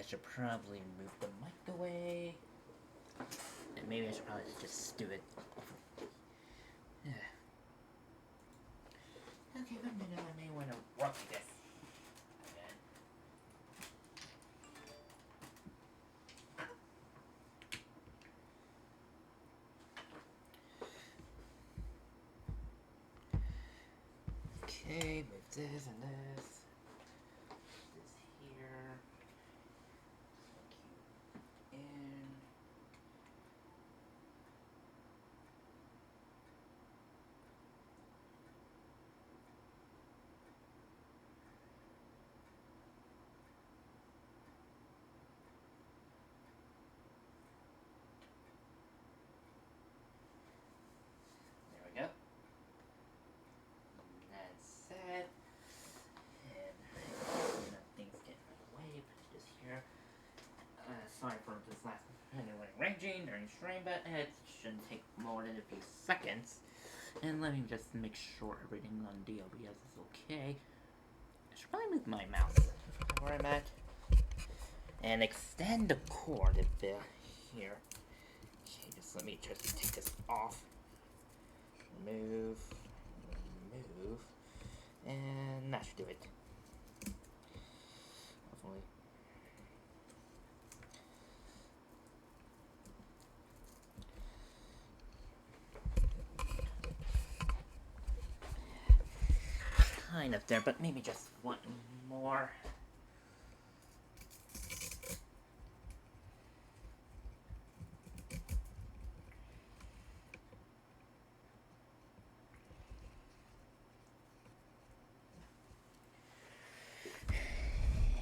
should probably move the mic away. And maybe I should probably just do it. Okay, one minute, I may want to work this. Okay, move this and this. This here. In. There we go. That's it. And nothing's getting in the way, put it just here. Sorry for this last minute ranging during stream, but it shouldn't take more than a few seconds. And let me just make sure everything on DLBS is okay. I should probably move my mouse where I'm at. And extend the cord a bit here. Okay, just let me just take this off. Remove. And that should do it. Hopefully. Kind of there, but maybe just one more.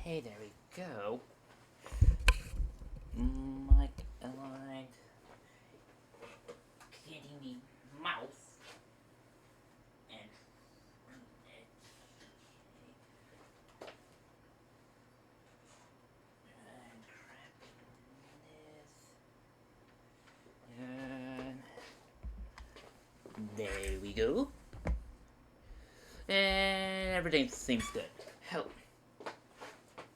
Hey, there we go. Mic aligned. Getting the mouse. And there we go. And everything seems good. Hell,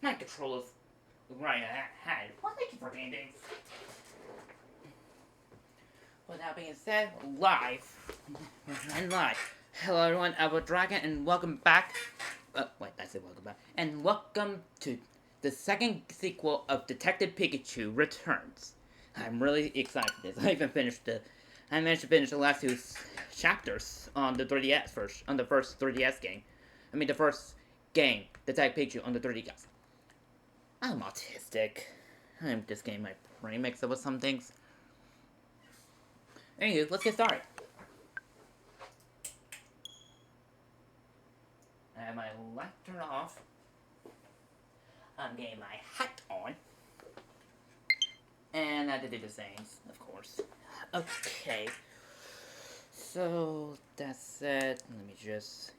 my controller's right ahead. Well, thank you for painting. With that being said, live. Hello everyone, I'm a Dragon, and welcome back. Wait, I said welcome back. And welcome to the second sequel of Detective Pikachu Returns. I'm really excited for this. I managed to finish the last two chapters on the 3DS first, on the first 3DS game. I mean the first game, Detective Pikachu on the 3DS. I'm autistic. I'm just getting my brain mixed up with some things. Anyway, let's get started. I have my light turned off. I'm getting my hat on. And I had to do the same, of course. Okay. So, that's it. Let me just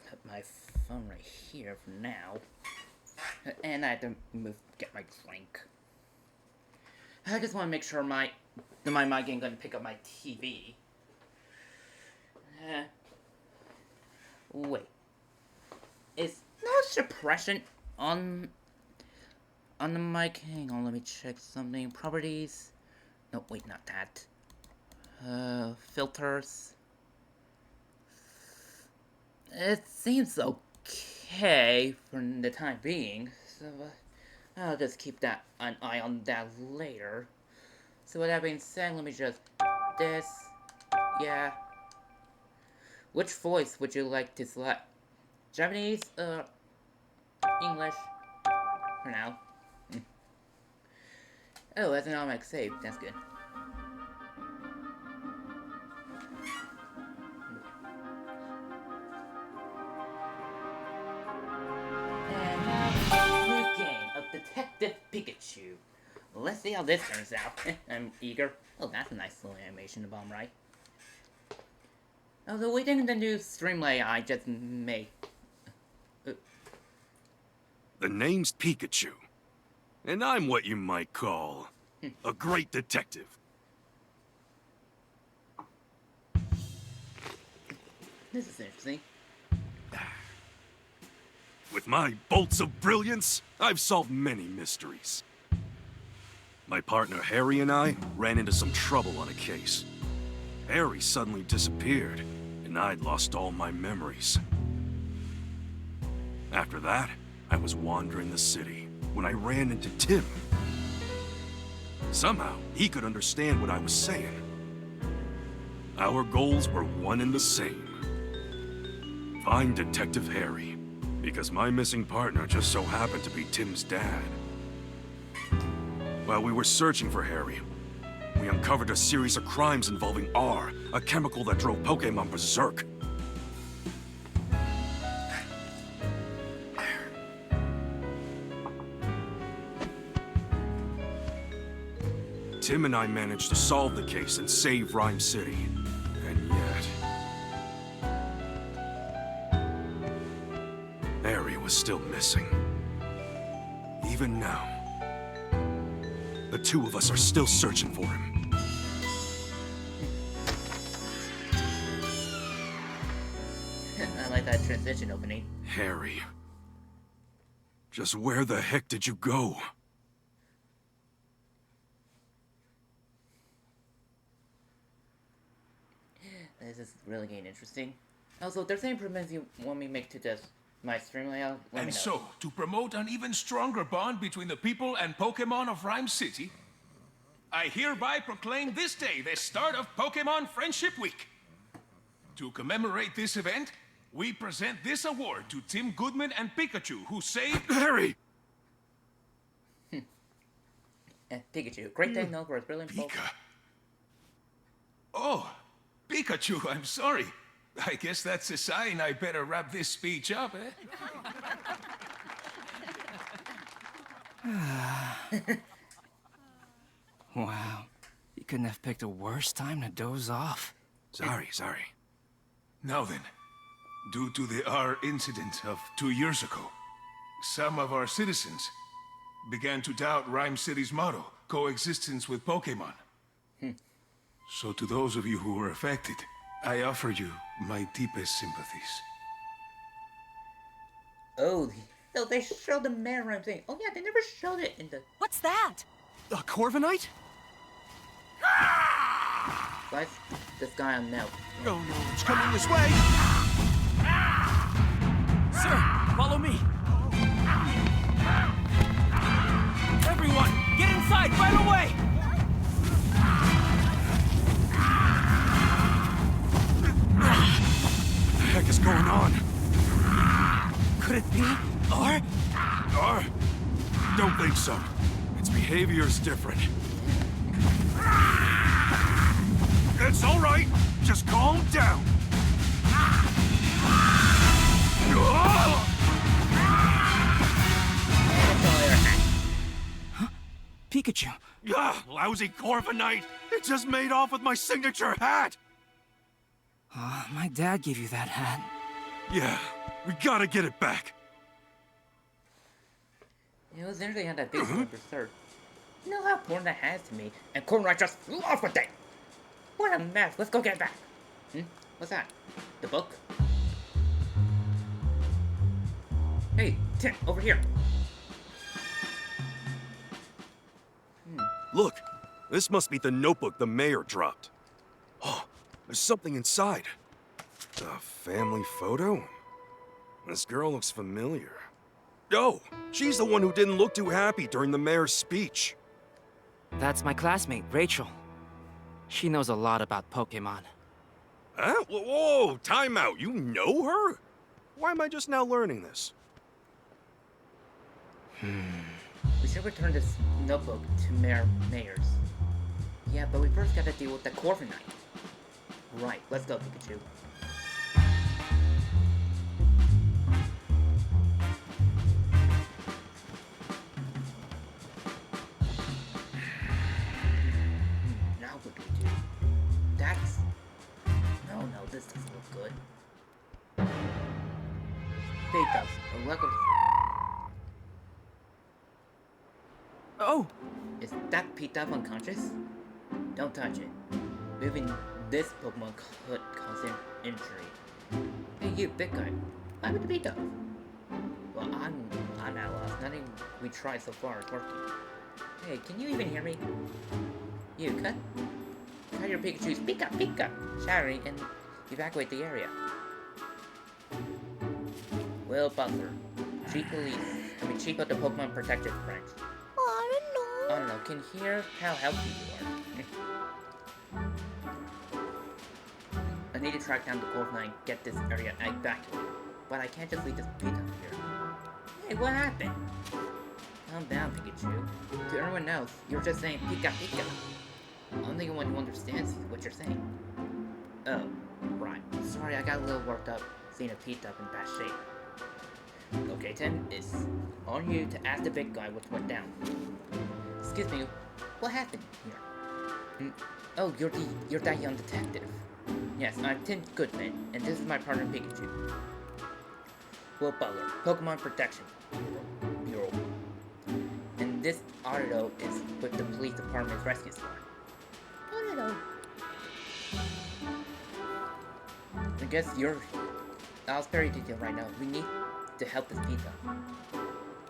put my phone right here for now. And I had to get my drink. I just want to make sure my mic ain't gonna pick up my TV. Wait. Is no suppression on the mic? Hang on, let me check something. Properties. No, wait, not that. Filters. It seems okay for the time being. So I'll just keep an eye on that later. So with that being said, let me just this. Yeah. Which voice would you like to select? Japanese, English, for now. Oh, that's an automatic save. That's good. And now, new game of Detective Pikachu. Let's see how this turns out. I'm eager. Oh, that's a nice little animation, bomb, right? Oh, so waiting the new streamlay I just made. The name's Pikachu, and I'm what you might call a great detective. This is interesting. With my bolts of brilliance, I've solved many mysteries. My partner Harry and I ran into some trouble on a case. Harry suddenly disappeared, and I'd lost all my memories. After that, I was wandering the city when I ran into Tim. Somehow, he could understand what I was saying. Our goals were one and the same. Find Detective Harry, because my missing partner just so happened to be Tim's dad. While we were searching for Harry, we uncovered a series of crimes involving R, a chemical that drove Pokémon berserk. Tim and I managed to solve the case and save Rhyme City. And yet... Harry was still missing. Even now, the two of us are still searching for him. I like that transition opening. Harry. Just where the heck did you go? This is really getting interesting. Also, if there's any improvements you want me to make to this, my stream layout, let me know. And so, to promote an even stronger bond between the people and Pokémon of Rhyme City, I hereby proclaim this day the start of Pokémon Friendship Week. To commemorate this event, we present this award to Tim Goodman and Pikachu, who saved... Harry! Pikachu, great day, no, for his brilliant Pika? Oh, Pikachu, I'm sorry. I guess that's a sign I better wrap this speech up, eh? Wow. You couldn't have picked a worse time to doze off. Sorry. Now then, due to the R incident of 2 years ago, some of our citizens began to doubt Rhyme City's motto, coexistence with Pokémon. So to those of you who were affected, I offer you my deepest sympathies. Oh, no, they showed the man rhyme thing. Oh yeah, they never showed it in the... What's that? A Corviknight? Why is this guy on now? Oh no, it's coming this way! Sir, follow me! Everyone, get inside right away! What the heck is going on? Could it be R? R? Don't think so. Its behavior's different. It's all right. Just calm down. Pikachu. Lousy Corviknight. It just made off with my signature hat. My dad gave you that hat. Yeah, we gotta get it back. It was there they had that big one berserk. You know how important that has to me, and Corviknight just flew off with it! What a mess! Let's go get it back! What's that? The book? Hey, Tim, over here! Look, this must be the notebook the mayor dropped. Oh, there's something inside. A family photo? This girl looks familiar. Oh, she's the one who didn't look too happy during the mayor's speech. That's my classmate, Rachel. She knows a lot about Pokémon. Huh? Whoa, time out. You know her? Why am I just now learning this? We should return this notebook to Mayor's. Yeah, but we first gotta deal with the Corviknight. Right, let's go, Pikachu. Now what do we do? That's... No, this doesn't look good. Pikachu, a record... Oh! Is that Pikachu unconscious? Don't touch it. Moving this Pokemon could cause him injury. Hey you, big guy. What happened to Pikachu? Well, I'm at a loss. Nothing we tried so far is working. Hey, can you even hear me? You, cut your Pikachu's Pika Pika shouting and evacuate the area. Will Butler, Chief of the Pokemon Protective Branch. I don't know. Can hear how helpful you are. I need to track down the Golden Knight and get this area evacuated. But I can't just leave this beat up here. Hey, what happened? Calm down, Pikachu. To everyone else, you're just saying Pika Pika. I'm the one who understands what you're saying. Oh, right. Sorry, I got a little worked up seeing a Pete up in bad shape. Okay, Tim, it's on you to ask the big guy what went down. Excuse me, what happened here? Oh, you're that young detective. Yes, I'm Tim Goodman, and this is my partner Pikachu. Will Butler, Pokemon Protection Bureau. And this auto is with the police department's rescue squad. Auto. I guess I'll spare you detail right now. We need to help this pizza.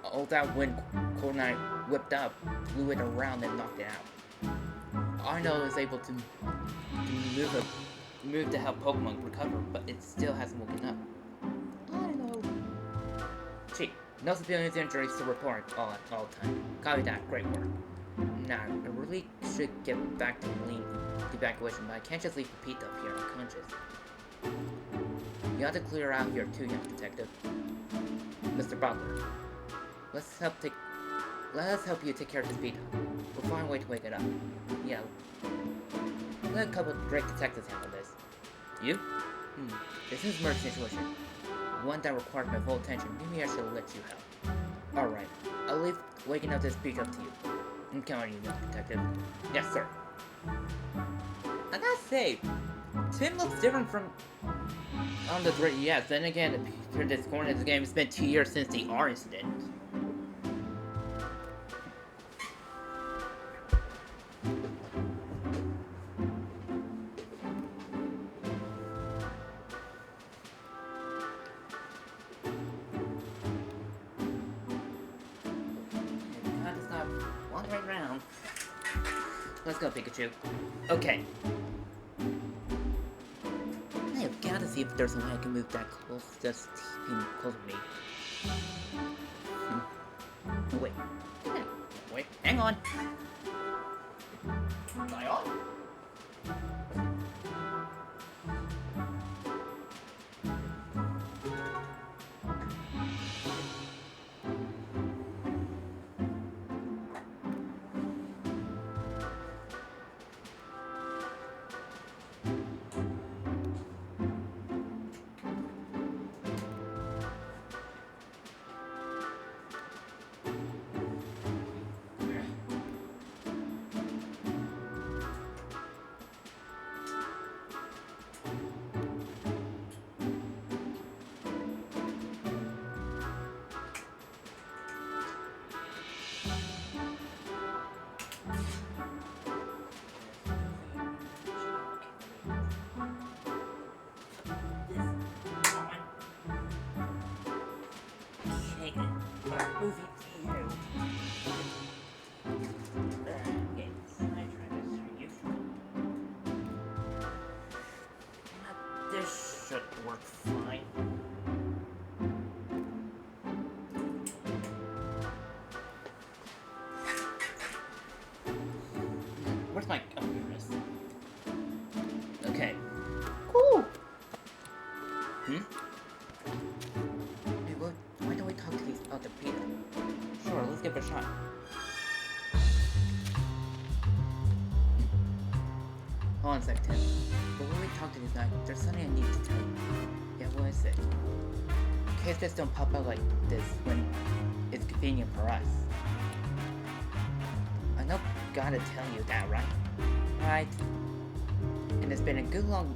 All that wind Coronite whipped up, blew it around and knocked it out. Arno is able to move to help Pokemon recover, but it still hasn't woken up. Arno. Chief, no civilians injuries to report all time. Copy that, great work. Now, I really should get back to lean evacuation, but I can't just leave Pepito up here unconscious. You have to clear out here too, young detective. Mr. Butler, let us help you take care of this Pepito. We'll find a way to wake it up. Yeah. Let a couple of great detectives handle this. You? This is an emergency situation. One that requires my full attention. Maybe I should let you help. Alright. I'll leave waking up this Pepito up to you. I'm counting you, young detective. Yes, sir. I gotta say, Tim looks different from on the 3DS. Then again, after this corner of the game, it's been 2 years since the R incident. Time to stop wandering around. Let's go, Pikachu. Okay. I've got to see if there's a way I can move that close, just keep him close to me. Oh, wait. Wait, hang on. Am I on? This should work fine. Where's my... oh, here it is. Okay. Cool! Hey, why don't we talk to these other people? Sure, let's give it a shot. Hold on a sec, Tim. But when we talk to these guys, there's something I need to tell you. Yeah, what is it? In case this don't pop out like this when it's convenient for us. I know gotta tell you that, right? Right. And it's been a good long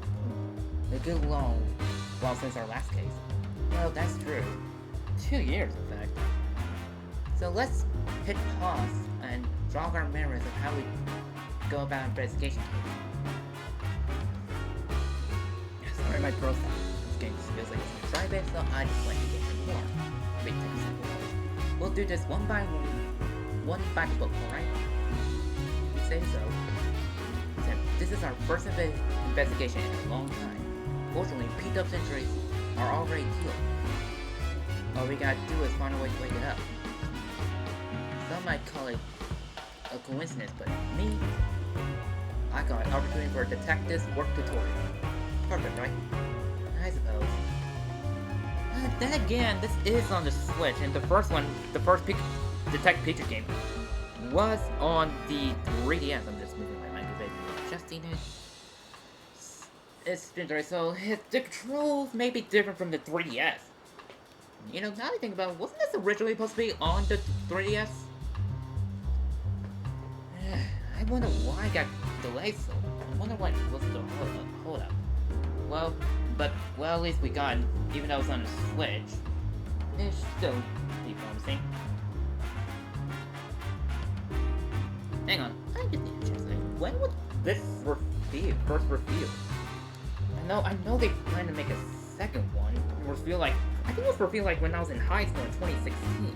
while since our last case. Well, that's true. 2 years, in fact. So let's hit pause and jog our memories of how we go about investigation case. Sorry, my throat's out. This game just feels like it's a private, so I just like to get some more. be taken simple. We'll do this one by the book, alright? You say so. This is our first investigation in a long time. Fortunately, P-Dub's injuries are already healed. All we gotta do is find a way to wake it up. Some might call it a coincidence, but me, I got an opportunity for a detective's work tutorial. Perfect, right? I suppose. Then again, this is on the Switch, and the first Detective Pikachu game was on the 3DS. I'm just moving my mic a bit, adjusting it. It's right, so the controls may be different from the 3DS. You know, now that I think about it, wasn't this originally supposed to be on the 3DS? I wonder why I got delayed so. I wonder what was the hold up. Well, at least we got, even though it's on the Switch, it's still pretty promising. Hang on, I just need to check something. When would this first reveal? I know they plan to make a second one. I think it was revealed like when I was in high school in 2016.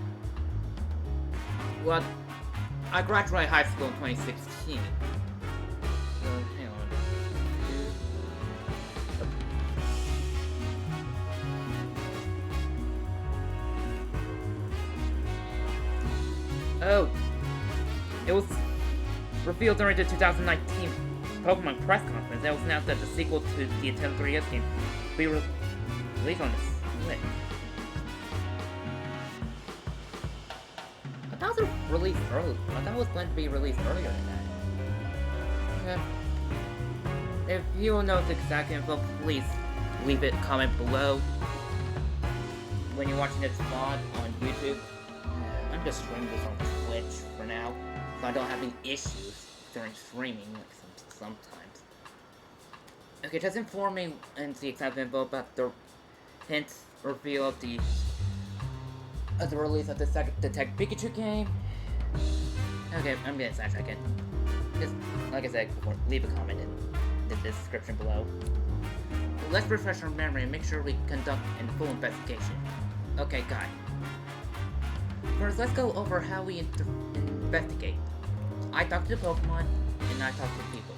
Well, I graduated high school in 2016. So, hang on. Oh, it was revealed during the 2019 Pokemon press conference. That was announced that the sequel to the Nintendo 3DS game will be released on the Switch. I thought it was released early. I thought it was planned to be released earlier than that. If you know the exact info, please leave it comment below. When you're watching this VOD on YouTube, I'm just streaming this on Twitch for now, so I don't have any issues during streaming like sometimes. Okay, just inform me and the exact info about the hint reveal of the release of the second Detective Pikachu game. Okay, I'm gonna sidetrack it. Just like I said before, leave a comment in the description below. Let's refresh our memory and make sure we conduct a full investigation. Okay, got it. First, let's go over how we investigate. I talk to the Pokemon, and I talk to people.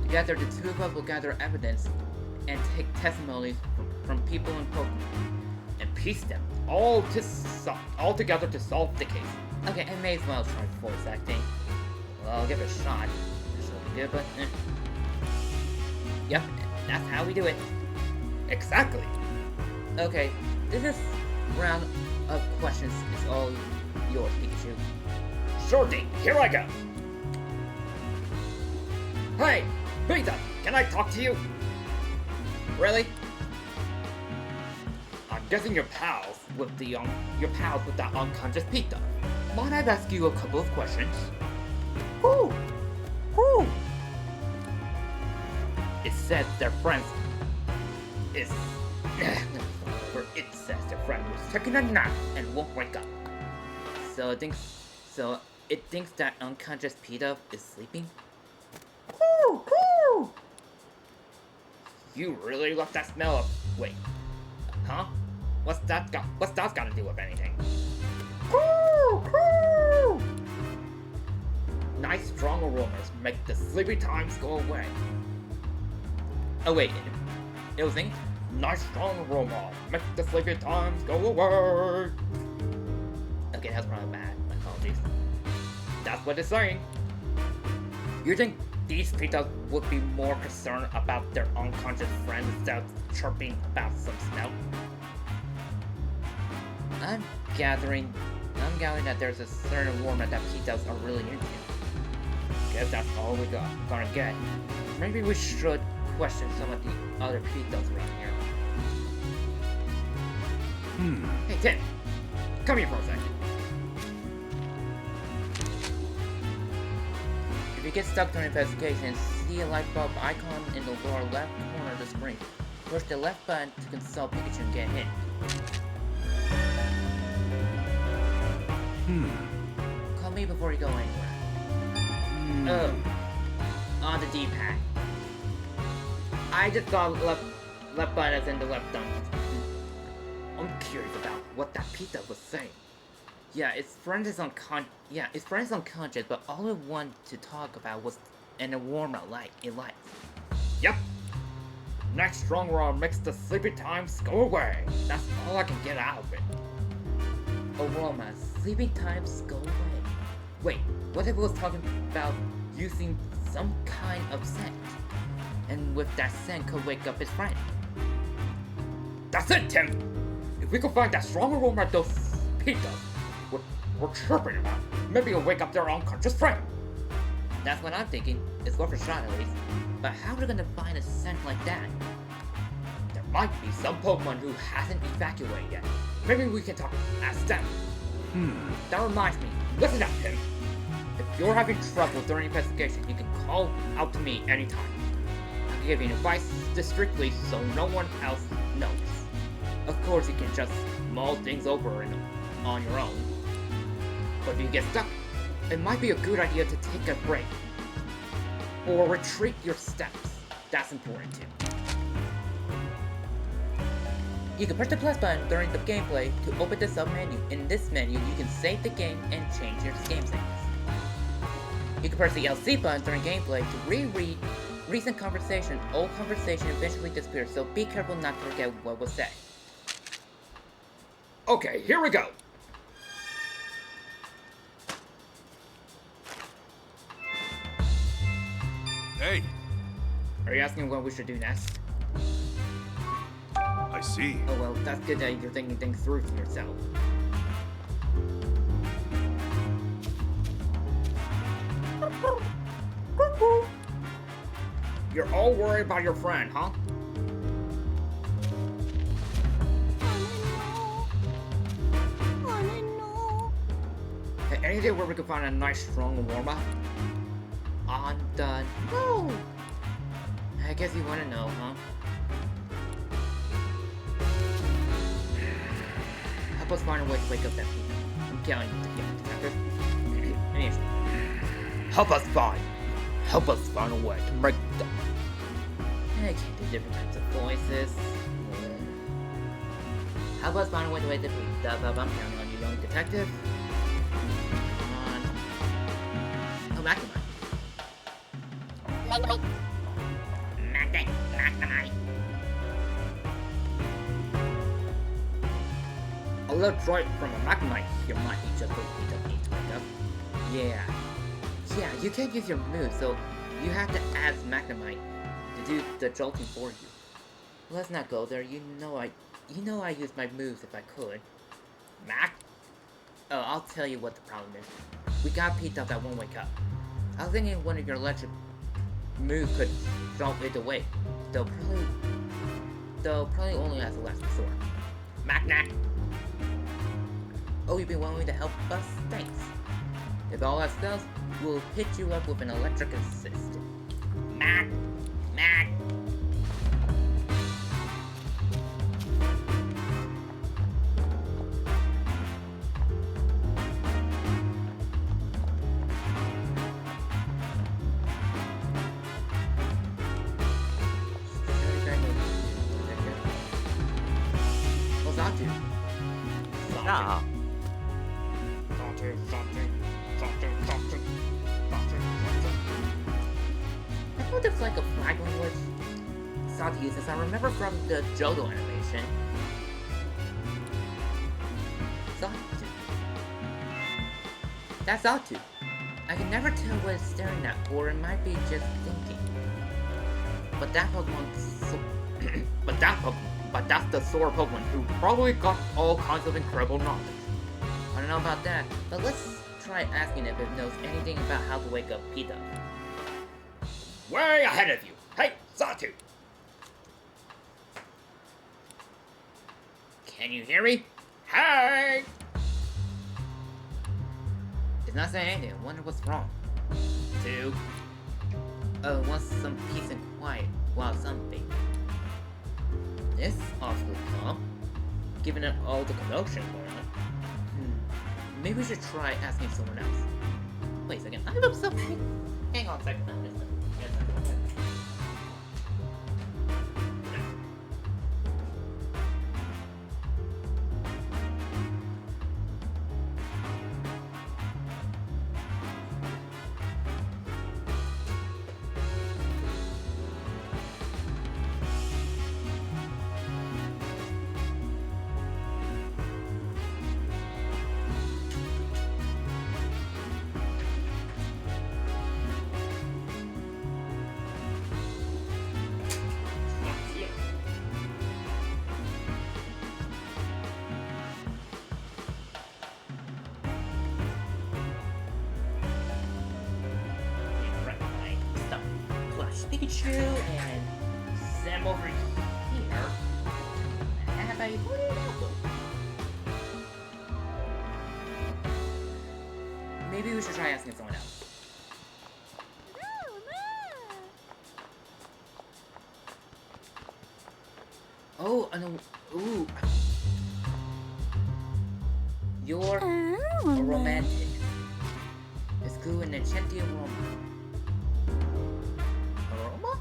Together, the two of us will gather evidence and take testimonies from people and Pokemon, and piece them all together to solve the case. Okay, I may as well try voice acting. Well, I'll give it a shot. This will be good, but yep, that's how we do it. Exactly. Okay, this round of questions is all yours, Pikachu. Sure thing, here I go. Hey, Peter, can I talk to you? Really? I'm guessing you're pals with that unconscious Peter. Might I ask you a couple of questions? Who? It says their friends is it says their friend was taking a nap and won't wake up. So it thinks that unconscious Peter is sleeping? You really love that smell of... Wait. Huh? What's that got to do with anything? Nice strong aromas make the sleepy times go away. Oh wait, it was saying, nice strong aroma make the sleepy times go away. Okay, that's probably bad. My apologies. That's what it's saying. You think these people would be more concerned about their unconscious friends instead of chirping about some smell? I'm gathering that there's a certain aroma that Pitos are really into. Guess that's all we gonna get. Maybe we should question some of the other Pitos around here. Hey Tim, come here for a second. If you get stuck during investigation, see a light bulb icon in the lower left corner of the screen. Push the left button to consult Pikachu and get hit. Call me before you go anywhere. On the D-pad. I just saw left button as in the left thumb. I'm curious about what that Peter was saying. Yeah, his friend is unconscious, but all he wanted to talk about was an aroma like it likes. Yep. Next strong roll makes the sleepy times go away. That's all I can get out of it. Aroma, sleepy times go away. Wait, what if it was talking about using some kind of scent? And with that scent could wake up his friend. That's it, Tim! If we could find that strong aroma those pizzas we're chirping about, maybe it'll wake up their unconscious friend. That's what I'm thinking. It's worth a shot at least. But how are we gonna find a scent like that? There might be some Pokemon who hasn't evacuated yet. Maybe we can ask them. That reminds me, listen up, Tim. If you're having trouble during investigation, you can call out to me anytime. I'll give you advice strictly so no one else knows. Of course, you can just mull things over on your own. But if you get stuck, it might be a good idea to take a break. Or retreat your steps. That's important too. You can push the plus button during the gameplay to open the sub-menu. In this menu, you can save the game and change your game settings. You can press the LC button during gameplay to reread recent conversation. Old conversation eventually disappears, so be careful not to forget what was said. Okay, here we go! Hey, Are you asking what we should do next? I see. Oh well, that's good that you're thinking things through for yourself. You're all worried about your friend, huh? Hey, any day where we can find a nice strong aroma? On the no! I guess you wanna know, huh? Help us find a way to wake up that people. I'm counting you to get detective. Anyways, help us find a way to break the... I can't do different types of voices. Help us find a way to wake the people. I'm counting on you, young detective. Come on. Oh, Magnemite. Magnemite. A little droid from a Magnemite here might be just what we don't need to wake up. Yeah, you can't use your moves, so you have to ask Magnemite to do the jolting for you. Let's not go there. You know I use my moves if I could. Oh, I'll tell you what the problem is. We got Pete up that won't wake up. I was thinking one of your electric moves could jolt it away. They'll probably only as a last resort. Magnet! Oh, you've been wanting to help us? Thanks. If all else fails, we'll hit you up with an electric assist. Mag! What's that do? Ah, I thought it's like a flag language. Sati uses, I remember from the Johto animation. Satu. That's Satu. I can never tell what it's staring at, or it might be just thinking. But that Pokemon's but that's the Sora Pokemon who probably got all kinds of incredible knowledge. I don't know about that, but let's try asking if it knows anything about how to wake up Pita. Way ahead of you! Hey, Satu! Can you hear me? Hey! It's not saying anything. I wonder what's wrong. 2. Oh, wants some peace and quiet while something. This awfully calm, given it all the commotion going on. Maybe we should try asking someone else. Wait a second, I have something. Hang on a second. Pikachu and Sam over here have a hooded notebook. Maybe we should try asking someone else. Oh, no. Ooh. You're a romantic. It's cool and enchanting aroma. Aroma?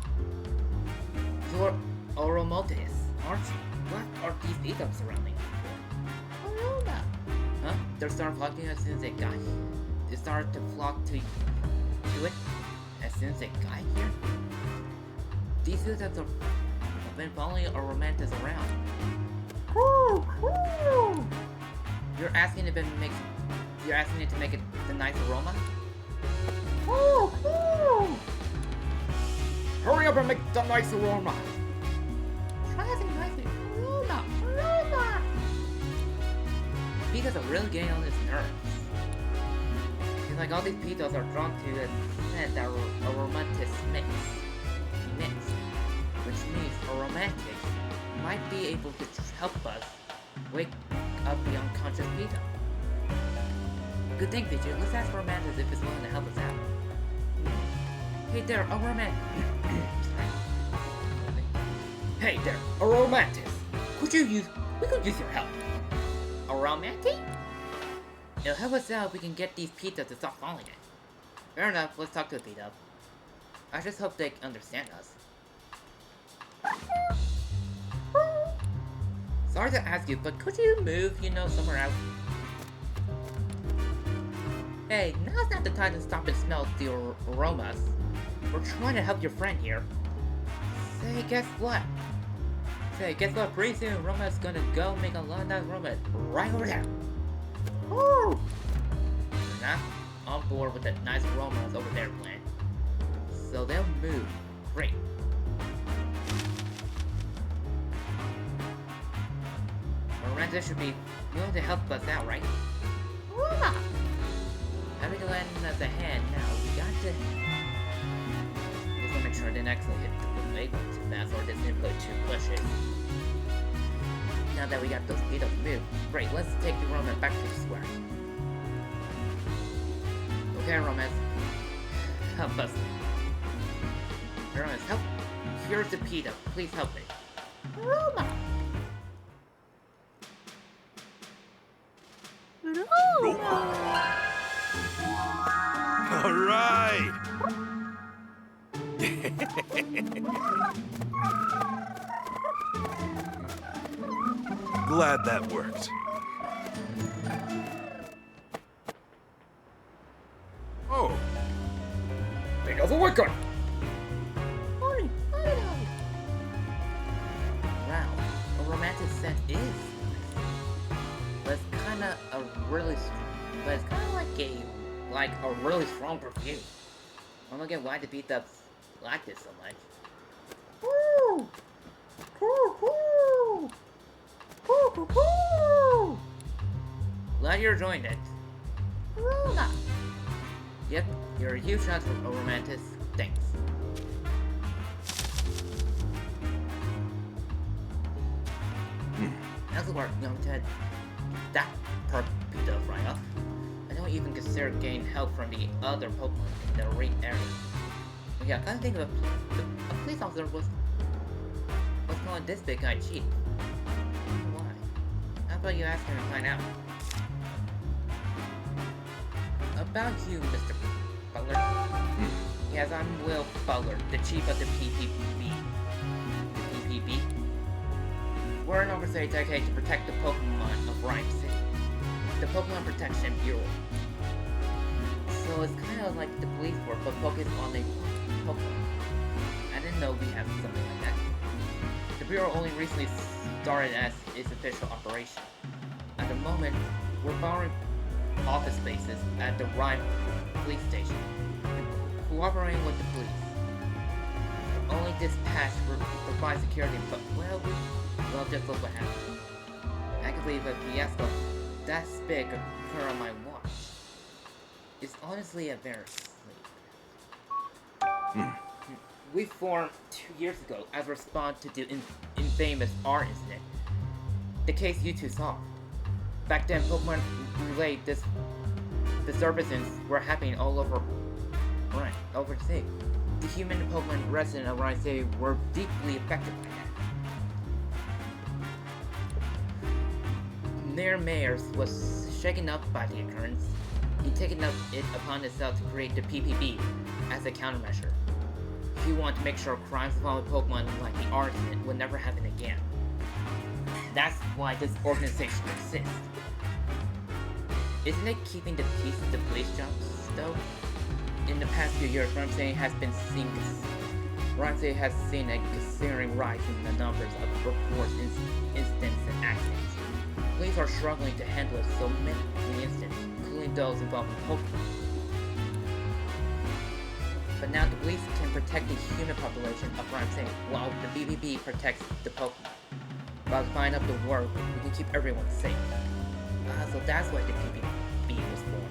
You're a romantic, aren't you? What are these beat-ups surrounding you for? Aroma. Huh? They started flocking as soon as they got here. They started to flock to it as soon as they got here. These beat-ups have been following a romantic around. You're asking it to make it the nice aroma? Hurry up and make the nice aroma! Try asking nicely. Aroma! Pitas are really getting on his nerves. It's like all these pitas are drawn to the scent that a romantic emits, which means a romantic might be able to help us wake up the unconscious Pita. Good thing, Pikachu. Let's ask Romantis if it's willing to help us out. Hey there, a Romantis. Hey there, a Romantis. We could use your help. A Romantic? It'll help us out if we can get these Pitas to stop falling it. Fair enough, let's talk to the Pita. I just hope they understand us. Sorry to ask you, but could you move, somewhere else? Hey, now's not the time to stop and smell the aromas. We're trying to help your friend here. Say, guess what? Pretty soon, Roma's gonna go make a lot of nice aromas right over there. Woo! We're not on board with the nice aromas over there plan. So they'll move. Great. Lorenzo should be willing to help us out, right? Roma! Having to lend us a hand now, we got to... Just want to make sure I didn't accidentally hit the label too fast or didn't input too pushes. Now that we got those beat-ups moved, great, let's take the Roman back to the square. Okay, Romance. Help us. Romance, help. Here's the beat-up. Please help me. Roma! All right. Glad that worked. Oh, They know the worker! Wow, a romantic scent is nice. But it's kinda like a really strong perfume. I don't get why the beat-ups like this so much. Woo! Woo! Woo! Woo! Glad you're enjoying it. Roma! Yep, you're a huge shot for a romantic. Thanks. That's work, young Ted. That perk beat up right up. I don't even consider getting help from the other Pokemon in the raid area. But yeah, I kinda think of a police officer was calling this big guy cheap. Why? How about you ask him and find out? About you, Mr. Butler. Yes, I'm Will Butler, the chief of the PPB. The PPB? We're an oversight dedicated to protect the Pokemon of Rhyme City. The Pokemon Protection Bureau. So it's kind of like the police force, but focused on the Pokemon. I didn't know we had something like that. The Bureau only recently started as its official operation. At the moment, we're borrowing office spaces at the Rhyme Police Station, and cooperating with the police. Only dispatch provide security, but well, just look what happened. I can believe a fiasco that's big occur on my watch. It's honestly a very sleep. We formed 2 years ago as a response to the infamous R incident. The case you two solved. Back then, Pokemon relayed disturbances were happening all over the city. The human and Pokemon residents of Ryan City were deeply affected by that. Mayor Mayers was shaken up by the occurrence. He'd taken it upon himself to create the PPB as a countermeasure. He wanted to make sure crimes involving Pokemon like the R incident would never happen again. That's why this organization exists. Isn't it keeping the peace of the police jobs, though? In the past few years, Rhyme City has seen a considerable rise in the numbers of reports, incidents, and accidents. Police are struggling to handle so many incidents, including those involving Pokemon. But now the police can protect the human population of Rhyme City, while the BBB protects the Pokemon. By dividing up the work, we can keep everyone safe. So that's why the PPB was born.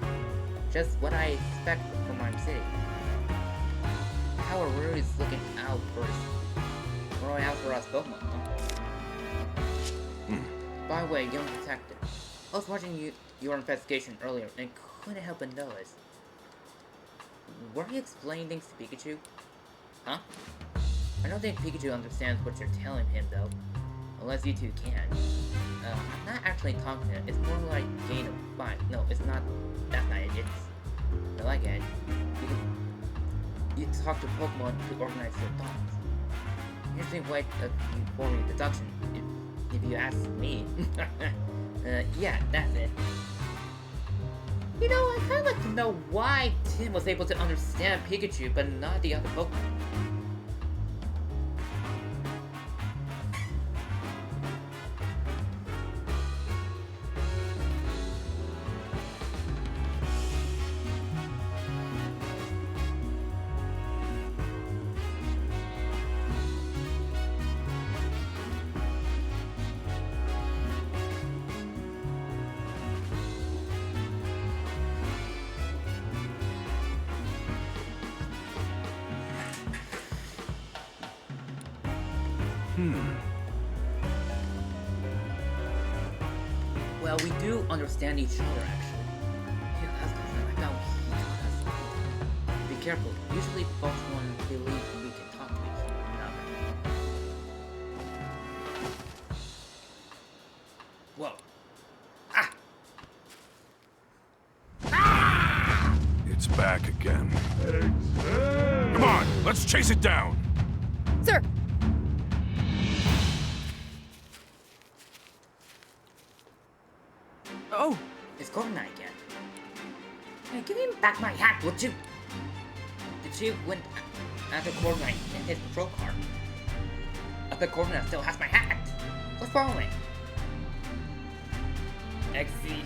Just what I expect from Rhyme City. How are really looking out for us Pokemon, huh? By the way, young detective, I was watching your investigation earlier and couldn't help but notice. Were you explaining things to Pikachu? Huh? I don't think Pikachu understands what you're telling him though. Unless you two can. I'm not actually talking to him, it's more like gain of fight. No, it's not. That's not it. I like it. You talk to Pokemon to organize your thoughts. Interesting way of forming deduction, if you ask me. Yeah, that's it. You know, I kinda like to know why Tim was able to understand Pikachu, but not the other Pokemon. Well, we do understand each other, actually. Yeah, that's because I don't. Be careful. Usually, both one believe we can talk to each other. Whoa. It's back again. Come on, let's chase it down. Sir! Oh! It's Corviknight again. Hey, give me back my hat, would you? The chief went after Corviknight in his patrol car. I bet Corviknight still has my hat. What's following? XC.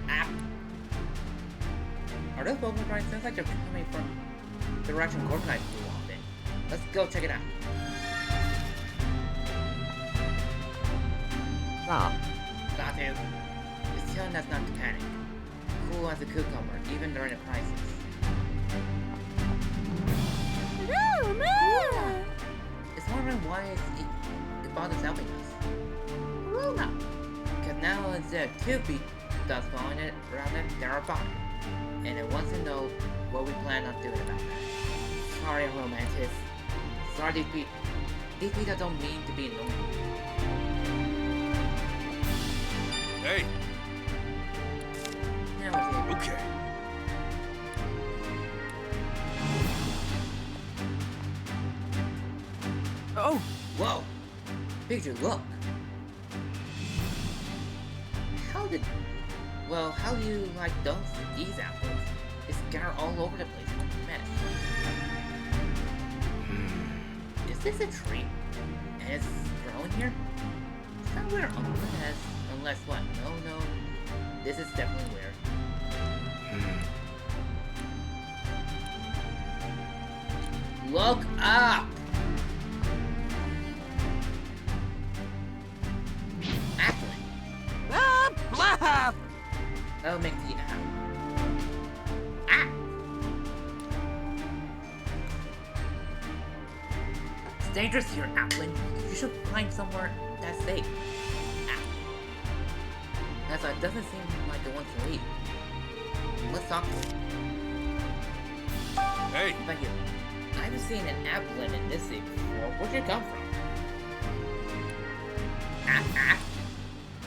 App. Are those Pokemon right? Sounds like they're coming from the direction Corviknight flew off in. Let's go check it out. Got to. It's telling us not to panic. Cool as a cucumber, even during a crisis. No! It's wondering why it bothers helping us. Luna! Because now instead of 2 feet dust following it around it, there are 5. And it wants to know what we plan on doing about that. Sorry, romantic. Sorry, these people don't mean to be annoying. Hey, Now it's here. okay. Oh! Whoa! Pikachu, look! How do you like these apples? It's scattered all over the place like a mess. Is this a tree? And it's growing here? Somewhere unless what? No. This is definitely weird. Look up! That'll make the dangerous here, Applin. You should find somewhere that's safe. That's it doesn't seem like the one to leave. Let's talk to him. Hey! Thank you. I haven't seen an Applin in this city before. Where'd you come from?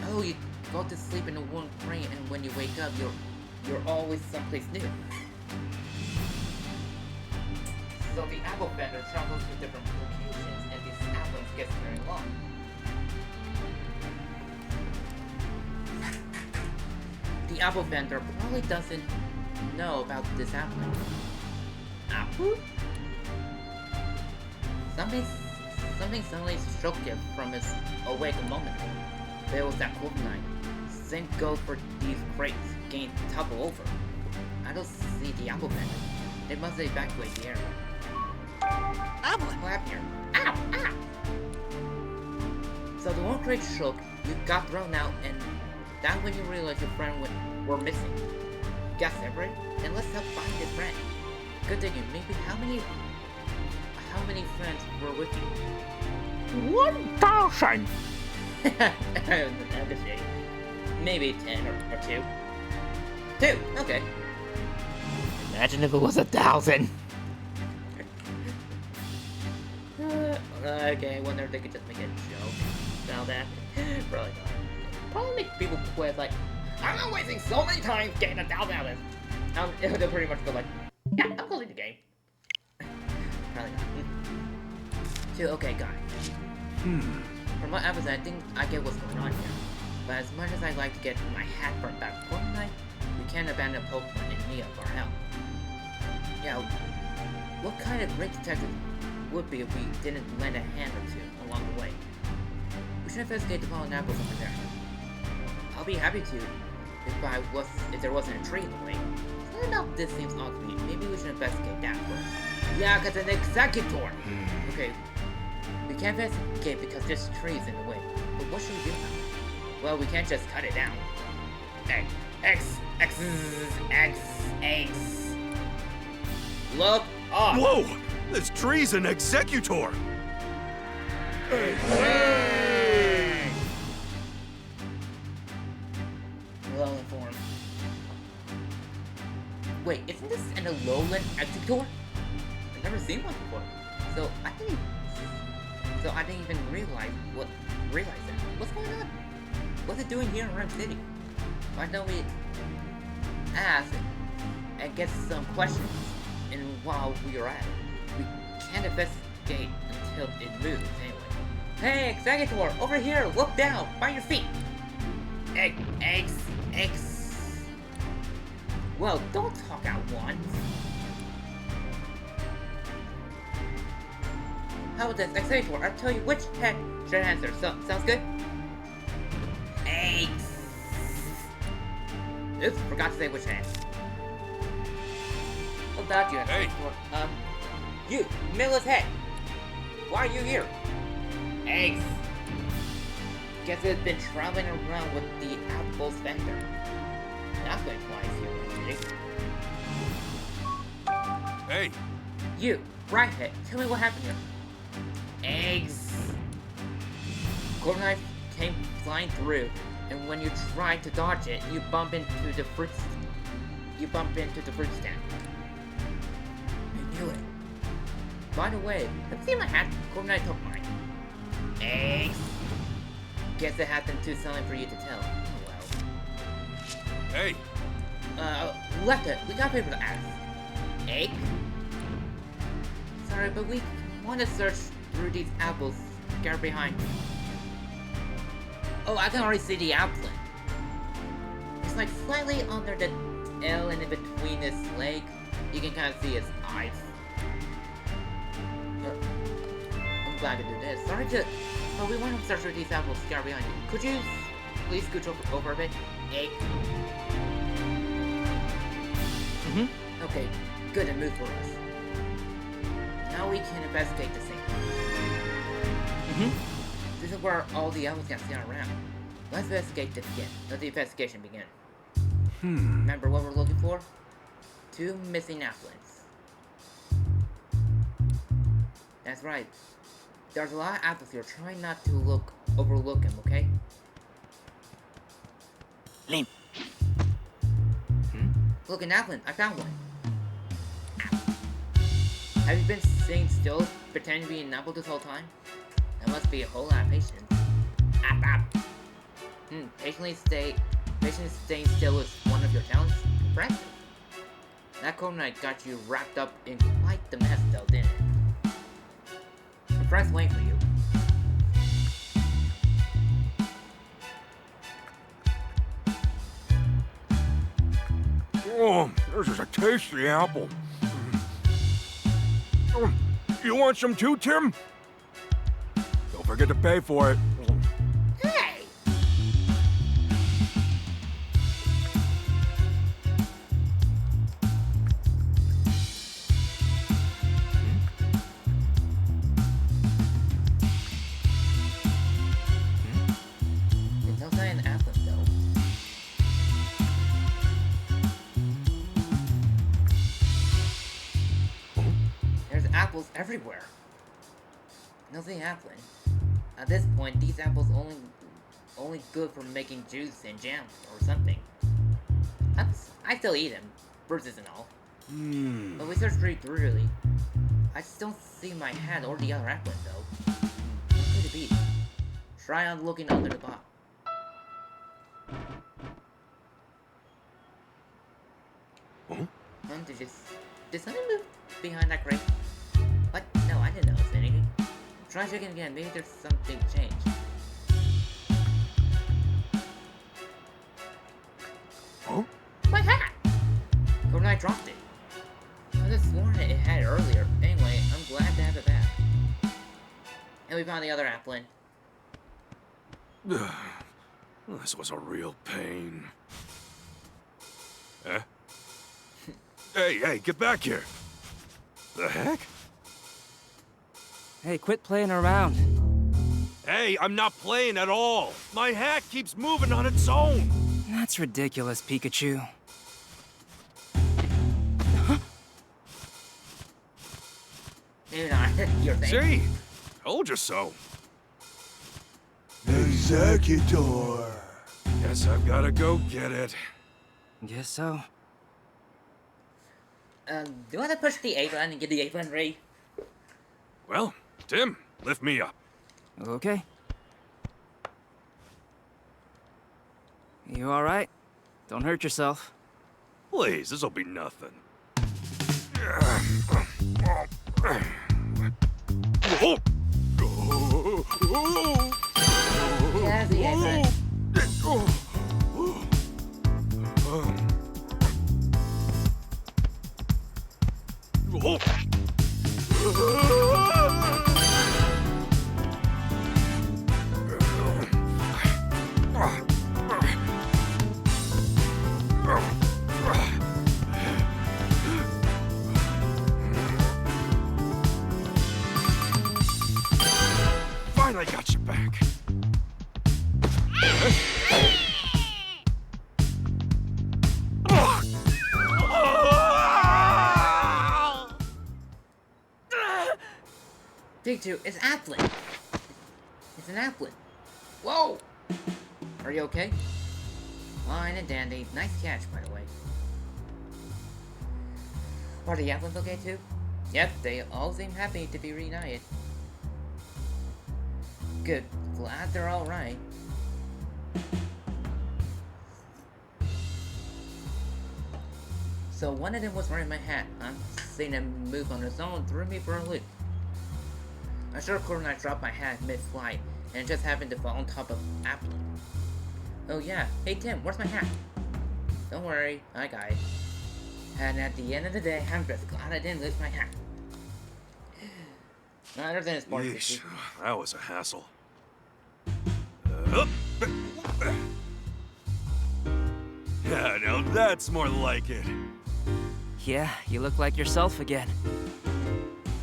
Oh, you go to sleep in a warm crate, and when you wake up, you're always someplace new. So the apple vendor travels to different locations, and these apples get very long. The apple vendor probably doesn't know about this apple. Apple? Something suddenly struck him from his awake a moment ago. There was that cold night. Same goes for these crates getting toppled over. I don't see the apple vendor. They must evacuate the area. Apple! What happened here? Ow! Ow! So the one crate shook, you got thrown out, and that's when you realized your friend were missing. You got separated, and let's help find this friend. Good thinking. Maybe how many friends were with you? 1,000! Maybe 10 or 2. 2, okay. Imagine if it was 1,000. Okay, I wonder if they could just make a joke about that. Probably not. Probably make people quit, like, I'm not wasting so many time getting 1,000 out of this. They'll pretty much go like, yeah, I'm closing the game. Probably not. 2, okay, got it. From what episode, I think I get what's going on here. But as much as I'd like to get my hat burned back for tonight, we can't abandon Pokemon in need of our help. Yeah, what kind of great detective would be if we didn't lend a hand or two along the way? We should investigate the fallen apples over there. I'll be happy to if there wasn't a tree in the way. Something about this seems odd to me. Maybe we should investigate that first. Yeah, cause an executor! Okay, we can't investigate because this tree is in the way. But what should we do now? Well, we can't just cut it down. X. Look up! Whoa! This tree's an executor! Well informed. Wait, isn't this an Alolan executor? I've never seen one before. So I didn't even realize that. What's going on? What's it doing here in Rhyme City? Why don't we ask and get some questions? And while we are at it, we can't investigate until it moves anyway. Hey, Executor, over here, look down, by your feet. X. Well, don't talk at once. How about this, Executor? I'll tell you which head should answer. So, sounds good? X. Oops, forgot to say which head. What about you, Hey. Executor? You, Milla's head. Why are you here? Eggs. Guess it's been traveling around with the apple's vendor. Not going twice here, Eggs. Hey! You, Brighthead, tell me what happened here. Eggs. Golden Knife came flying through, and when you tried to dodge it, you bump into the fruit stand. I knew it. By the way, have you seen my hat? Golden Knife took mine. Eggs. Guess it happened too suddenly for you to tell. Oh well. Hey! Left it. We got people to ask. Egg? Sorry, but we want to search through these apples. Get behind. Oh, I can already see the apple. It's like slightly under the L and in between his leg. You can kind of see his eyes. I'm glad to do this. Sorry to... But we want to search through these apples. Get behind you. Could you please scooch over a bit? Egg. Okay, good and move for us. Now we can investigate the scene. This is where all the apples got scattered around. Let's investigate to begin. Let the investigation begin. Remember what we're looking for? 2 missing applets. That's right. There's a lot of apples here. Try not to overlook them, okay? Lim. Look, an apple. I found one. Have you been sitting still, pretending to be an apple this whole time? That must be a whole lot of patience. Patiently staying still is one of your talents? Impressive. That cold night got you wrapped up in quite the mess, though, didn't it? My friend's waiting for you. Oh, this is a tasty apple. You want some too, Tim? Don't forget to pay for it. Hey! There's no sign of apples, though. There's apples everywhere. Nothing happened. At this point, these apples only good for making juice and jam or something. I still eat them, bruises and all. But we searched pretty thoroughly. I just don't see my hat or the other apple though. What could it be? Try on looking under the box. Did something move behind that crate? What? No, I didn't notice anything. Try checking again, maybe there's something changed. Huh? My hat! Gordon, I dropped it. I could have sworn it had it earlier. Anyway, I'm glad to have it back. And we found the other apple. This was a real pain. Eh? Hey, get back here! The heck? Hey, quit playing around. Hey, I'm not playing at all! My hat keeps moving on its own! That's ridiculous, Pikachu. Maybe not. You're saying. See? Told you so. Executor. Guess I've gotta go get it. Guess so. Do you want to push the A button and get the A button ready? Well, Tim, lift me up. Okay. You alright? Don't hurt yourself. Please, this'll be nothing. Yeah, the A button. Finally got you back. Pikachu, it's Applin. It's an Applin. Whoa! Are you okay? Fine and dandy. Nice catch, by the way. Are the Applins okay too? Yep, they all seem happy to be reunited. Good. Glad they're alright. So one of them was wearing my hat. I'm seeing him move on his own threw me for a loop. I'm sure I dropped my hat mid-flight, and it just happened to fall on top of Applin. Oh yeah, hey Tim, where's my hat? Don't worry, I got it. And at the end of the day, I'm just glad I didn't lose my hat. I understand it's part of Yeesh, it. that was a hassle. Yeah, now that's more like it. Yeah, you look like yourself again.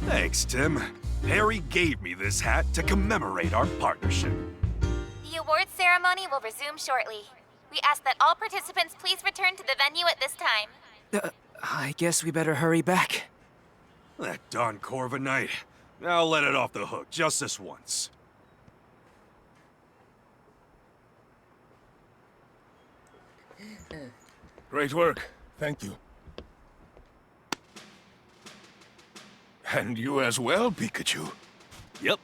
Thanks, Tim. Harry gave me this hat to commemorate our partnership. The awards ceremony will resume shortly. We ask that all participants please return to the venue at this time. I guess we better hurry back. That Don Corviknight. I'll let it off the hook just this once. Great work. Thank you. And you as well, Pikachu. Yep.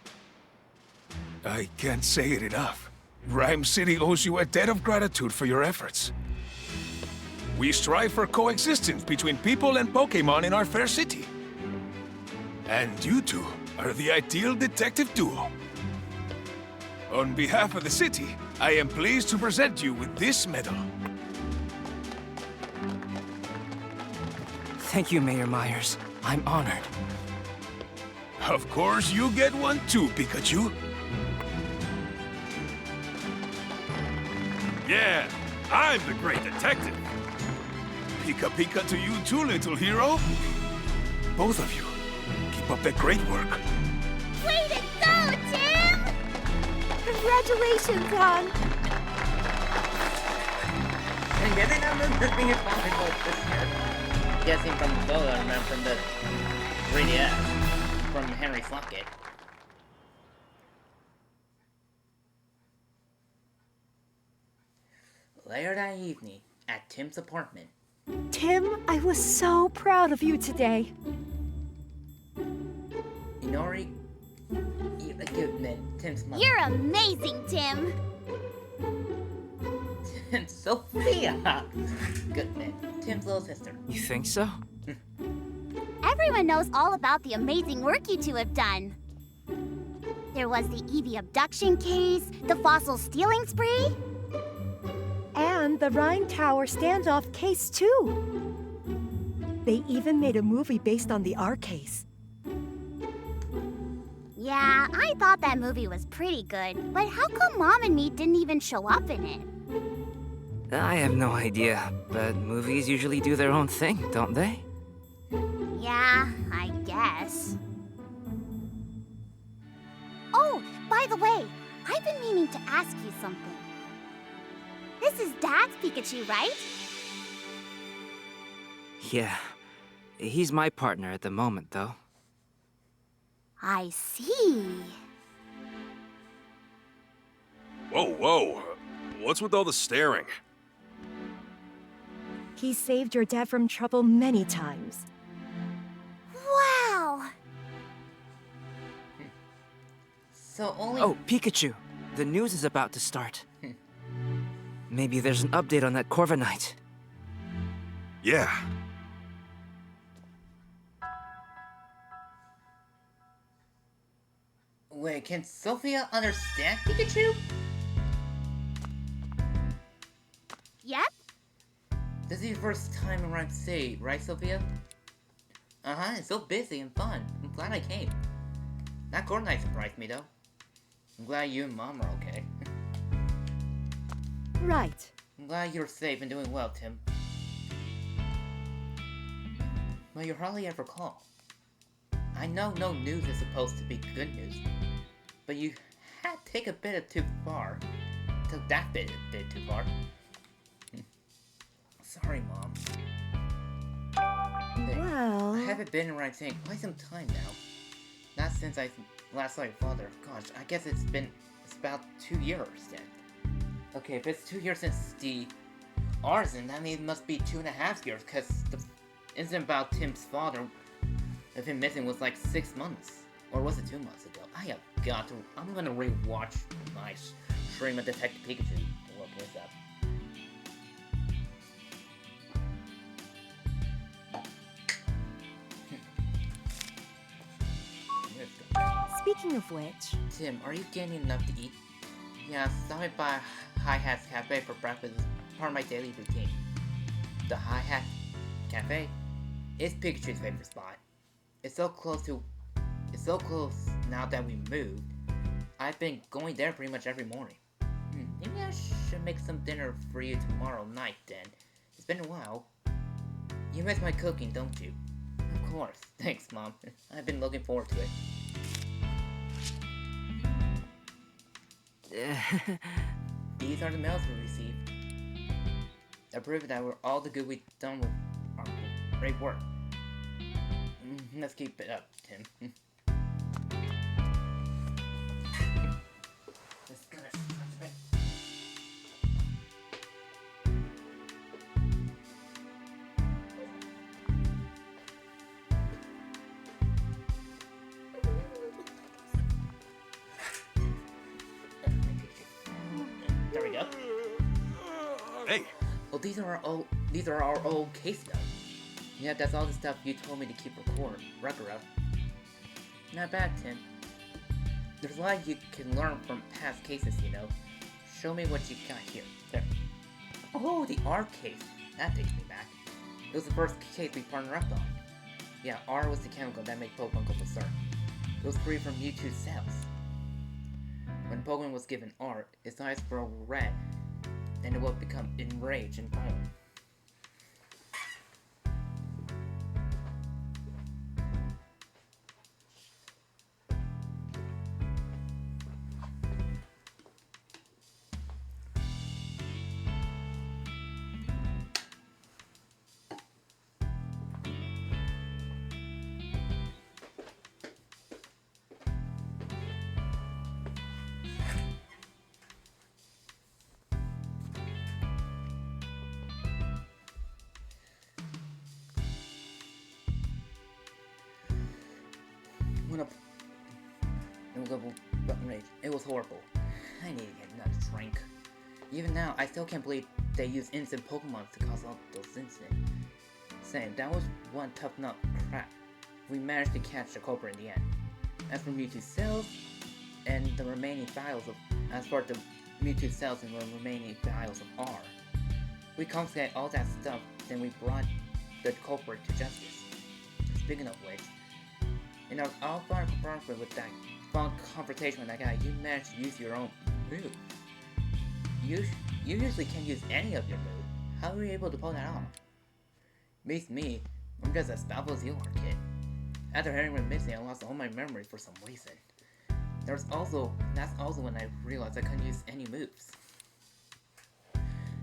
I can't say it enough. Rhyme City owes you a debt of gratitude for your efforts. We strive for coexistence between people and Pokémon in our fair city. And you two are the ideal detective duo. On behalf of the city, I am pleased to present you with this medal. Thank you, Mayor Myers. I'm honored. Of course, you get one too, Pikachu. Yeah, I'm the great detective. Pika Pika to you too, little hero. Both of you, keep up that great work. Way to go, Tim! Congratulations, hon! I'm guessing I'm the thing is probably like this year. Guessing from the photo, I remember from the 3DS, from Henry Slockett. Later that evening, at Tim's apartment. Tim, I was so proud of you today. Inori, Goodman, Tim's mother. You're amazing, Tim! And Sophia! Goodman, Tim's little sister. You think so? Everyone knows all about the amazing work you two have done. There was the Eevee abduction case, the fossil stealing spree. And the Rhine Tower standoff case, too. They even made a movie based on the R case. Yeah, I thought that movie was pretty good, but how come Mom and me didn't even show up in it? I have no idea, but movies usually do their own thing, don't they? Yeah, I guess. Oh, by the way, I've been meaning to ask you something. This is Dad's Pikachu, right? Yeah. He's my partner at the moment, though. I see. Whoa, whoa. What's with all the staring? He saved your dad from trouble many times. Wow! So only. Oh, Pikachu. The news is about to start. Maybe there's an update on that Corviknight. Yeah. Wait, can Sophia understand Pikachu? Yep. This is your first time around City, right, Sophia? Uh-huh, it's so busy and fun. I'm glad I came. That Corviknight surprised me, though. I'm glad you and Mom are okay. Right. I'm glad you're safe and doing well, Tim. But you hardly ever call. I know no news is supposed to be good news, but you had to take a bit too far. Took that bit a bit too far. Sorry, Mom. Hey, Well... I haven't been around St. quite some time now. Not since I last saw your father. Gosh, I guess it's about 2 years then. Okay, if it's 2 years since the arson, that means it must be 2.5 years, because the incident about Tim's father of him missing was like 6 months. Or was it 2 months ago? I have got to. I'm gonna rewatch my stream of Detective Pikachu to look this up. Speaking of which... Tim, are you getting enough to eat? Yeah, stopping by Hi Hat's Cafe for breakfast is part of my daily routine. The Hi Hat Cafe is Pikachu's favorite spot. It's so close now that we moved. I've been going there pretty much every morning. Maybe I should make some dinner for you tomorrow night then. It's been a while. You miss my cooking, don't you? Of course. Thanks, Mom. I've been looking forward to it. These are the mails we received. A proof that we're all the good we've done with our great work. Let's keep it up, Tim. these are our old case notes. Yeah, that's all the stuff you told me to keep record of. Not bad, Tim. There's a lot you can learn from past cases, you know. Show me what you got here. There. Oh, the R case. That takes me back. It was the first case we partnered up on. Yeah, R was the chemical that made Pokemon go berserk. It was free from Mewtwo's cells. When Pokemon was given R, its eyes grow red, and it will become enraged and violent. It was horrible. I need to get another drink. Even now, I still can't believe they used innocent Pokemon to cause all those incidents. Saying that was one tough nut crap. We managed to catch the culprit in the end. As for Mewtwo cells and the remaining vials of R, we confiscated all that stuff. Then we brought the culprit to justice. Speaking of which, in our all-fire confrontation with that fun confrontation with that guy, you managed to use your own move. You usually can't use any of your moves. How were you able to pull that off? Beats me. I'm just as powerful as you are, kid. After hearing me missing, I lost all my memories for some reason. That's also when I realized I couldn't use any moves.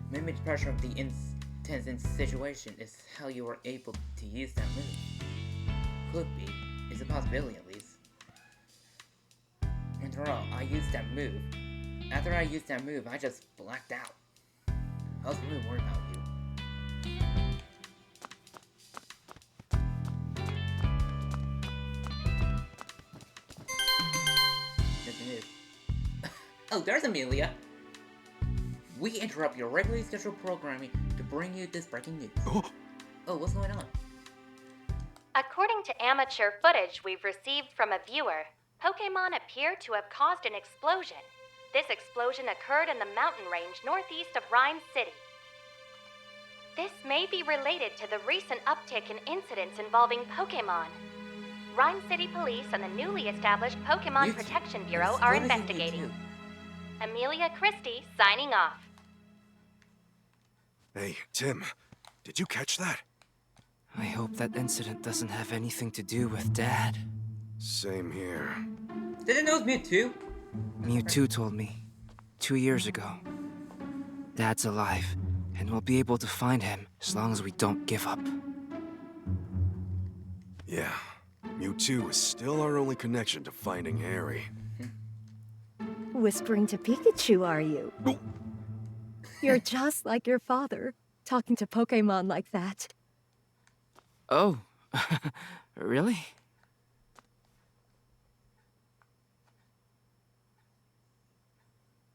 Maybe the pressure of the intense situation is how you were able to use that move. Could be. It's a possibility at least. After all, I used that move. After I used that move, I just blacked out. I was really worried about you. Yes, it is. Oh, there's Amelia! We interrupt your regularly scheduled programming to bring you this breaking news. Oh, what's going on? According to amateur footage we've received from a viewer, Pokémon appear to have caused an explosion. This explosion occurred in the mountain range northeast of Rhyme City. This may be related to the recent uptick in incidents involving Pokémon. Rhyme City Police and the newly established Pokémon Protection Bureau are investigating. Amelia Christie signing off. Hey, Tim, did you catch that? I hope that incident doesn't have anything to do with Dad. Same here. Didn't know it was Mewtwo? Mewtwo told me 2 years ago. Dad's alive, and we'll be able to find him as long as we don't give up. Yeah, Mewtwo is still our only connection to finding Harry. Whispering to Pikachu, are you? You're just like your father, talking to Pokémon like that. Oh, really?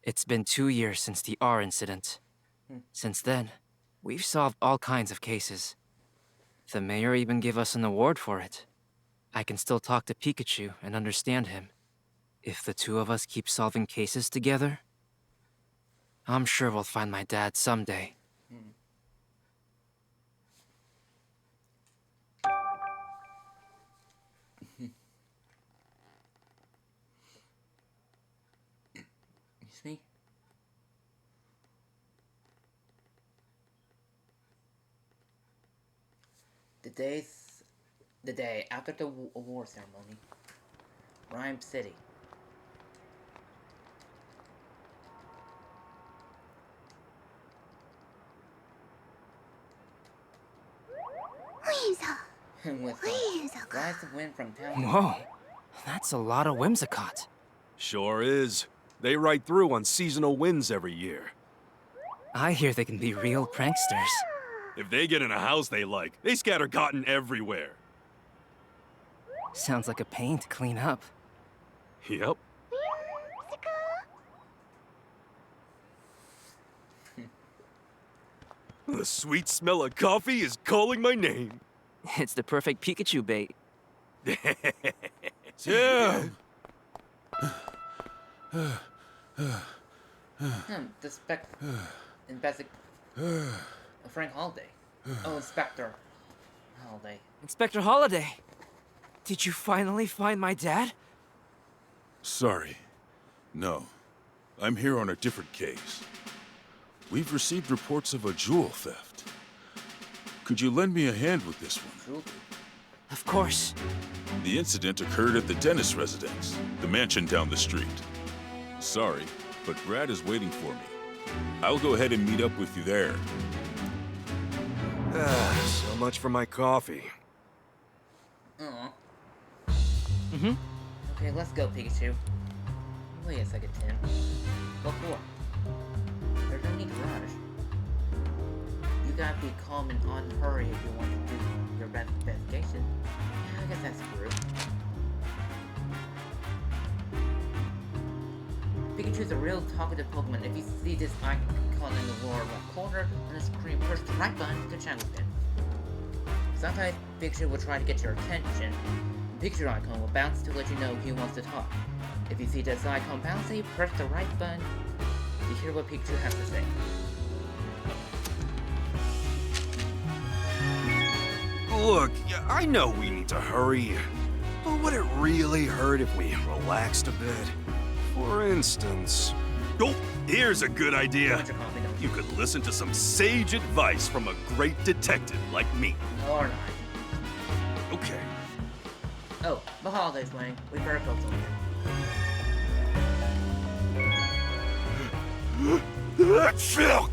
It's been 2 years since the R incident. Since then, we've solved all kinds of cases. The mayor even gave us an award for it. I can still talk to Pikachu and understand him. If the two of us keep solving cases together, I'm sure we'll find my dad someday. Excuse me? The day after the award ceremony. Rhyme City. With flies of wind from town. Whoa, that's a lot of Whimsicott. Sure is. They ride through on seasonal winds every year. I hear they can be real pranksters. If they get in a house they like, they scatter cotton everywhere. Sounds like a pain to clean up. Yep. The sweet smell of coffee is calling my name. It's the perfect Pikachu bait. Tim! The Frank Holiday. Oh, Inspector Holiday. Inspector Holiday, did you finally find my dad? Sorry. No. I'm here on a different case. We've received reports of a jewel theft. Could you lend me a hand with this one? Jewel? Of course. The incident occurred at the dentist residence, the mansion down the street. Sorry, but Brad is waiting for me. I'll go ahead and meet up with you there. So much for my coffee. Aw. Mm-hmm. Okay, let's go, Pikachu. Wait a second, Tim. What for? There's no need to rush. You gotta be calm and unhurry if you want to do your best investigation. Yeah, I guess that's true. Pikachu's a real talkative Pokemon. If you see this icon in the lower left corner on the screen, push the right button to channel it. Sometimes Pikachu will try to get your attention. The Pikachu icon will bounce to let you know he wants to talk. If you see this icon bouncing, press the right button to hear what Pikachu has to say. Look, I know we need to hurry, but would it really hurt if we relaxed a bit? For instance... Oh, here's a good idea. Want your coffee, don't You could listen to some sage advice from a great detective like me. Or not. Okay. Oh, the holiday's playing. We better go somewhere. Phil!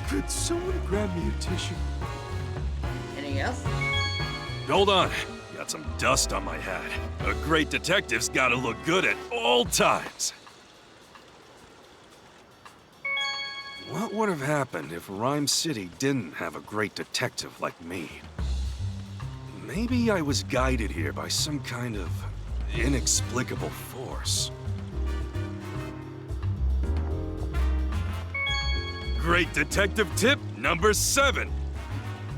Could someone grab me a tissue? Anything else? Hold on. Got some dust on my hat. A great detective's gotta look good at all times. What would have happened if Rhyme City didn't have a great detective like me? Maybe I was guided here by some kind of inexplicable force. Great detective tip number 7.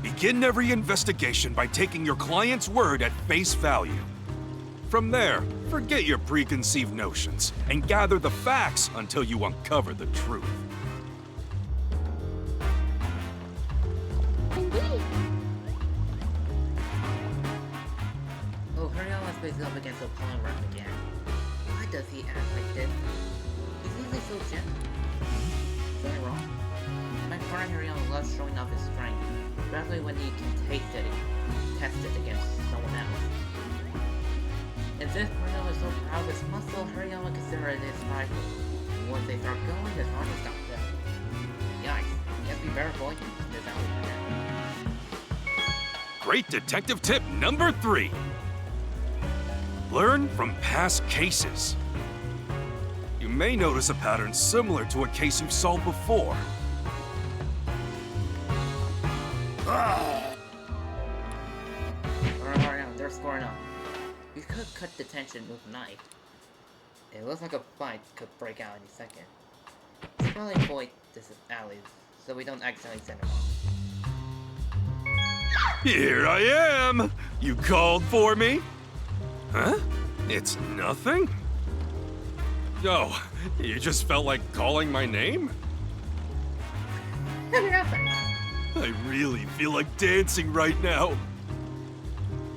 Begin every investigation by taking your client's word at face value. From there, forget your preconceived notions and gather the facts until you uncover the truth. Indeed. Oh, Hariyama's facing up against O'Connor again. Why does he act like this? He's usually so gentle. Something wrong? My friend Hariyama loves showing off his strength, especially when he can test it against someone else. And since Hariyama is so proud of his muscle, Hariyama considers it his rival. And once they start going, it's hard to stop them. Yikes, he has to be very avoidant of this out for now. Great detective tip number 3. Learn from past cases. You may notice a pattern similar to a case you've solved before. Alright, they're scoring up. You could cut the tension with a knife. It looks like a fight could break out any second. Let's probably avoid this alley so we don't accidentally send him off. Here I am! You called for me? Huh? It's nothing? Oh, you just felt like calling my name? I really feel like dancing right now.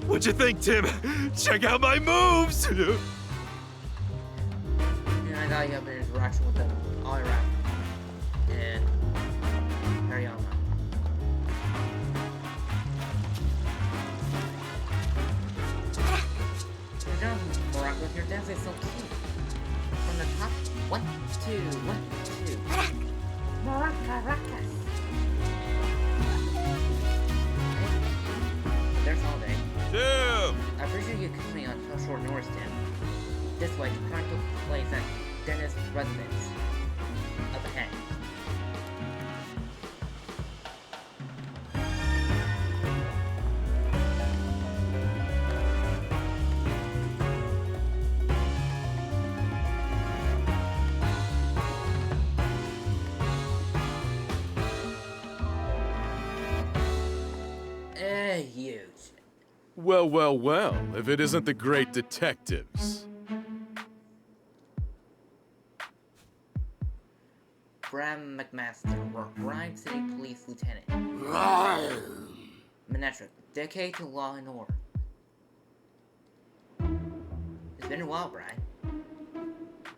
What'd you think, Tim? Check out my moves! Yeah, I got you have an interaction with them. Alright. And Hariyama. Good job, Morocco. Your dance is so cute. From the top, 1, 2, 1, 2. Maracas. There's Holiday. Tim! I appreciate you coming on so short notice, Tim. This way, the crime took place at Dennis' residence. Up ahead. huge. Well, well, well, if it isn't the great detectives. Bram McMaster, Rhyme City Police Lieutenant. Manatra, decade to law and order. It's been a while, Brian.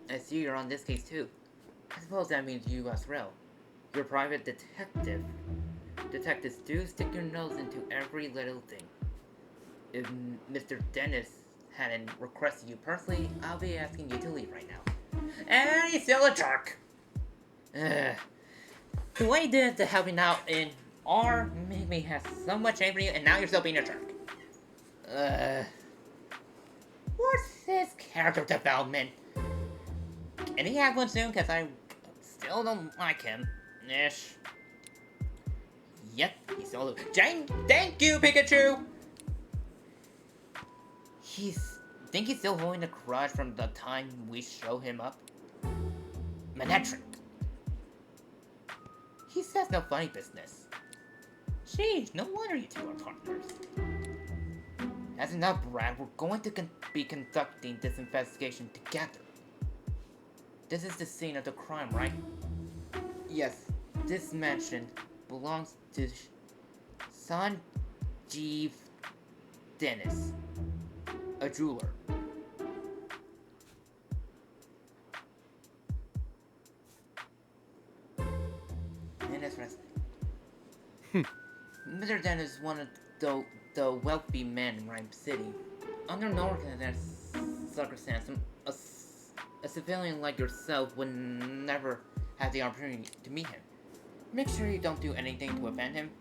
I see you're on this case too. I suppose that means you as well. You're a private detective. Detectives do stick your nose into every little thing. If Mr. Dennis hadn't requested you personally, I'll be asking you to leave right now. And he's still a jerk! The way you did to helping out in R made me have so much shame for you, and now you're still being a jerk. What's his character development? Can he have one soon? Because I still don't like him. Ish. Yep, he's still Jane, thank you, Pikachu! Think he's still holding a grudge from the time we show him up? Manatra. He says no funny business. Jeez, no wonder you two are partners. That's enough, Brad. We're going to be conducting this investigation together. This is the scene of the crime, right? Yes, this mansion belongs to Sanjeev Dennis, a jeweler. Mr. Dennis is one of the wealthy men in Rhyme City. Under no circumstance, a civilian like yourself would never have the opportunity to meet him. Make sure you don't do anything to offend him.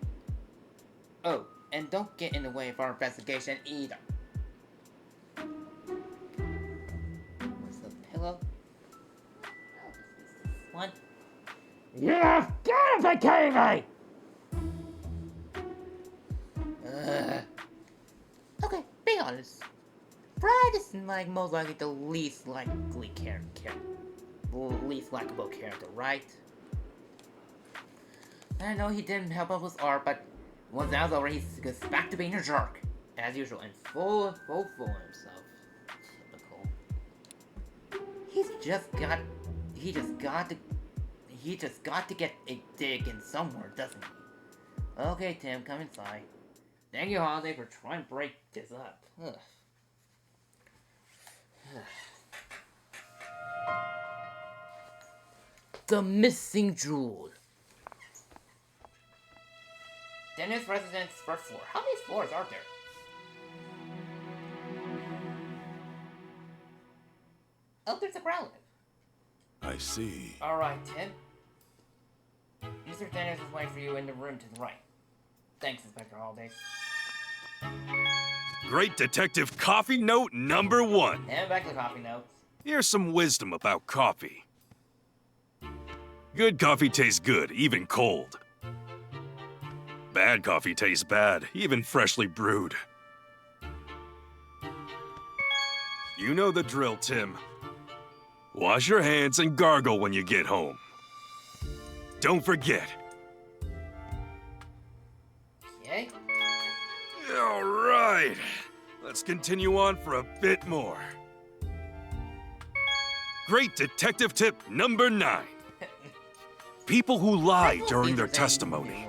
Oh, and don't get in the way of our investigation either. Where's the pillow? Oh, this one. You've gamificated me! Okay, be honest. Brad is like most likely the least likely least likable character, right? I know he didn't help out with art, but once that was over, he goes back to being a jerk, as usual, and full of himself. Typical. He just got to get a dig in somewhere, doesn't he? Okay, Tim, come inside. Thank you, Holiday, for trying to break this up. Ugh. The missing jewel. Dennis residence first floor. How many floors are there? Oh, there's a ground lift. I see. Alright, Tim. Mr. Dennis is waiting for you in the room to the right. Thanks, Inspector Holiday. Great Detective Coffee Note number 1. And back to coffee notes. Here's some wisdom about coffee. Good coffee tastes good, even cold. Bad coffee tastes bad, even freshly brewed. You know the drill, Tim. Wash your hands and gargle when you get home. Don't forget. Okay. All right. Let's continue on for a bit more. Great detective tip number 9. People who lie during their testimony,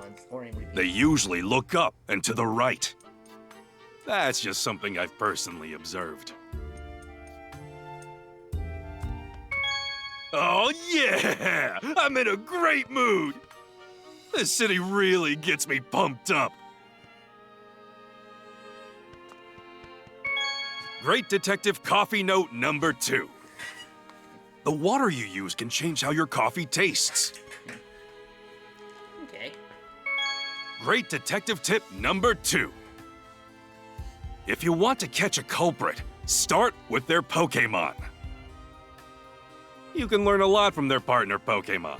they usually look up and to the right. That's just something I've personally observed. Oh yeah! I'm in a great mood! This city really gets me pumped up. Great Detective Coffee Note number 2. The water you use can change how your coffee tastes. Okay. Great Detective tip number 2. If you want to catch a culprit, start with their Pokémon. You can learn a lot from their partner Pokémon.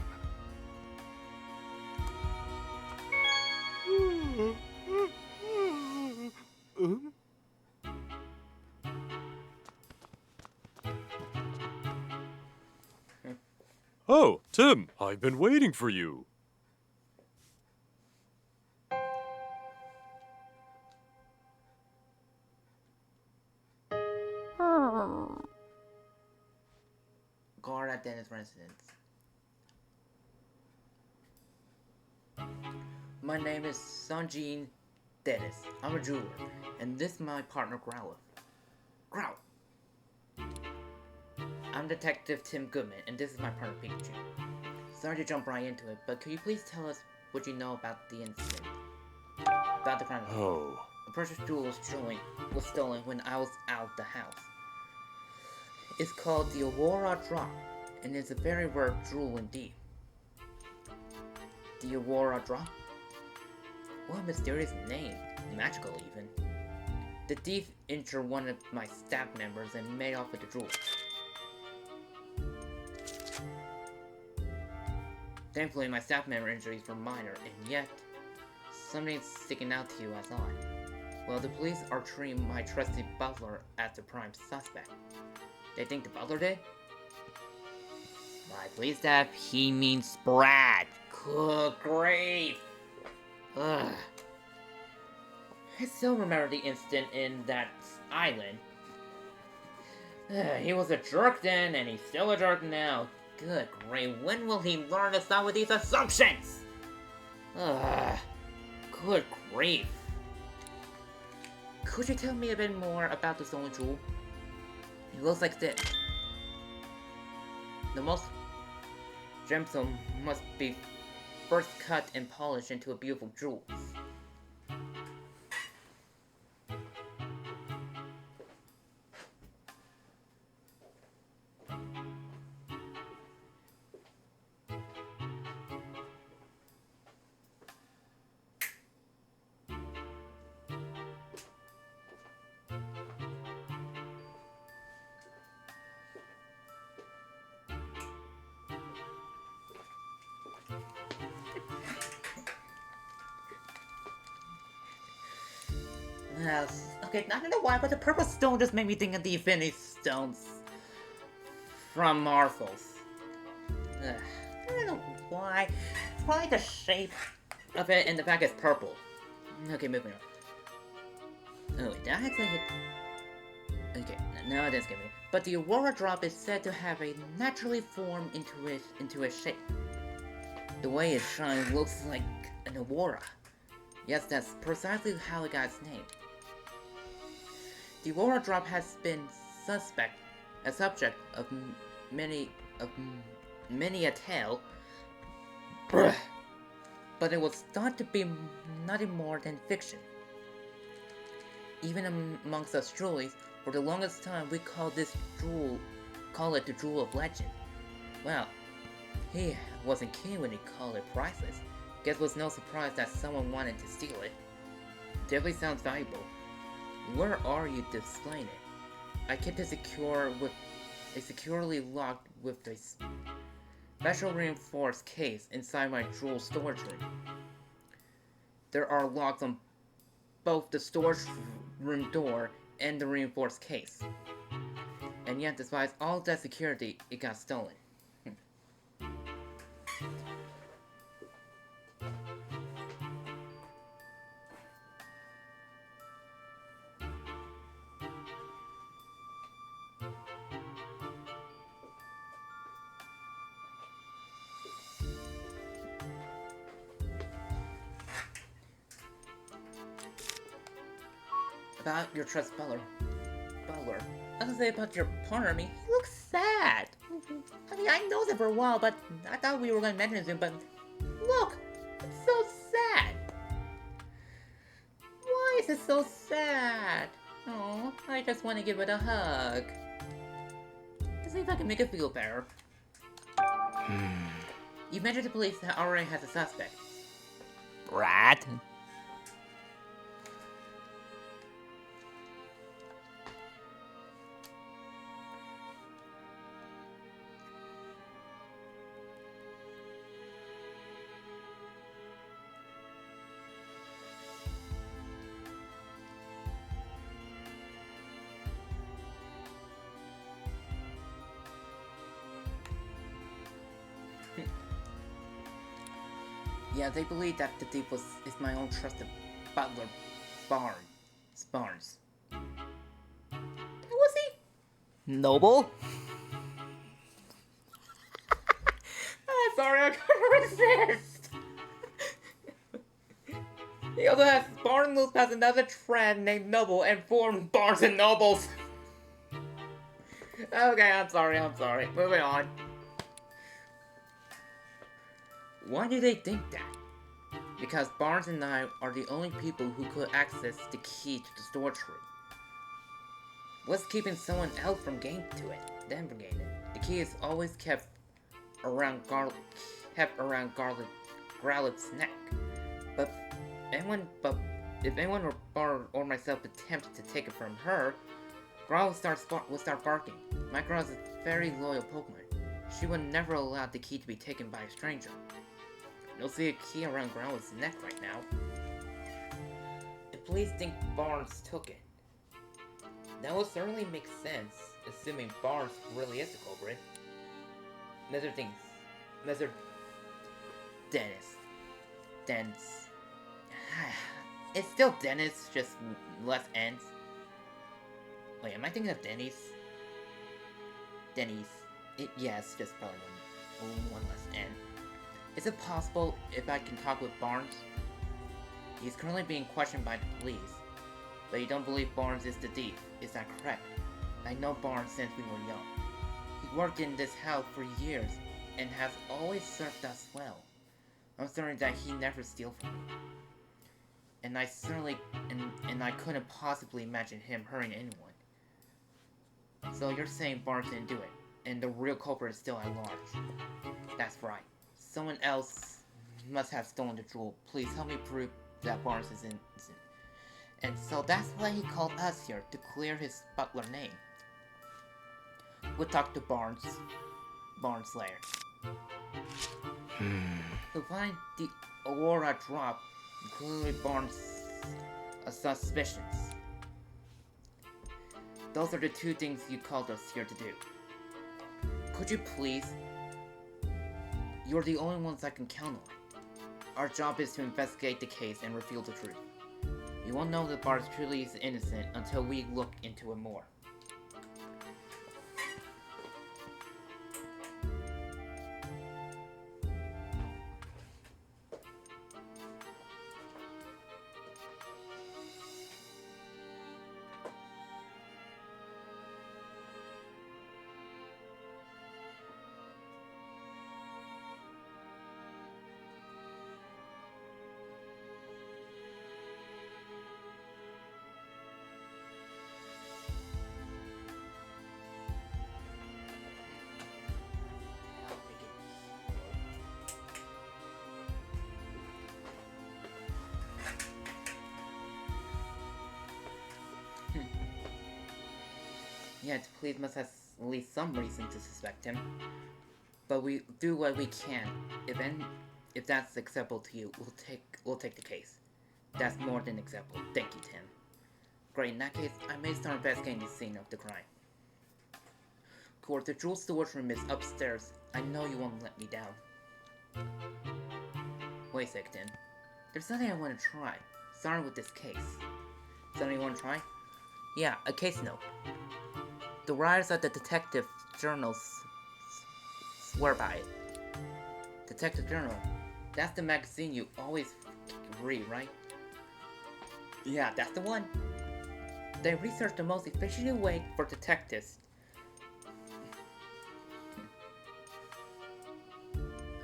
Oh, Tim, I've been waiting for you. guard at Dennis' residence. My name is Sanjin Dennis. I'm a jeweler, and this is my partner Growler. Growl. I'm Detective Tim Goodman, and this is my partner Pikachu. Sorry to jump right into it, but could you please tell us what you know about the incident? About the crime. Oh. A precious jewel was stolen when I was out the house. It's called the Aurora Drop, and it's a very rare jewel indeed. The Aurora Drop? What a mysterious name. Magical, even. The thief injured one of my staff members and made off with the jewel. Thankfully, my staff member injuries were minor, and yet, something's sticking out to you as odd. Well, the police are treating my trusty butler as the prime suspect. They think the butler did? By police staff, he means Brad. Good grief! Ugh. I still remember the incident in that island. He was a jerk then, and he's still a jerk now. Good grief, when will he learn to stop with these assumptions? Ugh. Good grief. Could you tell me a bit more about the stolen jewel? It looks like this. The most gemstone must be first cut and polished into a beautiful jewel. Okay, I don't know why, but the purple stone just made me think of the Infinity Stones from Marvels. I don't know why. It's probably the shape of it and the fact it's purple. Okay, moving on. Oh wait, did I actually hit... Okay, no, that's good. But the Aurora Drop is said to have a naturally formed into a shape. The way it shines looks like an aurora. Yes, that's precisely how it got its name. The Aurora Drop has been a subject of many a tale, but it was thought to be nothing more than fiction. Even amongst us jewelers, for the longest time we called it the Jewel of Legend. Well, he wasn't keen when he called it priceless. Guess it was no surprise that someone wanted to steal it. Definitely sounds valuable. Where are you displaying it? I kept it securely locked with a special reinforced case inside my jewel storage room. There are locks on both the storage room door and the reinforced case. And yet, despite all that security, it got stolen. About your trust butler. I was say about your partner. I mean, he looks sad. I mean, I know that for a while, but I thought we were going to mention it soon, but look, it's so sad. Why is it so sad? Oh, I just want to give it a hug. See if I can make it feel better. You mentioned the police that already has a suspect. Brad? Yeah, they believe that the thief is my own trusted butler, Barnes. Was he? Noble? sorry, I couldn't resist. He also has Barnes moves past another trend named Noble and formed Barnes and Nobles. Okay, I'm sorry. Moving on. Why do they think that? Because Barnes and I are the only people who could access the key to the storage room. What's keeping someone else from getting to it? Them from getting it. The key is always kept around Growlithe's neck. But if anyone or myself attempts to take it from her, Growl will start barking. My Growl is a very loyal Pokemon. She would never allow the key to be taken by a stranger. You'll see a key around Growl's neck right now. The police think Barnes took it. That would certainly make sense, assuming Barnes really is the culprit. Mr. Dennis. It's still Dennis, just less N's. Wait, am I thinking of Denny's? Yes, just probably one less N. Is it possible if I can talk with Barnes? He's currently being questioned by the police, but you don't believe Barnes is the thief. Is that correct? I know Barnes since we were young. He worked in this house for years and has always served us well. I'm certain that he never steals from me. And I couldn't possibly imagine him hurting anyone. So you're saying Barnes didn't do it, and the real culprit is still at large. That's right. Someone else must have stolen the jewel. Please help me prove that Barnes is innocent. And so that's why he called us here, to clear his butler name. We'll talk to Barnes later. To find the Aurora drop, clearly Barnes' suspicions. Those are the two things you called us here to do. Could you please? You're the only ones I can count on. Our job is to investigate the case and reveal the truth. You won't know that Barnes truly is innocent until we look into it more. Yeah, the police must have at least some reason to suspect him. But we do what we can. If that's acceptable to you, we'll take the case. That's more than acceptable. Thank you, Tim. Great, in that case, I may start investigating the scene of the crime. Court, the jewel storage room is upstairs. I know you won't let me down. Wait a sec, Tim. There's something I want to try. Starting with this case. Something you want to try? Yeah, a case note. The writers of the Detective Journals swear by it. Detective Journal. That's the magazine you always read, right? Yeah, that's the one. They research the most efficient way for detectives.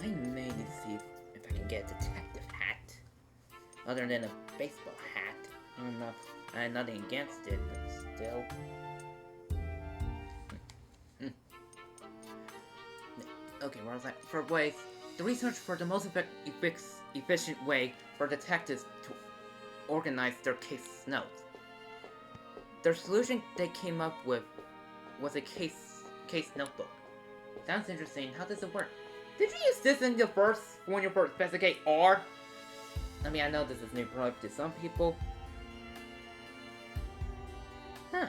I may need to see if I can get a detective hat. Other than a baseball hat. I have nothing against it, but still. Okay, where was I? For ways, the research for the most efficient way for detectives to organize their case notes. Their solution they came up with was a case notebook. Sounds interesting. How does it work? Did you use this in when you first investigate R? I mean, I know this is new product to some people. Huh.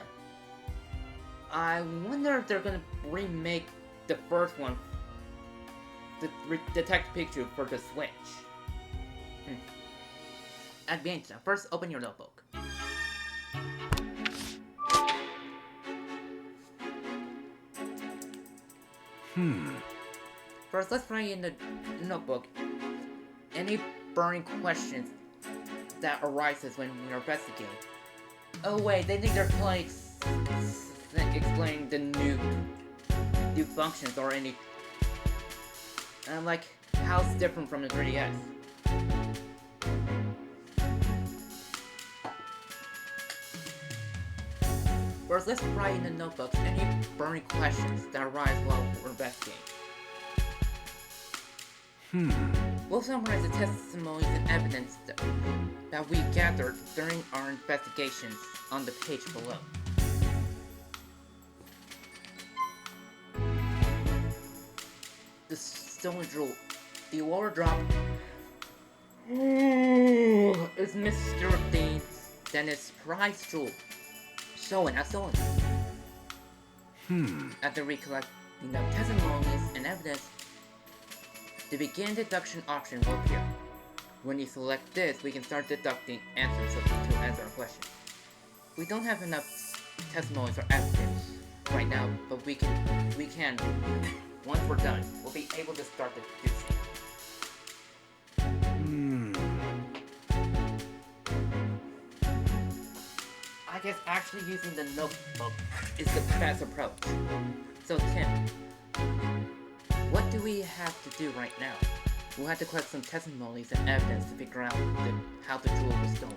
I wonder if they're gonna remake the first one, the Detective Pikachu, for the Switch. At the end, first open your notebook. First, let's write in the notebook any burning questions that arises when we investigate. Oh wait, they think they're playing explaining the new functions or any like how it's different from the 3DS. First, let's write in the notebooks any burning questions that arise while we're investigating. We'll summarize the testimonies and evidence that we gathered during our investigations on the page below. The stolen jewel. The water drop is Mr. Dennis' prize jewel. Stolen, not stolen. After recollecting testimonies and evidence, the begin deduction option will appear. When you select this, we can start deducting answers to answer our question. We don't have enough testimonies or evidence right now, but we can. Once we're done, we'll be able to start deducing. I guess actually using the notebook is the best approach. So Tim, what do we have to do right now? We'll have to collect some testimonies and evidence to figure out how the jewel was stolen.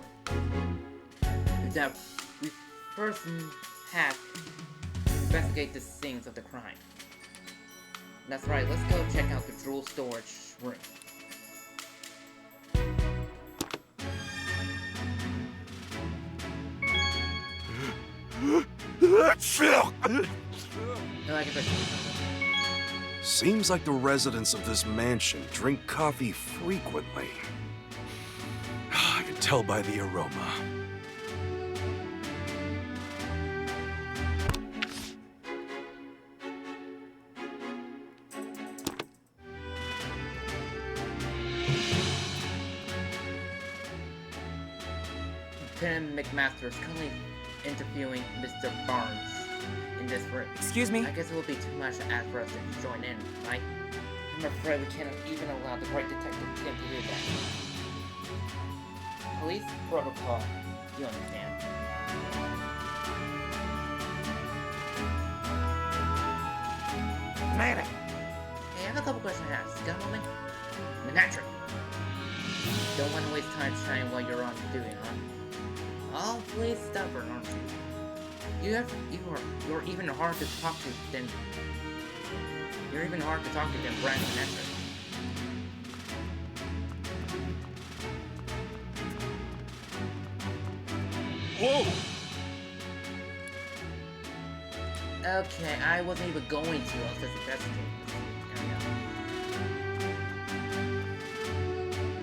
We first have to investigate the scenes of the crime. That's right, let's go check out the jewel storage room. No, I can fix it. Seems like the residents of this mansion drink coffee frequently. I can tell by the aroma. Lieutenant McMaster is currently interviewing Mr. Barnes in this room. Excuse me? I guess it will be too much to ask for us to join in, right? I'm afraid we cannot even allow the great Detective Tim to do that. Police protocol, you understand. Maybe. Hey, I have a couple questions to ask. Got a moment? Naturally. Don't want to waste time trying while you're on duty, huh? Awfully stubborn, aren't you? You're even hard to talk to than Brad and Esther. Whoa! Okay, I wasn't even going to. I was just investigating.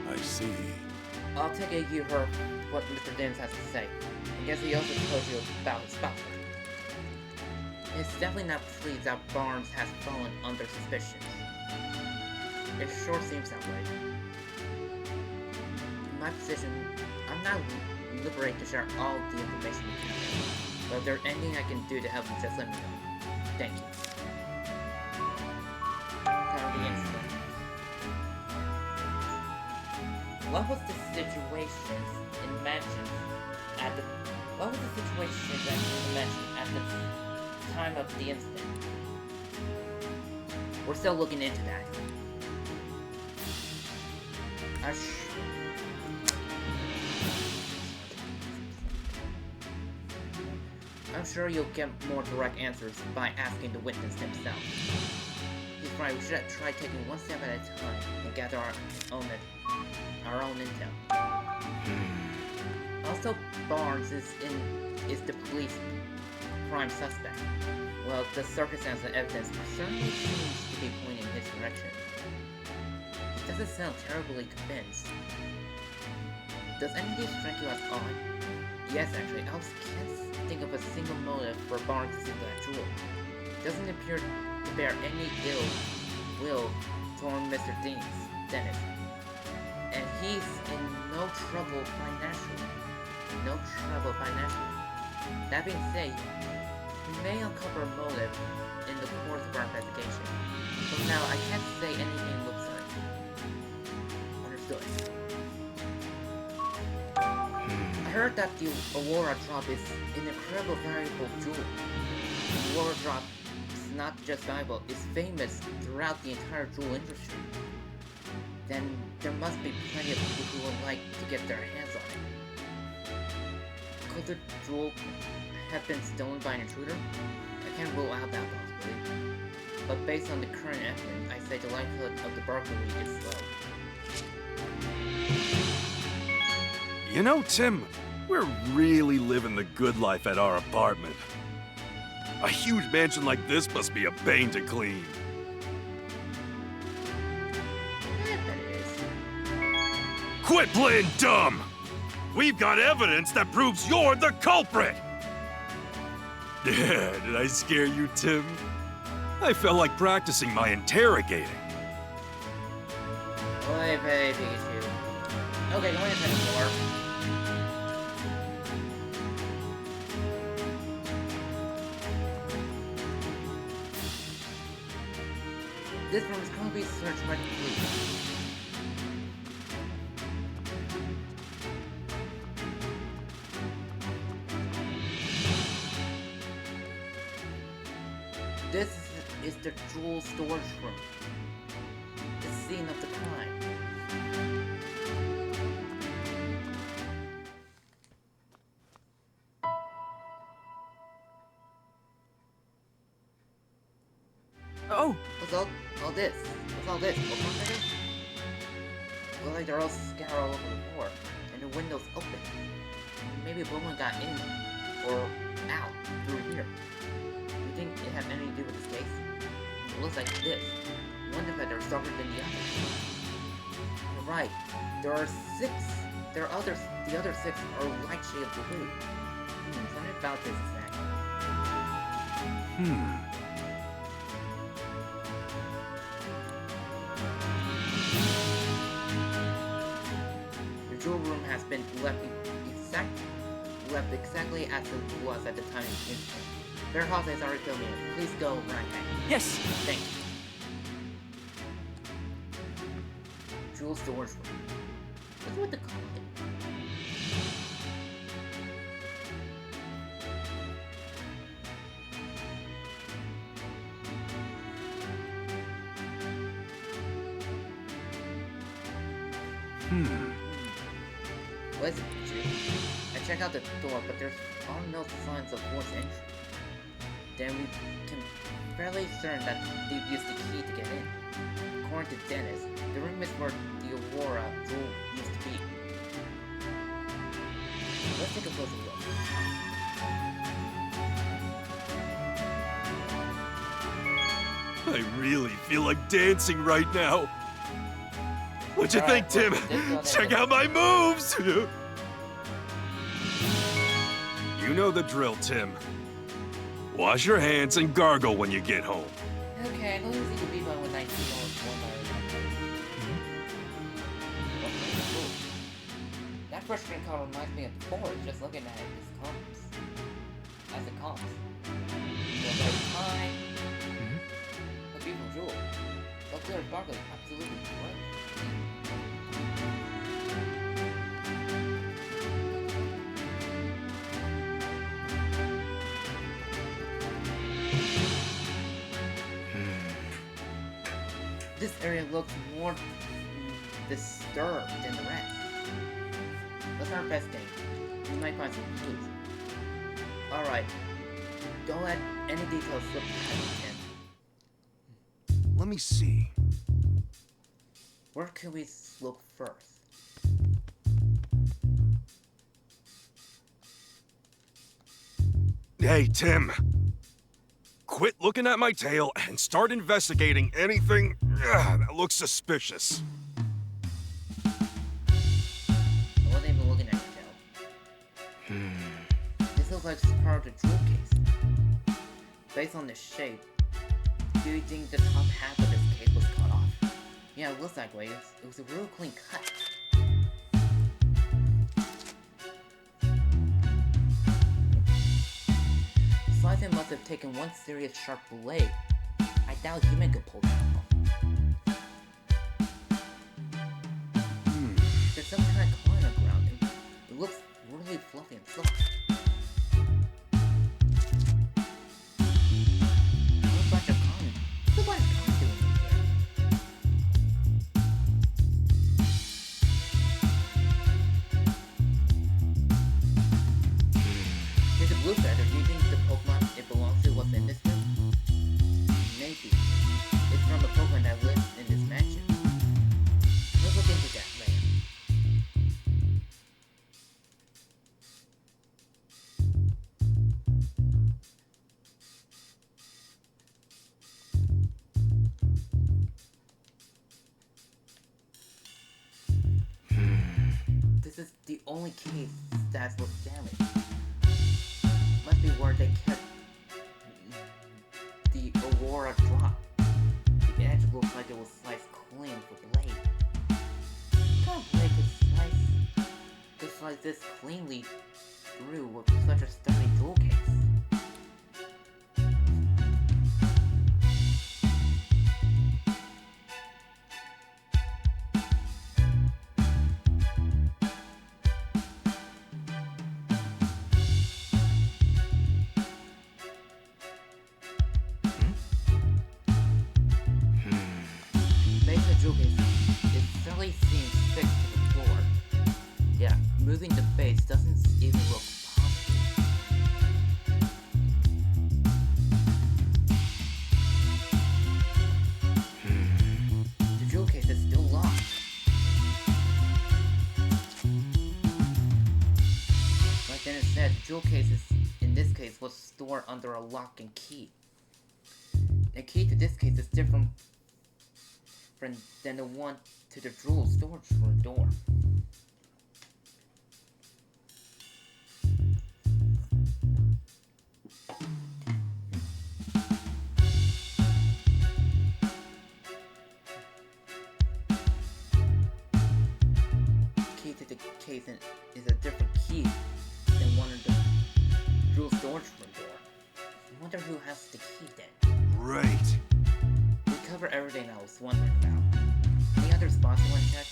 I see. I'll take it you heard what Mr. Dims has to say. I guess he also told you about his spot. He's definitely not pleased that Barnes has fallen under suspicion. It sure seems that way. In my position, I'm not liberated to share all the information we can. But if there's anything I can do to help you, just let me know. Thank you. Time of the incident. What was the situation in mentioned at the time of the incident? We're still looking into that. I'm sure you'll get more direct answers by asking the witness himself. He's right, we should try taking one step at a time and gather our own intel. Also, Barnes is the police prime suspect. Well, the circumstances and evidence certainly seems to be pointing in his direction. He doesn't sound terribly convinced. Does any of these strike you as odd? Yes, actually, I can't think of a single motive for Barnes to steal that jewel. Doesn't appear to bear any ill will toward Mr. Dennis. And he's in no trouble financially. That being said, We may uncover a motive in the course of our investigation. So now I can't say anything looks like. Understood. I heard that the Aurora Drop is an incredible valuable jewel. The Aurora Drop is not just valuable, it's famous throughout the entire jewel industry. Then there must be plenty of people who would like to get their hands on it. Could the jewel have been stolen by an intruder? I can't rule out that possibility. But based on the current evidence, I say the likelihood of the burglary is low. You know, Tim, we're really living the good life at our apartment. A huge mansion like this must be a bane to clean. I bet it is. Quit playing dumb! We've got evidence that proves you're the culprit! Yeah, did I scare you, Tim? I felt like practicing my interrogating. Oy vey, Pikachu. Okay, go ahead and take the floor. This room is currently searched by the police. This is the jewel storage room. The scene of the crime. Oh, What's all this? What's all this? What was it? Looks like they're all scattered all over the floor, and the window's open. Maybe a woman got in or out through here. Do you think it has anything to do with this case? It looks like this. One of them are stronger than the other. You're right. There are 6. There are others. The other 6 are light shade of blue. Something about this is that. The jewel room has been left exactly as it was at the time of the incident. Their house is already filming it. Please go right back. yes. Thank you. Jewel storage room. That's what they call it. Listen, Pikachu. I check out the door, but there's no signs of forced entry. Then we can fairly certain that they've used the key to get in. According to Dennis, the room is where the Aurora jewel used to be. Let's take a closer look. I really feel like dancing right now. What'd you think, Tim? Check out my moves! You know the drill, Tim. Wash your hands and gargle when you get home. Okay, who is the people with 19 That first screen color reminds me of the forest, just looking at it as it comes. Time. A beautiful jewel. So clear and sparkling, absolutely great. This area looks more disturbed than the rest. Let's start investing. We might find some clues. Alright. Don't let any details slip past you, Tim. Let me see. Where can we look first? Hey, Tim. Quit looking at my tail and start investigating anything that looks suspicious. I wasn't even looking at your tail. This looks like part of the jewel case. Based on the shape, do you think the top half of this case was cut off? Yeah, it looks that way. It was a real clean cut. Besides Ethan must have taken one serious sharp blade. I doubt a human could pull that off. There's some kind of claw on the ground, and it looks really fluffy and soft. What a bunch of cotton. What's a bunch of cotton doing in here? Here's a blue feather. Do you think the Pokemon it belongs to was in this room? Maybe. It's from a Pokemon that lives in this mansion. Let's look into that later. This is the only case that was damaged. Must be where they kept the Aurora drop. The edge looks like it was sliced clean with a blade. What kind of blade could slice this cleanly through with such a sturdy jewel case? Based on the jewel case, it certainly seems fixed to the floor. Yeah, moving the base doesn't even look possible. The jewel case is still locked. Like Dennis said, the jewel case in this case was stored under a lock and key. The key to this case is different than the one to the jewel storage room door. Key to the case is a different key than one of the jewel storage room door. I wonder who has the key then. Right. We covered everything I was wondering about. Any other spots you want to check?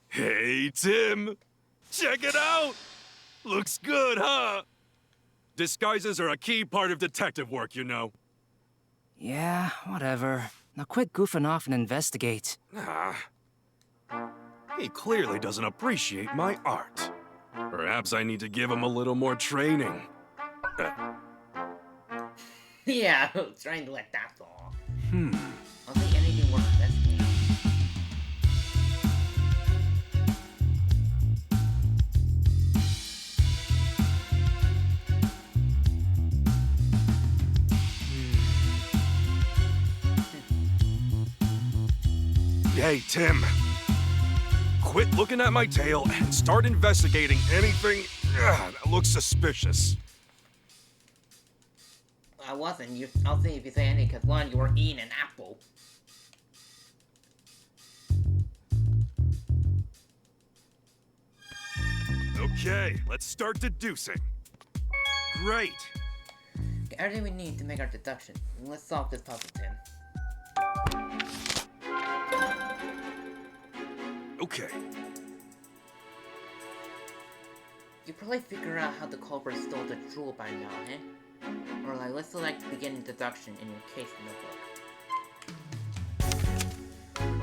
Hey, Tim! Check it out! Looks good, huh? Disguises are a key part of detective work, you know. Yeah, whatever. Now quit goofing off and investigate. Ah. He clearly doesn't appreciate my art. Perhaps I need to give him a little more training. Yeah, I was trying to let that fall. I don't think anything works best for me. Hey, Tim. Quit looking at my tail and start investigating anything that looks suspicious. I wasn't. I'll see if you say anything, because one, you were eating an apple. Okay, let's start deducing. Great. Okay, everything we need to make our deduction. Let's solve this puzzle, Tim. Okay. You probably figure out how the culprit stole the jewel by now, eh? Or like, let's select beginning deduction in your case notebook.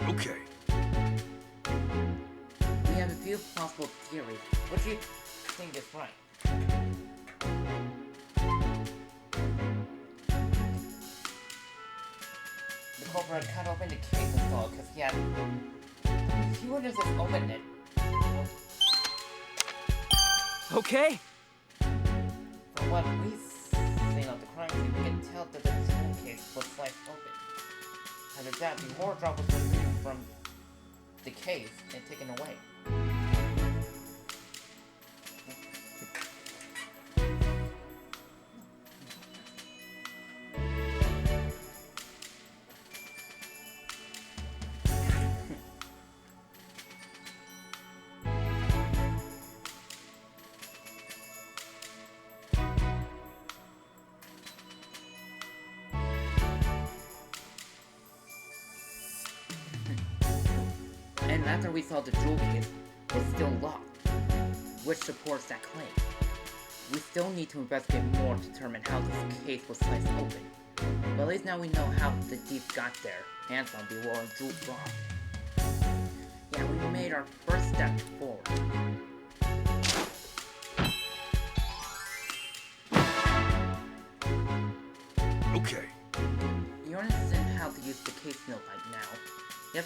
Okay. We have a few possible theories. What do you think is right? The culprit cut open the case and saw because he had... He would have just opened it. Okay. From what we've seen of the crime scene, we can tell that the jewel case was sliced open. After that, the horror drop was removed from the case and taken away. Even after we saw the jewel case was still locked, which supports that claim. We still need to investigate more to determine how this case was sliced open. But at least now we know how the thief got their hands on the royal jewel box. Yeah, we made our first step forward. Okay. You understand how to use the case note right now. Yep,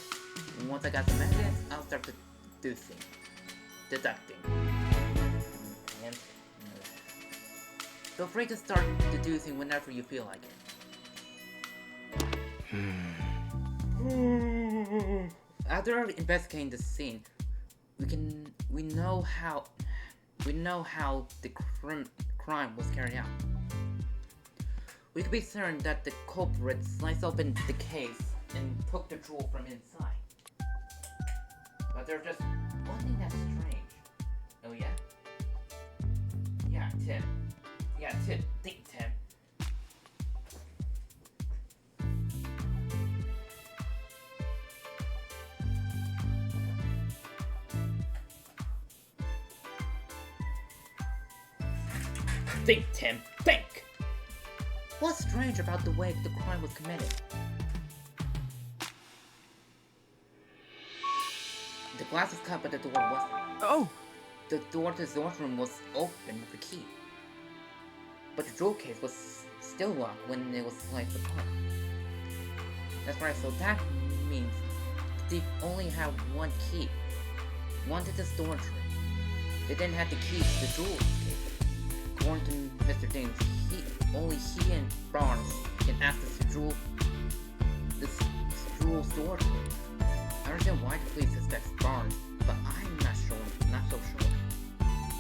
once I got some evidence, I'll start deducing. Deducting. And feel free to start deducing whenever you feel like it. After investigating the scene, we know how the crime was carried out. We can be certain that the culprit sliced open the case and took the jewel from inside. But there's just one thing that's strange. Oh yeah? Yeah, Tim. Think, Tim. Think, Tim, think! What's strange about the way the crime was committed? The glass was cut, but the door wasn't. Oh! The door to the storage room was open with a key. But the jewel case was still locked when it was sliced apart. That's right, so that means the thief only had one key. One to the storage room. They didn't have the key to the jewel case. According to Mr. James, only he and Barnes can access the jewel storage room. I understand why the police suspect Barnes, but I'm not so sure.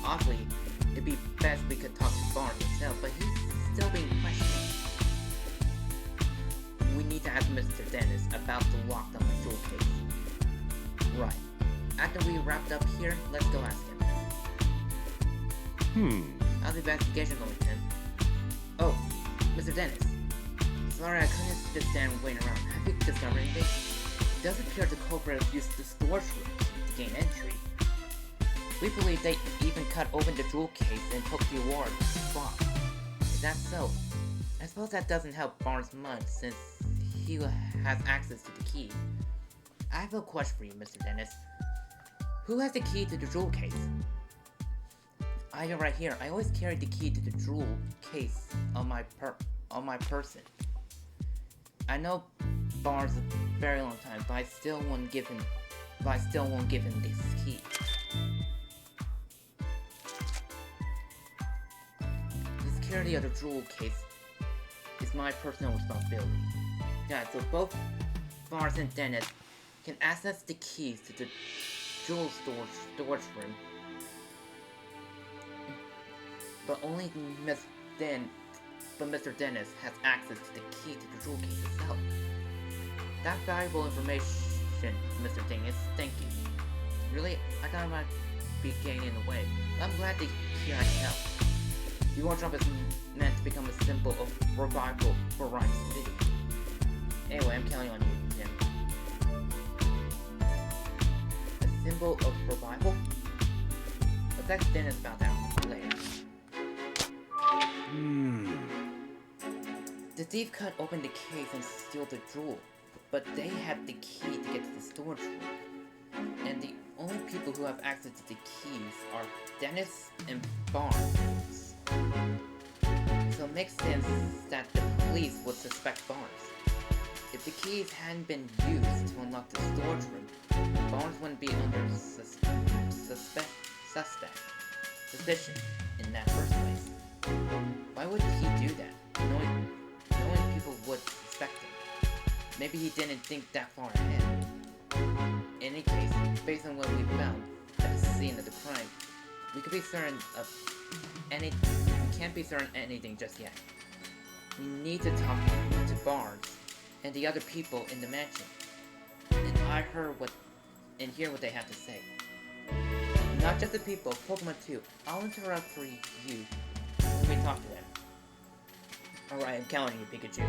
Oddly, it'd be best we could talk to Barnes himself, but he's still being questioned. We need to ask Mr. Dennis about the lock on the jewel case. Right. After we wrapped up here, let's go ask him. How's the investigation going, Tim? Oh, Mr. Dennis. Sorry, I couldn't just stand waiting around. Have you discovered anything? It does appear the culprit used the storage room to gain entry. We believe they even cut open the jewel case and took the award box. Is that so? I suppose that doesn't help Barnes much since he has access to the key. I have a question for you, Mr. Dennis. Who has the key to the jewel case? I have it right here. I always carry the key to the jewel case on my person. I know Barnes a very long time, but I still won't give him this key. The security of the jewel case is my personal responsibility. Yeah, so both Barnes and Dennis can access the keys to the jewel storage room. But only Mr. Dennis has access to the key to the jewel case itself. That's valuable information, Mr. Dennis. Thank you. Really, I thought I might be getting in the way. But I'm glad to hear I can help. The wardrobe is meant to become a symbol of revival for Rhyme City. Anyway, I'm counting on you, Tim. A symbol of revival? Let's ask Dennis about that later. The thief cut open the case and stole the jewel, but they had the key to get to the storage room. And the only people who have access to the keys are Dennis and Barnes. So it makes sense that the police would suspect Barnes. If the keys hadn't been used to unlock the storage room, Barnes wouldn't be under suspicion in that first place. Why would he do that, knowing people would suspect him? Maybe he didn't think that far ahead. In any case, based on what we found at the scene of the crime, we can't be certain anything just yet. We need to talk to Barnes and the other people in the mansion, and hear what they have to say. Not just the people, Pokemon too. I'll interrupt for you. Let me talk to them. Alright, I'm counting you, Pikachu.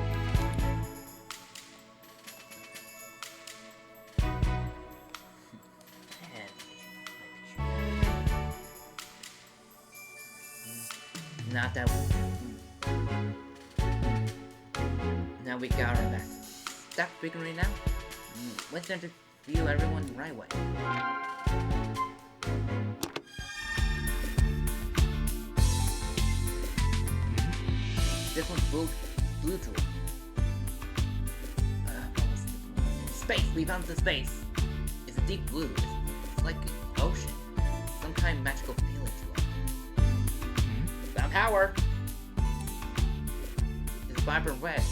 Now that now we got our back. Stop figuring it out. Let's interview everyone right away. This one's blue jewel. Space! We found the space! It's a deep blue. It's like an ocean. Some kind of magical feeling to it. Found power! It's vibrant red.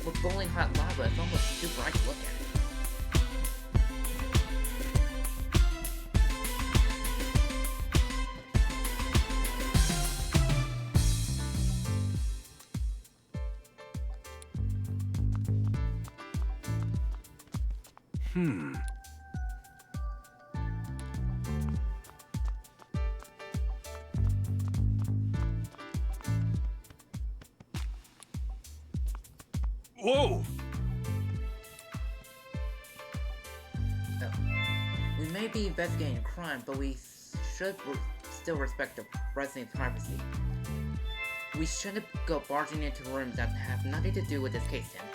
With boiling hot lava, it's almost too bright to look at. Whoa! We may be investigating a crime, but we should still respect the residents' privacy. We shouldn't go barging into rooms that have nothing to do with this case, Tim.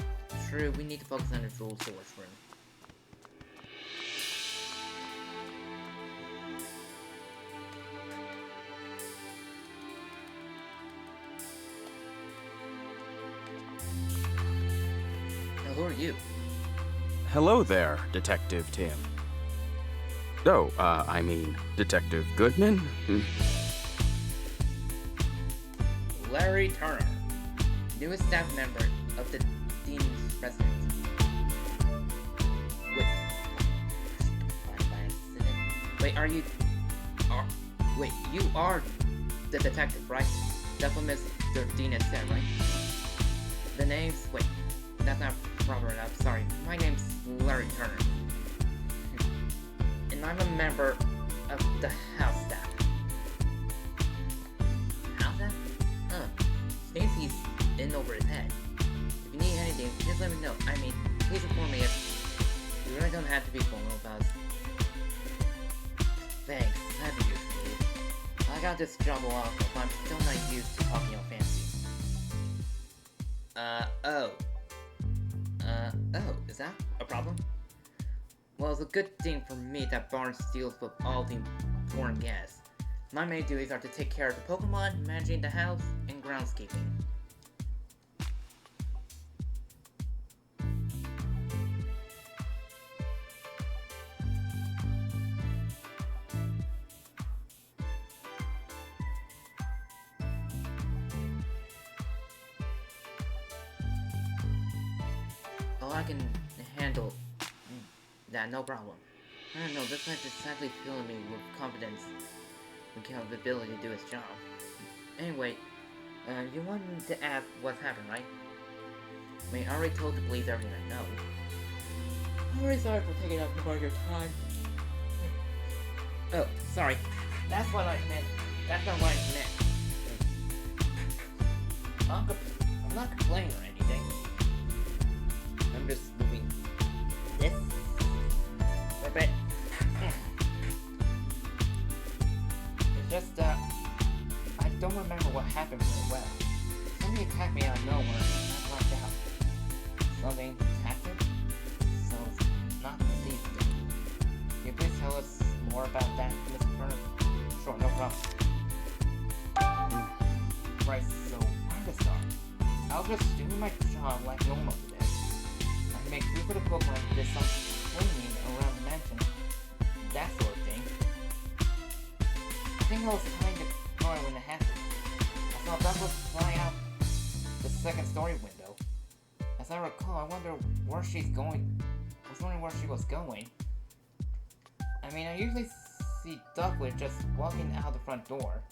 True, we need to focus on the jewel storage room. Now, who are you? Hello there, Detective Tim. Oh, I mean, Detective Goodman? Larry Turner, newest staff member of the Dean's residence. Wait, you are the detective, right? That's what Mr. Dean has said, right? The name's, that's not proper enough, sorry. My name's Larry Turner. And I'm a member of the house staff. House staff? Seems he's in over his head. If you need anything, just let me know. I mean, please inform me if you really don't have to be formal about it. Thanks, that'd be useful. I got this job a while ago, but I'm still not used to talking all fancy. Is that a problem? Well, it's a good thing for me that Barnes deals with all the foreign guests. My main duties are to take care of the Pokemon, managing the house, and groundskeeping. Oh, I can handle that, no problem. I don't know, this guy's exactly filling me with confidence and capability to do his job. Anyway, you wanted to ask what's happened, right? I mean, I already told the police everything I know. I'm really sorry for taking up more of your time. Oh, sorry. That's what I meant. That's not what I meant. I'm not complaining or anything. I'm just moving this a bit. It's just, I don't remember what happened very well. Somebody attacked me out of nowhere and I blacked out. Something tactic? So it's not these things. Can you please tell us more about that, Mr. Turner? Sure, no problem. Right, so where to start? I was just doing my job like normal today. I can make food for the Pokemon, did some cleaning around the mansion, that sort of thing. I think I was kind of ignoring when it happened. I saw Douglas fly out the second story window. As I recall, I wonder where she's going. I was wondering where she was going. I mean, I usually see Douglas just walking out the front door.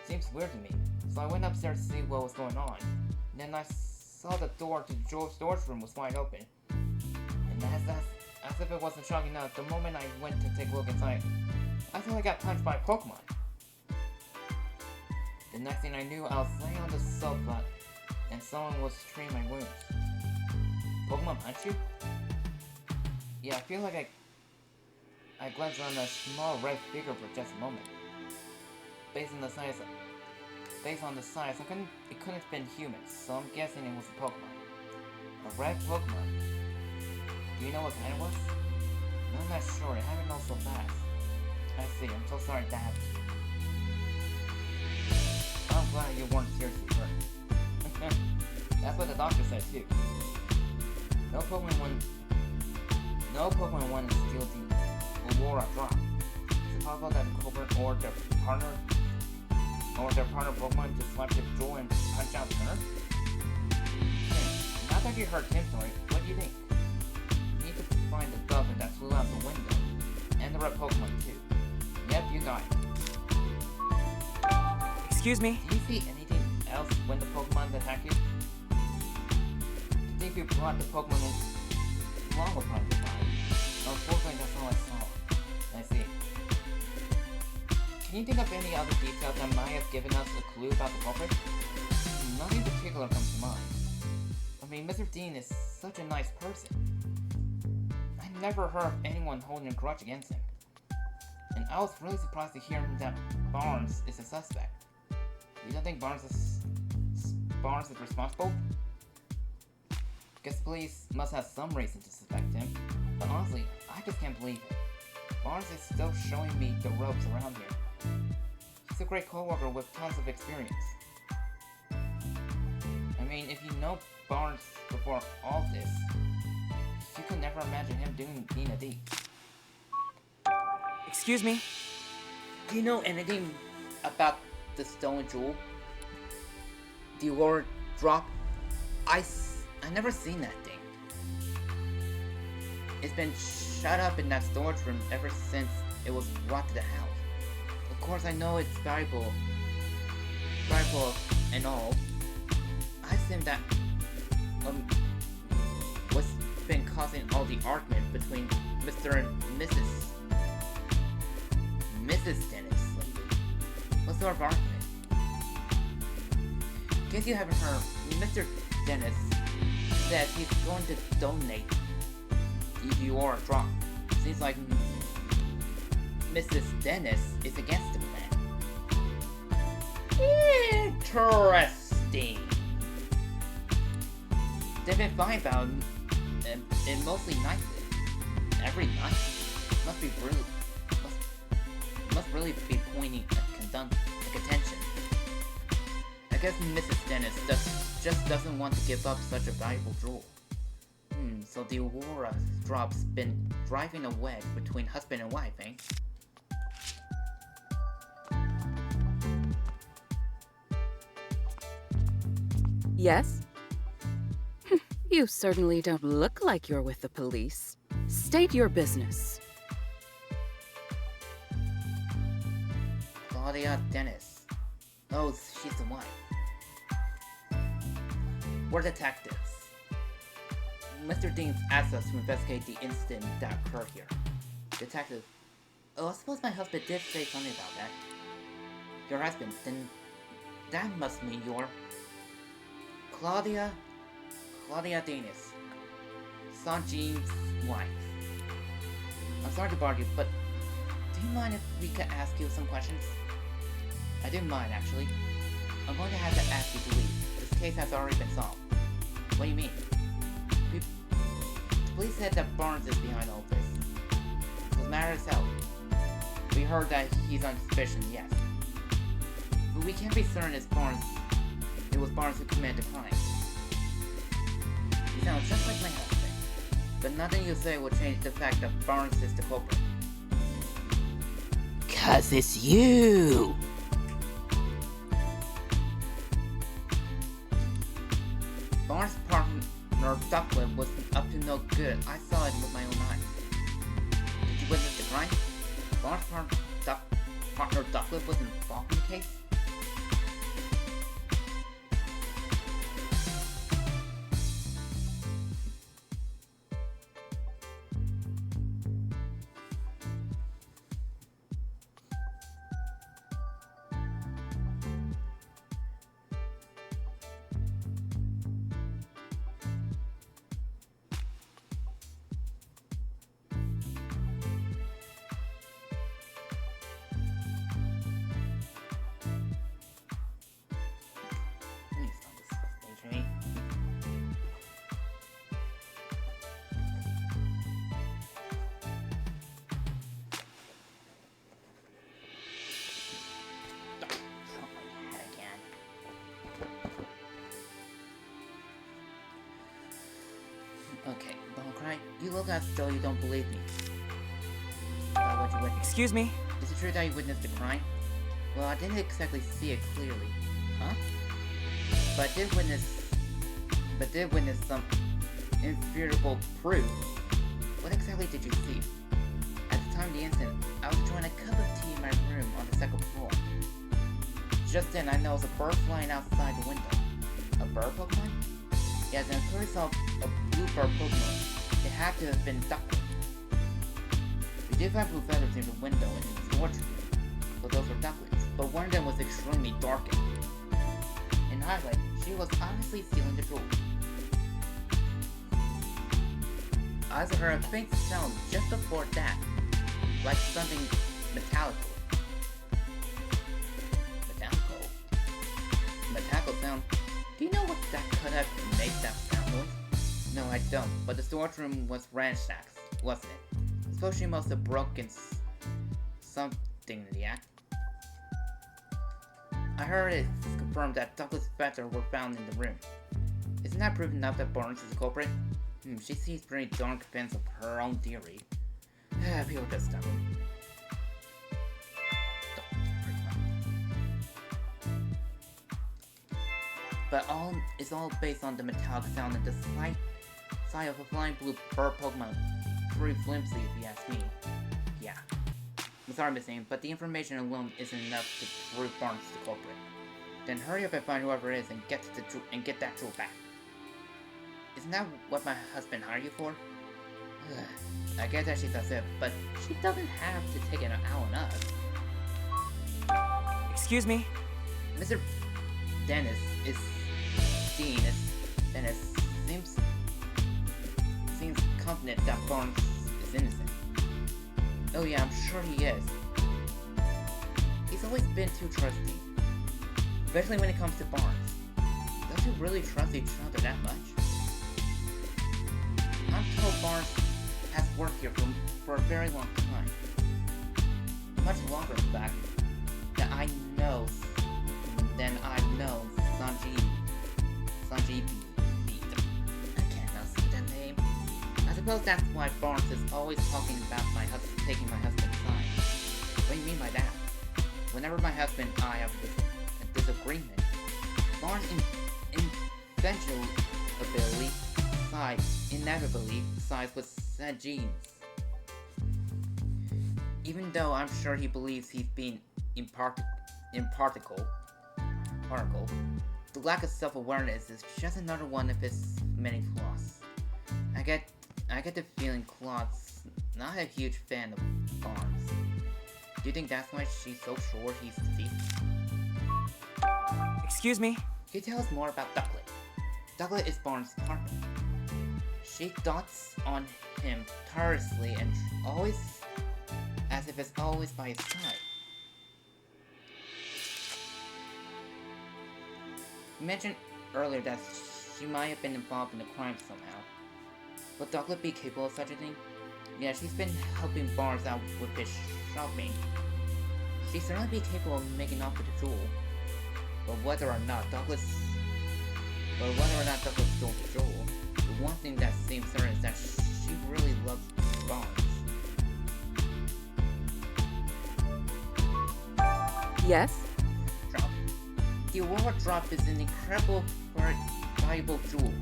Seems weird to me, so I went upstairs to see what was going on. Then I saw the door to Joe's storage room was wide open. And as if it wasn't shocking enough, the moment I went to take a look inside, I thought I got punched by a Pokemon. The next thing I knew, I was laying on the sofa, and someone was treating my wounds. Pokemon punch you? Yeah, I feel like I glanced on a small red figure for just a moment. Based on the size based on the size, it couldn't have been humans, so I'm guessing it was a Pokemon. A red Pokemon. Do you know what kind it was? No, I'm not sure. I haven't known so fast. I see. I'm so sorry that happened. I'm glad you weren't seriously hurt. That's what the doctor said too. No Pokemon wanted to steal the Aurora drop. Is it possible that the culprit or their partner Pokemon just swiped the jewel and punched out her? Now that you heard Tim's story, what do you think? You need to find the goblin that flew out the window. And the red Pokemon too. Yep, you got it. Excuse me? Do you see anything else when the Pokemon attack you? I think you brought the Pokemon in along with Project 5. Unfortunately, that's all I saw. I see. Can you think of any other details that might have given us a clue about the culprit? Nothing in particular comes to mind. I mean, Mr. Dean is such a nice person. I never heard of anyone holding a grudge against him. And I was really surprised to hear that Barnes is a suspect. You don't think Barnes is responsible? Guess police must have some reason to suspect him. But honestly, I just can't believe it. Barnes is still showing me the ropes around here. He's a great coworker with tons of experience. I mean, if you know Barnes before all this, you could never imagine him doing Nina D. Excuse me? Do you know anything about the stolen jewel? The Aurora drop? I never seen that thing. It's been shut up in that storage room ever since it was brought to the house. Of course, I know it's valuable and all. I assume that what's been causing all the argument between Mr. and Mrs. Dennis lately. What sort of argument? In case you haven't heard, Mr. Dennis says he's going to donate the Aurora drop. Seems like Mrs. Dennis is against the plan. Interesting. They've been fighting about it mostly nightly. Every night. Must really be pointing at contention. I guess Mrs. Dennis just doesn't want to give up such a valuable jewel. So the Aurora drop's been driving a wedge between husband and wife, eh? Yes? You certainly don't look like you're with the police. State your business. Claudia Dennis. Oh, she's the wife. We're detectives. Mr. Dean asked us to investigate the incident that occurred here. Detective. Oh, I suppose my husband did say something about that. Your husband, then that must mean you're... Claudia Dennis. Sanjeev's wife. I'm sorry to bother you, but do you mind if we could ask you some questions? I do mind, actually. I'm going to have to ask you to leave. This case has already been solved. What do you mean? The police said that Barnes is behind all this. It was matter as hell. We heard that he's on suspicion, yes. But we can't be certain it was Barnes who committed the crime. He sounds just like my husband. But nothing you say will change the fact that Barnes is the culprit. 'Cause it's you! Barnes' partner Duckliff was up to no good. I saw it with my own eyes. Did you witness the crime? Barnes' partner Duckliff was involved in the case? right? You look as though you don't believe me. About what you witnessed. Excuse me? Is it true that you witnessed the crime? Well, I didn't exactly see it clearly. Huh? But did witness some inferiable proof. What exactly did you see? At the time of the incident, I was enjoying a cup of tea in my room on the second floor. Just then, I noticed a bird flying outside the window. A bird Pokemon? Yes, and I clearly saw a blue bird Pokemon. It had to have been Duckling. We did find blue feathers near the window and in the storage room, but those were ducklings. But one of them was extremely darkened. In highlight, she was obviously stealing the jewel. I also heard a faint sound just before that, like something metallical. Metallical sound? Do you know what that could have made that sound noise? No, I don't, but the storage room was ransacked, wasn't it? Suppose she must have broken something in the act. I heard it confirmed that Douglas' feathers were found in the room. Isn't that proof enough that Barnes is the culprit? She seems pretty darn convinced of her own theory. People just stubborn. But it's all based on the metallic sound and the sight of a flying blue bird Pokemon. Pretty flimsy if you ask me. Yeah. I'm sorry, Miss Aim, but the information alone isn't enough to prove Barnes the culprit. Then hurry up and find whoever it is and get that jewel back. Isn't that what my husband hired you for? I guess that she does it, but she doesn't have to take it out on us. Excuse me? Mr. Dennis seems confident that Barnes is innocent. Oh yeah, I'm sure he is. He's always been too trusting. Especially when it comes to Barnes. Don't you really trust each other that much? I'm told Barnes has worked here for a very long time. Much longer, in fact, than I've known Sanjeev. I cannot say that name. I suppose that's why Barnes is always talking about taking my husband's side. What do you mean by that? Whenever my husband and I have a disagreement, Barnes inevitably sides with Sanjeev. Even though I'm sure he believes he's being impartial, the lack of self-awareness is just another one of his many flaws. I get the feeling Claude's not a huge fan of Barnes. Do you think that's why she's so sure he's the thief? Excuse me? Can you tell us more about Ducklet? Ducklet is Barnes' partner. She dotes on him tirelessly and always as if it's always by his side. You mentioned earlier that she might have been involved in the crime somehow. Would Douglas be capable of such a thing? Yeah, she's been helping Barnes out with his shopping. She'd certainly be capable of making off with the jewel. But whether or not Douglas stole the jewel, the one thing that seems certain is that she really loves Barnes. Yes? Drop. The Aurora Drop is an incredible, valuable jewel.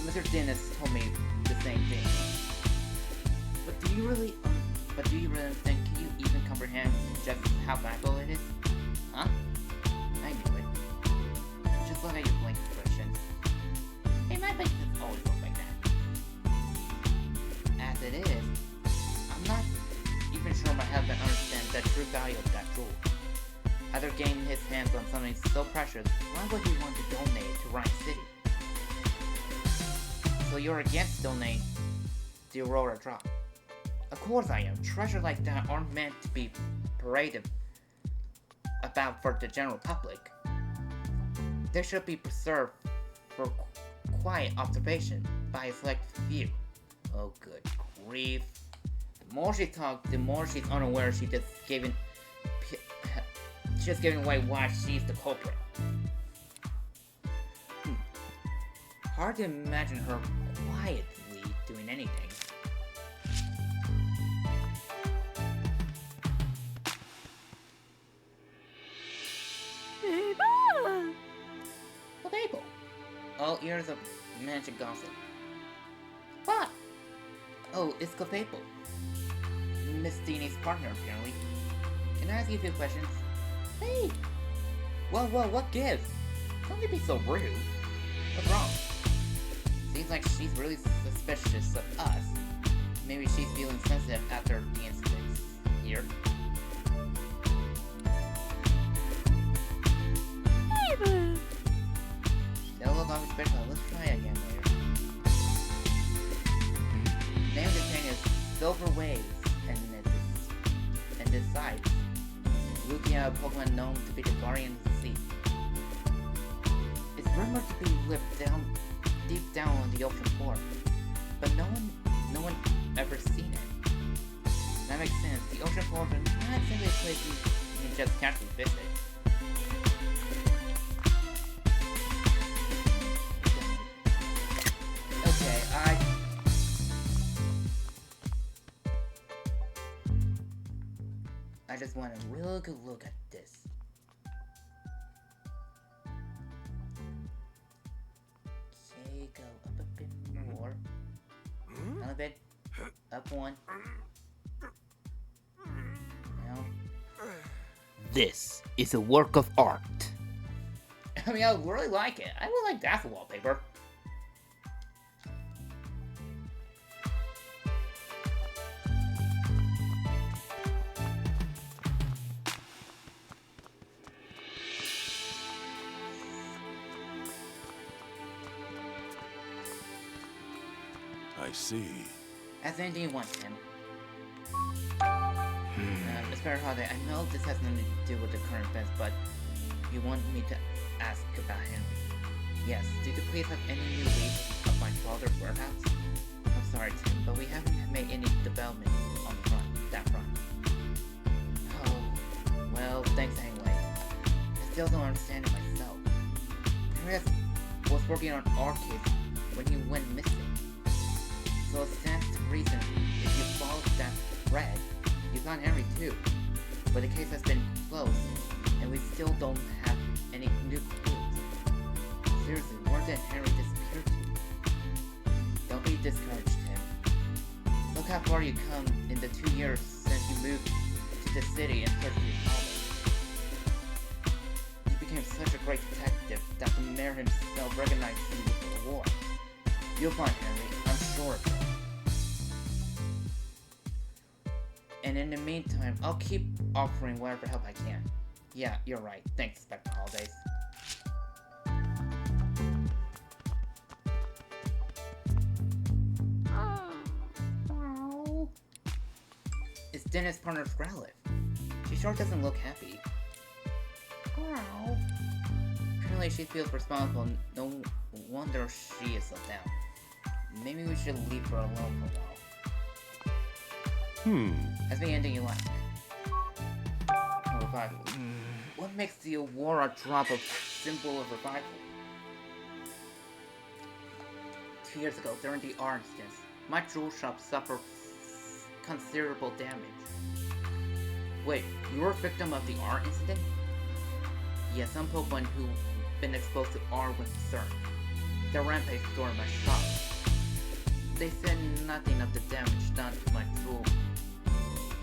Mr. Dennis told me the same thing. But do you really think? Can you even comprehend just how valuable it is? Huh? I knew it. Just look at your blank expressions. Hey, my face doesn't always look like that. As it is, I'm not even sure my husband understands the true value of that jewel. After getting his hands on something so precious, why would he want to donate it to Rhyme City? So you're against donating the Aurora Drop? Of course I am. Treasures like that aren't meant to be paraded about for the general public. They should be preserved for quiet observation by a select few. Oh good grief. The more she talks, the more she's unaware she's giving away why she's the culprit. Hard to imagine her quietly doing anything. Babel. All ears of magic gossip. What? Oh, it's Clefable. Miss Dini's partner, apparently. Can I ask you a few questions? Hey! Whoa, what gives? Don't you be so rude. What's wrong? Seems like she's really suspicious of us. Maybe she's feeling sensitive after the incidents here. That look awfully special. Let's try again later. The name of the thing is Silver Waves, and this site, looking at a Pokemon known to be the Guardian of the Sea. It's rumored to be lived deep down on the ocean floor, but no one ever seen it. That makes sense. The ocean floor is not simply a place you can just casually visit. Okay, I just want a real good look at this. Okay, go up a bit more. Down a bit. Up one. Now. This is a work of art. I mean, I really like it. I would like that for wallpaper. I see. Ask anything you want, Tim. It's very holiday. I know this has nothing to do with the current events, but you want me to ask about Henry. Yes, did you please have any new leads of my father's warehouse? I'm sorry, Tim, but we haven't made any development on that front. Oh, well, thanks anyway. I still don't understand it myself. Henry was working on our case when he went missing. So it stands to reason if you follow that thread, you found Henry too. But the case has been closed, and we still don't have any new clues. Seriously, where did Henry disappear to? Don't be discouraged, Tim. Look how far you come in the 2 years since you moved to the city and searched for your father. You became such a great detective that the mayor himself recognized you with the award. You'll find Henry, I'm sure of it. And in the meantime, I'll keep offering whatever help I can. Yeah, you're right. Thanks, Inspector Holidays. Oh. It's Dennis' partner, Growlithe. She sure doesn't look happy. Oh. Apparently she feels responsible. No wonder she is so down. Maybe we should leave her alone for a while. Ask me anything you like. Revival. What makes the Aurora drop a symbol of revival? 2 years ago, during the R instance, my jewel shop suffered considerable damage. Wait, you were a victim of the R incident? Yeah, some Pokemon who've been exposed to R went concerned. They rampaged during my shop. They said nothing of the damage done to my jewel.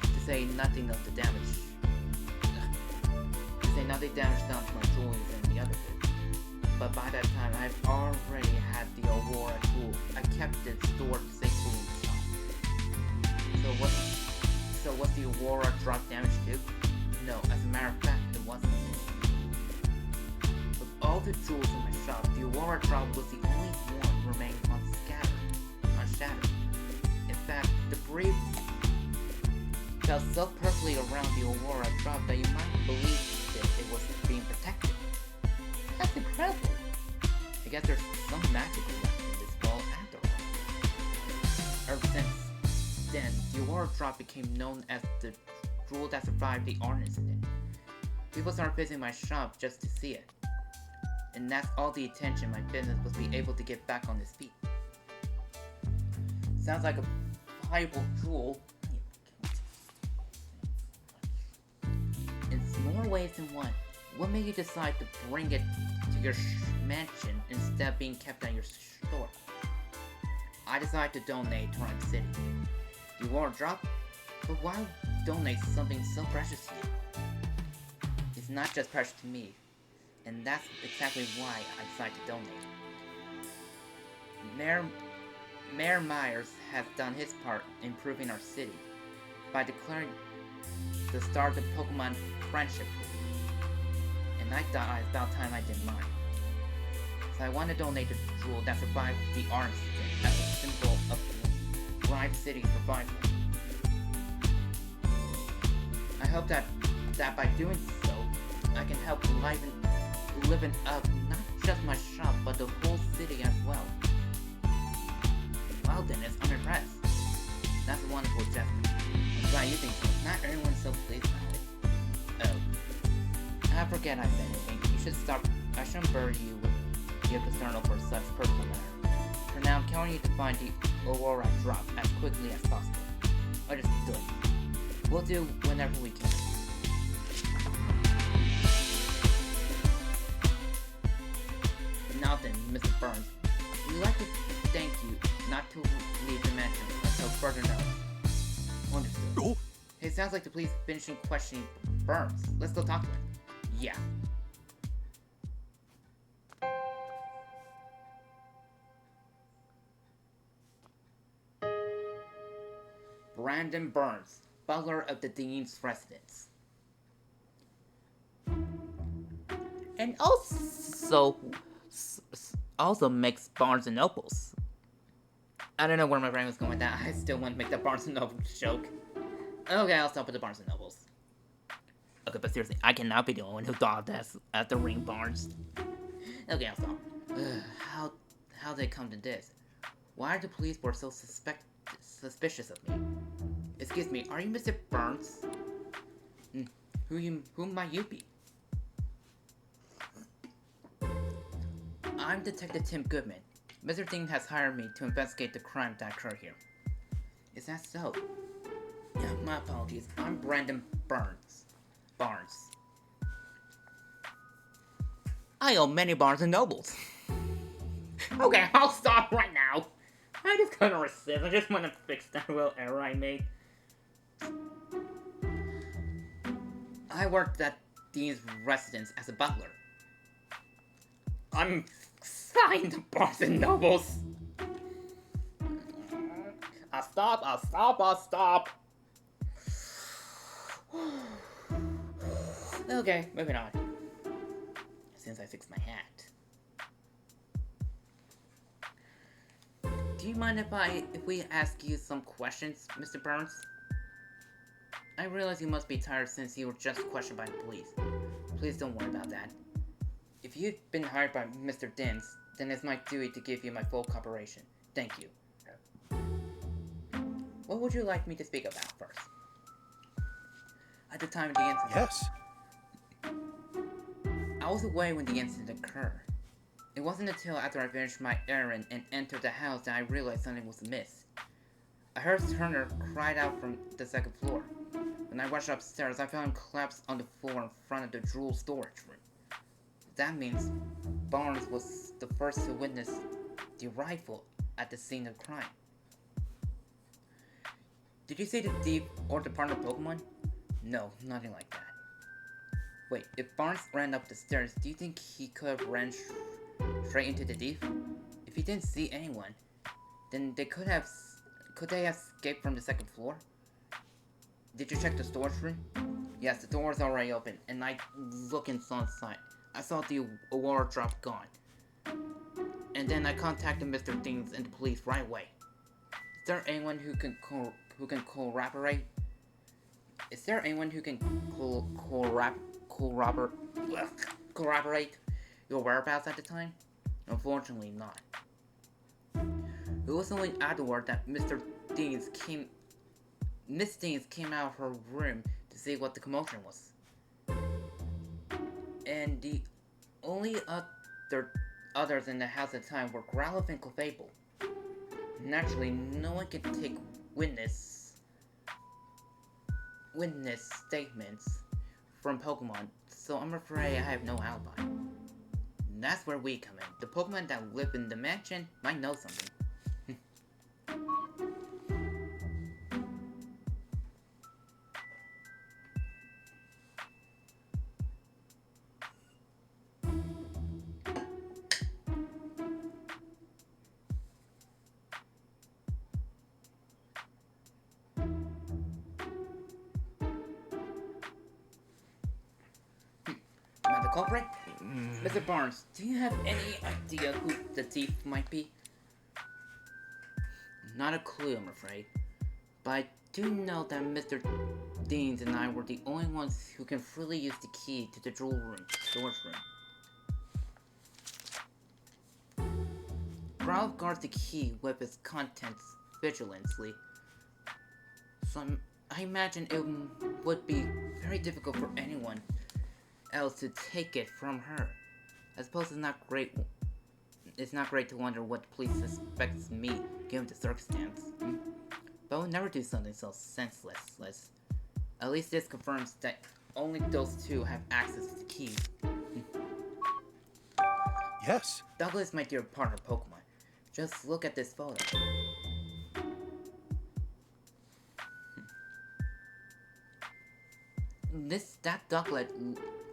To say nothing of the damage. To say nothing damage done to my jewelry and the other bit. But by that time, I've already had the Aurora jewel. I kept it stored safely in the shop. So was the Aurora drop damage too? No, as a matter of fact, it wasn't. Of all the jewels in my shop, the Aurora drop was the only one remaining unshattered. In fact, the debris fell so perfectly around the Aurora drop that you might believe that it was being protected. That's incredible. I guess there's some magic left in this world after all. Ever since then, the Aurora drop became known as the jewel that survived the R incident. People started visiting my shop just to see it. And that's all the attention my business was be able to get back on its feet. Sounds like a valuable jewel. In more ways than one. What made you decide to bring it to your mansion instead of being kept at your store? I decided to donate to Rhyme City. You want a drop? But why donate something so precious to you? It's not just precious to me, and that's exactly why I decided to donate. Mayor Myers has done his part in improving our city by declaring the start of the Pokemon Friendship Group. And I thought it was about time I did mine. So I want to donate the jewel that survived the art incident as a symbol of Rhyme City's survival. I hope that by doing so, I can help liven up not just my shop, but the whole city as well. Wow, Dennis, I'm impressed. That's a wonderful gesture. I'm glad you think so. Not everyone's so pleased about it. Oh. I forget I said anything. You should stop. I shouldn't burden you with your concern over such personal matter. For now, I'm counting you to find the Aurora drop as quickly as possible. Understood. We'll do whenever we can. Now then, Mr. Burns, we'd like to thank you not to leave the mansion until further notice. Understood. Oh. Hey, sounds like the police finishing questioning Burns. Let's go talk to him. Yeah. Brandon Burns, butler of the Dean's residence. And also makes Barnes and Nobles. I don't know where my brain was going with that. I still want to make that Barnes and Nobles joke. Okay, I'll stop with the Barnes and Nobles. Okay, but seriously, I cannot be the only one who thought that's at the ring Barnes. Okay, I'll stop. How did it come to this? Why are the police were so suspicious of me? Excuse me, are you Mr. Burns? Who might you be? I'm Detective Tim Goodman. Mr. Dean has hired me to investigate the crime that occurred here. Is that so? Yeah, my apologies. I'm Brandon Barnes. I own many Barnes and Nobles. Okay, I'll stop right now. I just couldn't resist. I just want to fix that little error I made. I worked at Dean's residence as a butler. I'm signed to Barnes and Nobles. I'll stop. Okay, moving on. Since I fixed my hat. Do you mind if we ask you some questions, Mr. Burns? I realize you must be tired since you were just questioned by the police. Please don't worry about that. If you've been hired by Mr. Dims, then it's my duty to give you my full cooperation. Thank you. What would you like me to speak about first? At the time of the incident. Yes. I was away when the incident occurred. It wasn't until after I finished my errand and entered the house that I realized something was amiss. I heard Turner cried out from the second floor. When I rushed upstairs, I found him collapsed on the floor in front of the jewel storage room. That means Barnes was the first to witness the arrival at the scene of crime. Did you see the thief or the partner Pokemon? No, nothing like that. Wait, if Barnes ran up the stairs, do you think he could have ran straight into the thief? If he didn't see anyone, then could they have escaped from the second floor? Did you check the storage room? Yes, the door is already open, and I looked inside. I saw the Aurora drop gone. And then I contacted Mr. Deans and the police right away. Is there anyone who can corroborate? Is there anyone who can corroborate your whereabouts at the time? Unfortunately not. It was only afterward that Miss Deans came out of her room to see what the commotion was. And the only others in the house at the time were Growlithe and Clefable. Naturally, no one can take witness statements from Pokemon, so I'm afraid I have no alibi. That's where we come in. The Pokemon that live in the mansion might know something. Am I the culprit? Mr. Barnes, do you have any idea who the thief might be? Not a clue, I'm afraid. But I do know that Mr. Deans and I were the only ones who can freely use the key to the jewel room, storage room. Ralph guards the key with its contents vigilantly. So I imagine it would be very difficult for anyone else to take it from her. I suppose it's not great to wonder what the police suspects me, given the circumstance. But I would never do something so senseless. At least this confirms that only those two have access to the keys. Yes. Douglas, my dear partner Pokemon, just look at this photo. That Douglas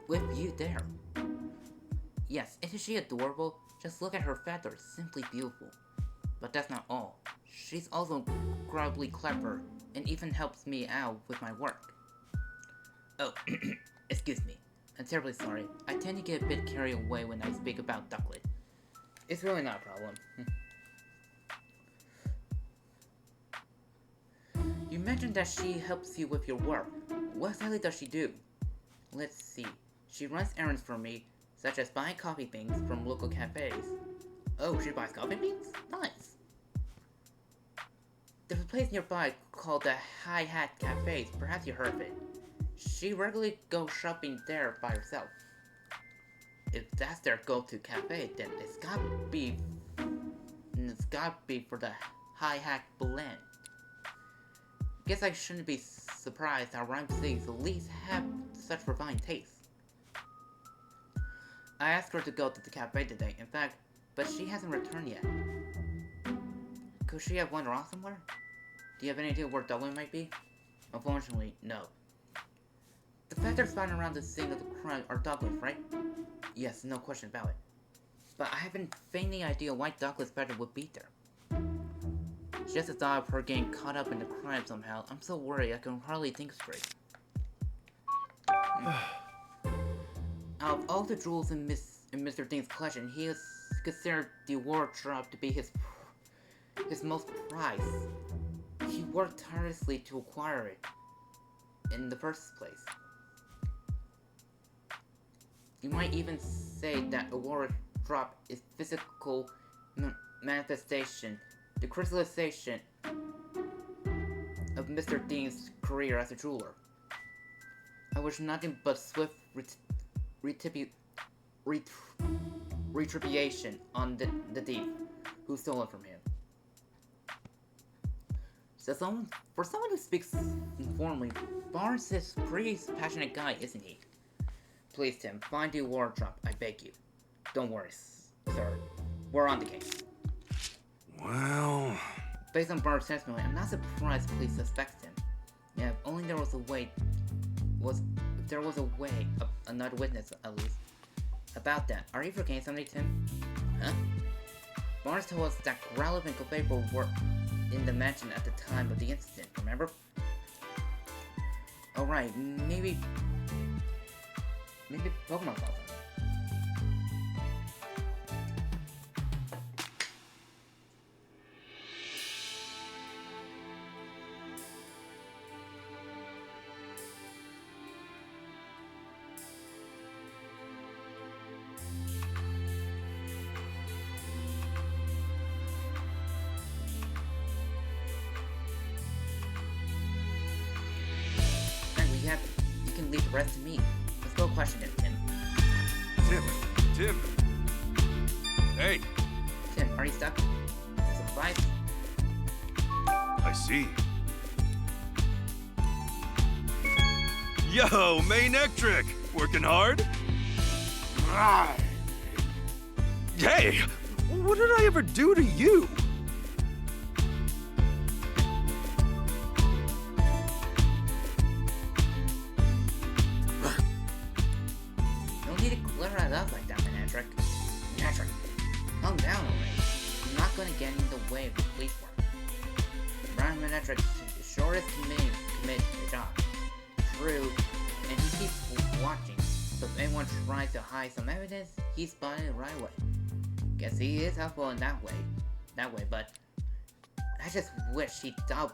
with you there. Yes, isn't she adorable? Just look at her feathers, simply beautiful. But that's not all. She's also incredibly clever, and even helps me out with my work. Oh, excuse me. I'm terribly sorry. I tend to get a bit carried away when I speak about Ducklet. It's really not a problem. You mentioned that she helps you with your work. What exactly does she do? Let's see. She runs errands for me, such as buying coffee beans from local cafes. Oh, she buys coffee beans? Nice. There's a place nearby called the High Hat Cafes. Perhaps you heard of it. She regularly goes shopping there by herself. If that's their go-to cafe, then it's gotta be for the High Hat blend. Guess I shouldn't be surprised that Rhyme Cities at least have such refined taste. I asked her to go to the cafe today, in fact, but she hasn't returned yet. Could she have wandered off somewhere? Do you have any idea where Dublin might be? Unfortunately, no. The feathers found around the scene of the crime are Douglas, right? Yes, no question about it. But I haven't faintly idea why Douglas' feather would be there. Just the thought of her getting caught up in the crime somehow, I'm so worried I can hardly think straight. Out of all the jewels in Mr. Dean's collection, he has considered the wardrobe to be his most prized. He worked tirelessly to acquire it in the first place. You might even say that a wardrobe is physical manifestation, the crystallization of Mr. Dean's career as a jeweler. I wish nothing but swift retribution on the thief who stole it from him. So for someone who speaks informally, Barnes is a pretty passionate guy, isn't he? Please, Tim, find the wardrobe, I beg you. Don't worry, sir. We're on the case. Well... Based on Barnes' testimony, I'm not surprised police suspect him. Yeah, if only there was a way... If there was a way, another witness at least, about that. Are you forgetting something, Tim? Huh? Barnes told us that Growlithe and Clefable were in the mansion at the time of the incident, remember? Alright, maybe Pokemon saw something. You can leave the rest to me. Let's go question him, Tim. Tim! Hey! Tim, are you stuck? Some advice? I see. Yo, main ectric! Working hard? Hey! What did I ever do to you? No need to clear it up like that, Manatrik. Manatrik, calm down already. I'm not gonna get in the way of the police work. Brian Manatrik sure is committed to the job. True, and he keeps watching, so if anyone tries to hide some evidence, he's spotted it right away. Guess he is helpful in that way, but I just wish he'd dial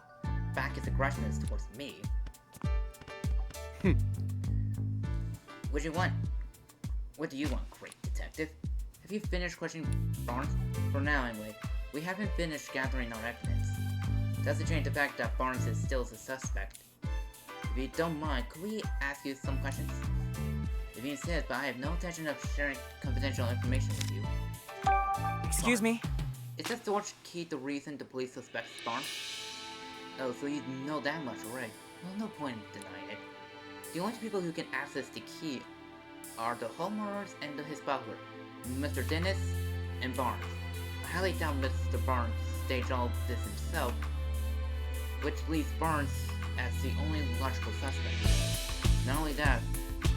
back his aggression towards me. What do you want? What do you want, great detective? Have you finished questioning Barnes? For now, anyway. We haven't finished gathering our evidence. Doesn't change the fact that Barnes is still a suspect. If you don't mind, could we ask you some questions? If you insist, but I have no intention of sharing confidential information with you. Excuse me? Is that storage key the reason the police suspect Barnes? Oh, so you know that much already. Well, no point in denying it. The only people who can access the key are the homeowners and his butler, Mr. Dennis and Barnes. I highly doubt Mr. Barnes staged all of this himself, which leaves Barnes as the only logical suspect. Not only that,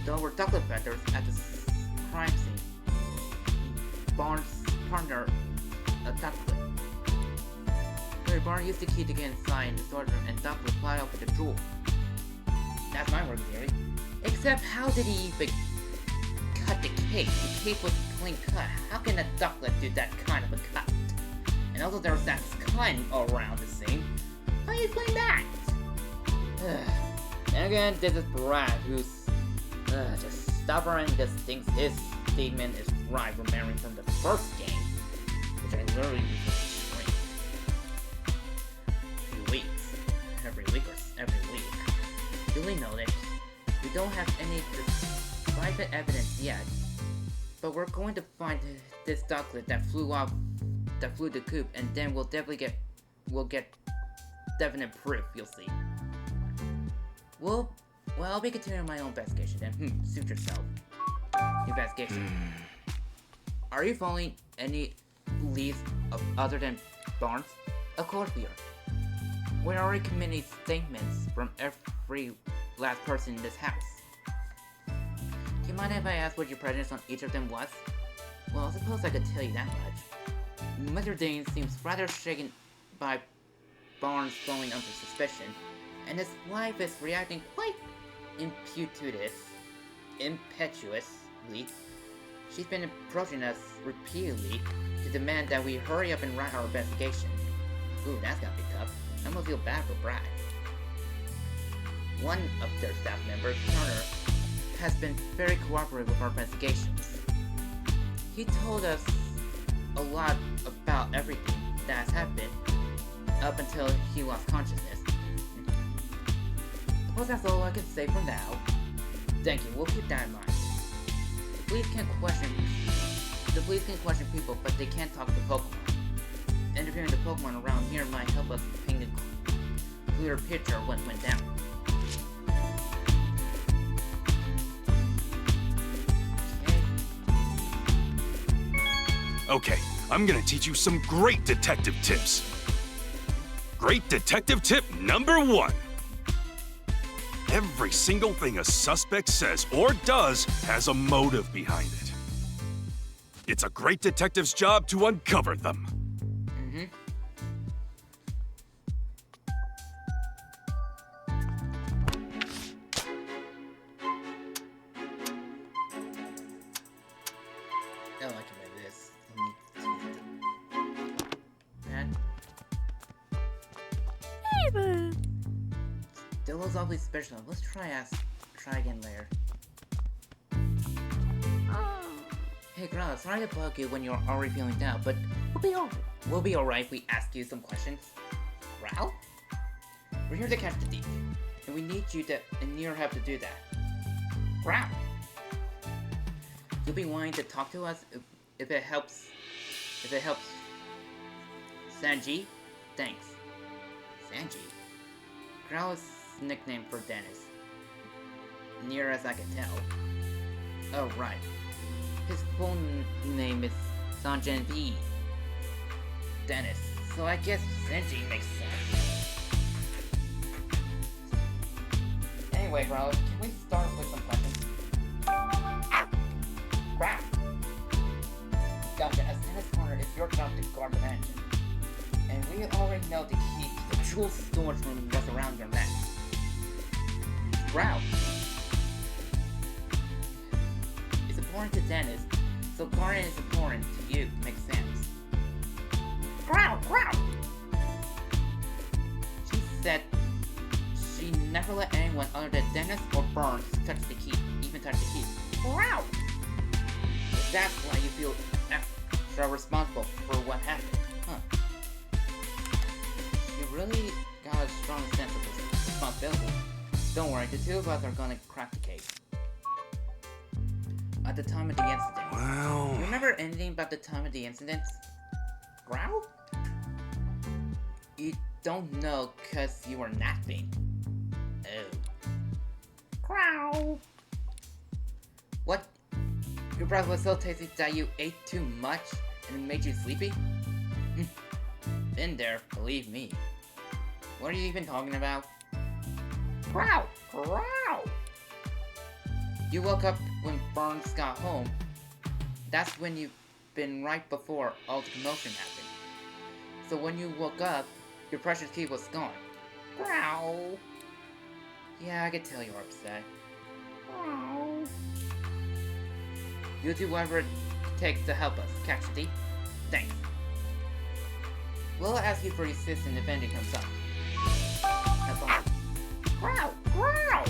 there were ducklet feathers at the crime scene. Barnes' partner, a ducklet. Where Barnes used the key to get inside the storage room and ducklet fly off with a jewel. That's my working theory. Except, how did he even cut the case? The case was clean cut. How can a ducklet do that kind of a cut? And also there was that cutting all around the scene. How do you explain that? And again, this is Brad, who's just stubborn and just thinks his statement is right, remembering from the first game, which I literally streamed a few weeks, every week. Duly noted, we don't have any decisive evidence yet, but we're going to find this ducklet that flew the coop, and then we'll get definite proof. You'll see. Well, I'll be continuing my own investigation then. Suit yourself. Investigation. Are you following any leads other than Barnes? Of course we are. We're already committing statements from every last person in this house. Do you mind if I ask what your prejudice on each of them was? Well, I suppose I could tell you that much. Mr. Dean seems rather shaken by Barnes falling under suspicion, and his wife is reacting quite impetuously. She's been approaching us repeatedly to demand that we hurry up and write our investigation. Ooh, that's gotta be tough. I'm gonna feel bad for Brad. One of their staff members, Turner, has been very cooperative with our investigations. He told us a lot about everything that has happened up until he lost consciousness. Suppose that's all I can say for now. Thank you, we'll keep that in mind. The police can question people, but they can't talk to Pokemon. Interviewing the Pokemon around here might help us paint a clearer picture of what went down. Okay, I'm gonna teach you some great detective tips. Great detective tip number 1. Every single thing a suspect says or does has a motive behind it. It's a great detective's job to uncover them. Still was awfully special. Let's try again later. Hey girl, sorry to bug you when you're already feeling down, but we'll be alright if we ask you some questions. Growl? We're here to catch the thief, and we need you and your help to do that. Growl! You'll be wanting to talk to us if it helps. Sanji? Thanks. Sanji. Growl is nickname for Dennis. Near as I can tell. Oh, right. His full name is Sanjin V. Dennis. So I guess Sanji makes sense. Anyway, Growl, can we start with some questions? Crap! Gotcha, as Dennis Corner, it's your job to guard the mansion. And we already know the key to the jewel storage room was around your neck. Growl! It's important to Dennis, so guarding is important to you. Makes sense. Growl! Growl! She said she never let anyone other than Dennis or Burns touch the key, even touch the key. Growl! That's why you feel extra responsible for what happened, huh? You really got a strong sense of responsibility. Don't worry, the two of us are gonna crack the case. At the time of the incident. Well... Do you remember anything about the time of the incident? Growl? You don't know cause you were napping. Oh. Growl! What? Your breath was so tasty that you ate too much and it made you sleepy? Been there, believe me. What are you even talking about? Growl! Growl! You woke up when Burns got home. That's when you've been right before all the commotion happened. So when you woke up, your precious key was gone. Growl! Yeah, I could tell you were upset. Growl! You'll do whatever it takes to help us, catch the thief. Thanks. We'll ask you for assistance if anything comes up. Have fun. Growl! Growl!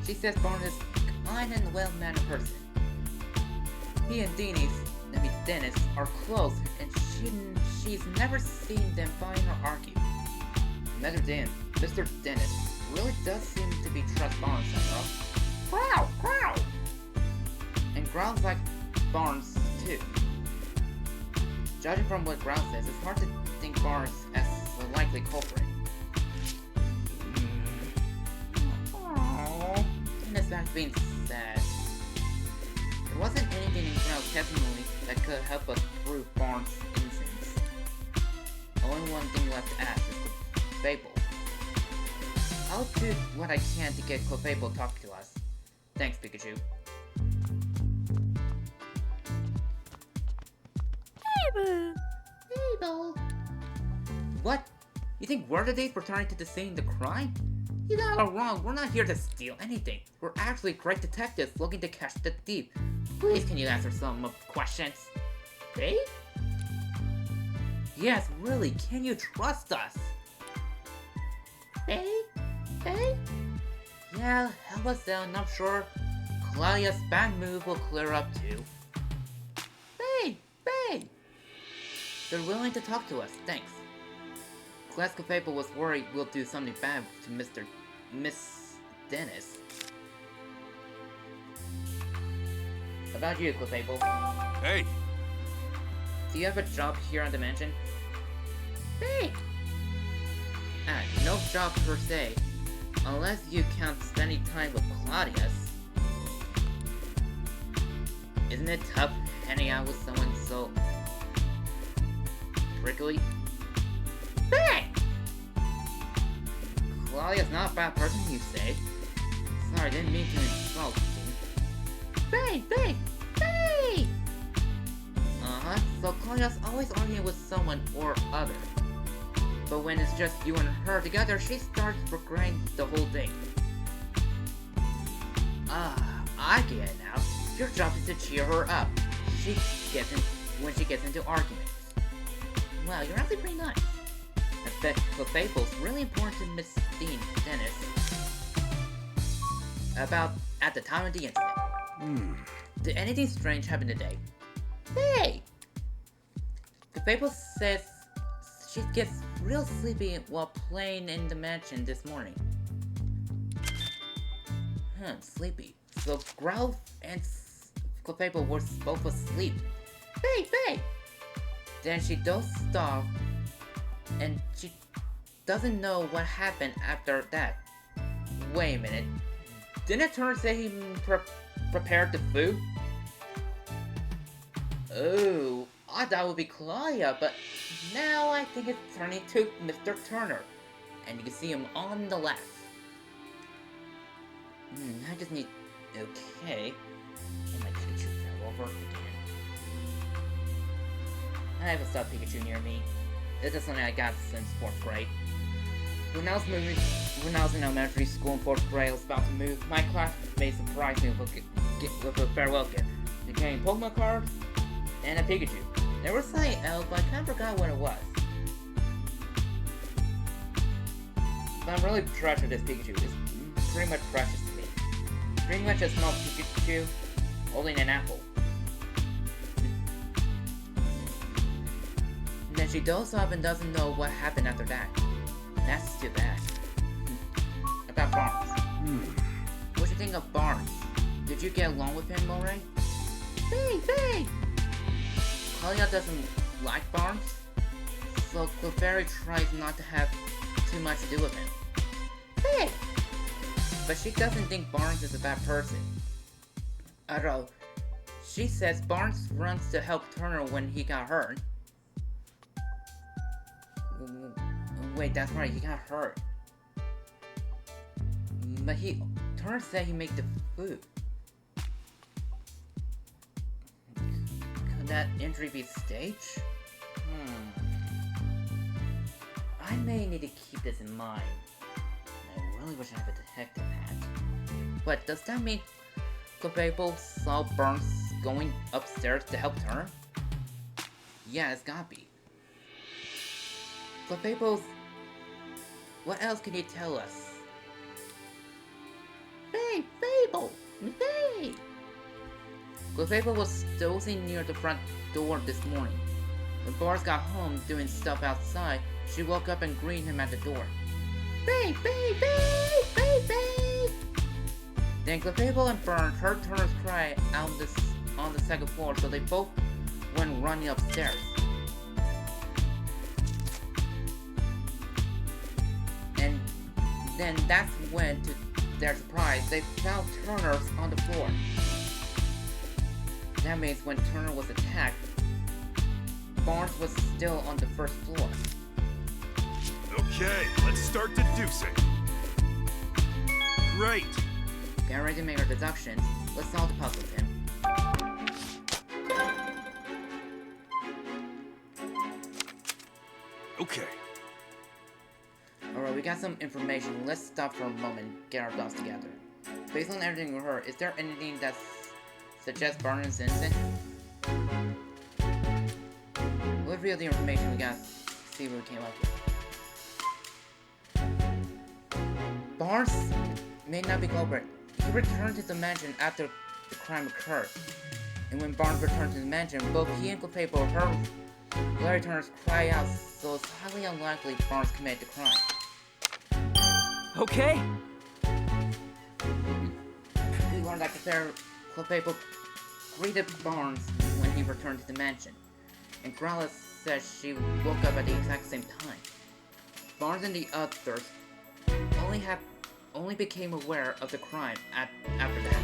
She says Barnes is a kind and well-mannered person. He and Dennis are close, and she's never seen them fight or argue. Mr. Dennis really does seem to be trust Barnes somehow. Growl! Growl! And Growl's like Barnes too. Judging from what Growl says, it's hard to think Barnes as a likely culprit. And it's back being sad. There wasn't anything in Growl's testimony that could help us prove Barnes' innocence. Only one thing left to ask is Clefable. I'll do what I can to get Clefable to talk to us. Thanks, Pikachu. Fable. What? You think we're the thief returning to the scene of the crime? You got it all wrong. We're not here to steal anything. We're actually great detectives looking to catch the thief. Please, can you answer some questions? Hey? Yes, really. Can you trust us? Hey? Hey? Yeah, help us out, and I'm sure Claudia's bad move will clear up too. Hey! Hey! They're willing to talk to us, thanks. Class Clefable was worried we'll do something bad to Miss Dennis. About you, Clefable. Hey! Do you have a job here on the mansion? Hey! No job per se, unless you count spending time with Claudius. Isn't it tough hanging out with someone so prickly? Hey! Claudia's not a bad person, you say? Sorry, I didn't mean to insult you. Hey! Hey! Hey! Uh-huh, so Claudia's always arguing with someone or other. But when it's just you and her together, she starts regretting the whole thing. I get it now. Your job is to cheer her up. When she gets into arguments. Wow, you're actually pretty nice. I bet Clefable's really important to Miss Dennis. At the time of the incident. Did anything strange happen today? Hey! Clefable says she gets real sleepy while playing in the mansion this morning. Sleepy. So Growl and Clefable were both asleep. Hey! Then she dozed off, and doesn't know what happened after that. Wait a minute. Didn't Turner say he prepared the food? Oh, I thought it would be Claudia, but now I think it's turning to Mr. Turner. And you can see him on the left. I just need... Okay. And my Pikachu fell over again. I have a stuffed Pikachu near me. This is something I got since 4th grade. When I was in elementary school in 4th grade, I was about to move. My classmate surprised me with a farewell gift. It came Pokemon cards and a Pikachu. There was something else, but I kind of forgot what it was. But I'm really treasure this Pikachu. It's pretty much precious to me. Pretty much a small Pikachu holding an apple. And then she dozes off and doesn't know what happened after that. That's too bad. About Barnes. What do you think of Barnes? Did you get along with him alright? Hey! Claudia doesn't like Barnes, so Clefairy tries not to have too much to do with him. Hey! But she doesn't think Barnes is a bad person. Although, she says Barnes runs to help Turner when he got hurt. Wait, that's right, he got hurt. But Turner said he made the food. Could that injury be staged? I may need to keep this in mind. I really wish I have a detective hat. But does that mean Clefable saw Barnes going upstairs to help Turner? Yeah, it's gotta be. Clefable's... What else can he tell us? Hey, Fable! Hey! Clefable was dozing near the front door this morning. When Barnes got home doing stuff outside, she woke up and greeted him at the door. Babe! Then Clefable and Burns heard Turner's cry out on the second floor, so they both went running upstairs. And then that's when, to their surprise, they found Turner on the floor. That means when Turner was attacked, Barnes was still on the first floor. Okay, let's start deducing. Great! Get ready to make our deductions. Let's solve the puzzle, Tim. Okay. Alright, we got some information. Let's stop for a moment and get our thoughts together. Based on everything we heard, is there anything that suggests Barnes is innocent? We'll reveal the information we got, see what we came up with. Barnes may not be culprit. He returned to the mansion after the crime occurred. And when Barnes returned to the mansion, both he and Clefable heard Larry Turner's cry out, so it's highly unlikely Barnes committed the crime. Okay. We learned that Clefable greeted Barnes when he returned to the mansion, and Growlithe says she woke up at the exact same time. Barnes and the others only became aware of the crime after that.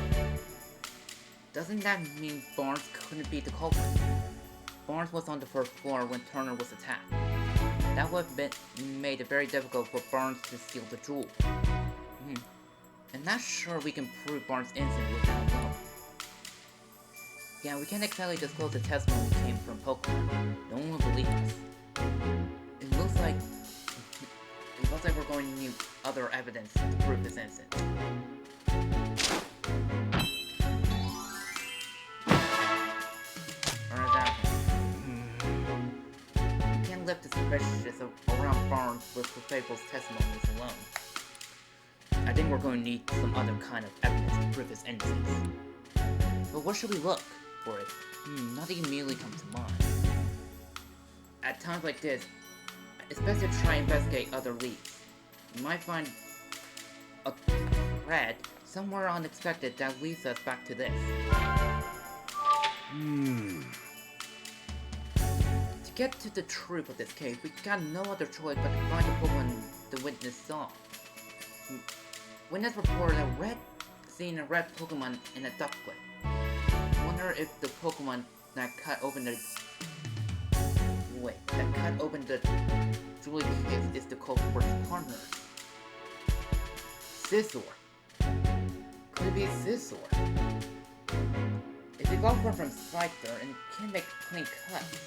Doesn't that mean Barnes couldn't be the culprit? Barnes was on the first floor when Turner was attacked. That would have made it very difficult for Barnes to steal the jewel. I'm not sure we can prove Barnes' innocent without alone. Yeah, we can't exactly disclose the testimony came from Pokemon. No one will believe us. It looks like we're going to need other evidence to prove his innocent. Alright, that one. We can't lift the suspicions around Barnes with Clefable's testimonies alone. I think we're going to need some other kind of evidence to prove his innocence. But where should we look for it? Nothing immediately comes to mind. At times like this, it's best to try and investigate other leads. You might find a thread somewhere unexpected that leads us back to this. To get to the truth of this case, we got no other choice but to find the Pokemon witness saw. Witness reported seeing a red Pokemon in a ducklet. Wonder if the Pokemon that cut open the jewelry case is the culprit's partner. Scizor. Could it be Scizor? It evolved from Scyther and can make clean cuts.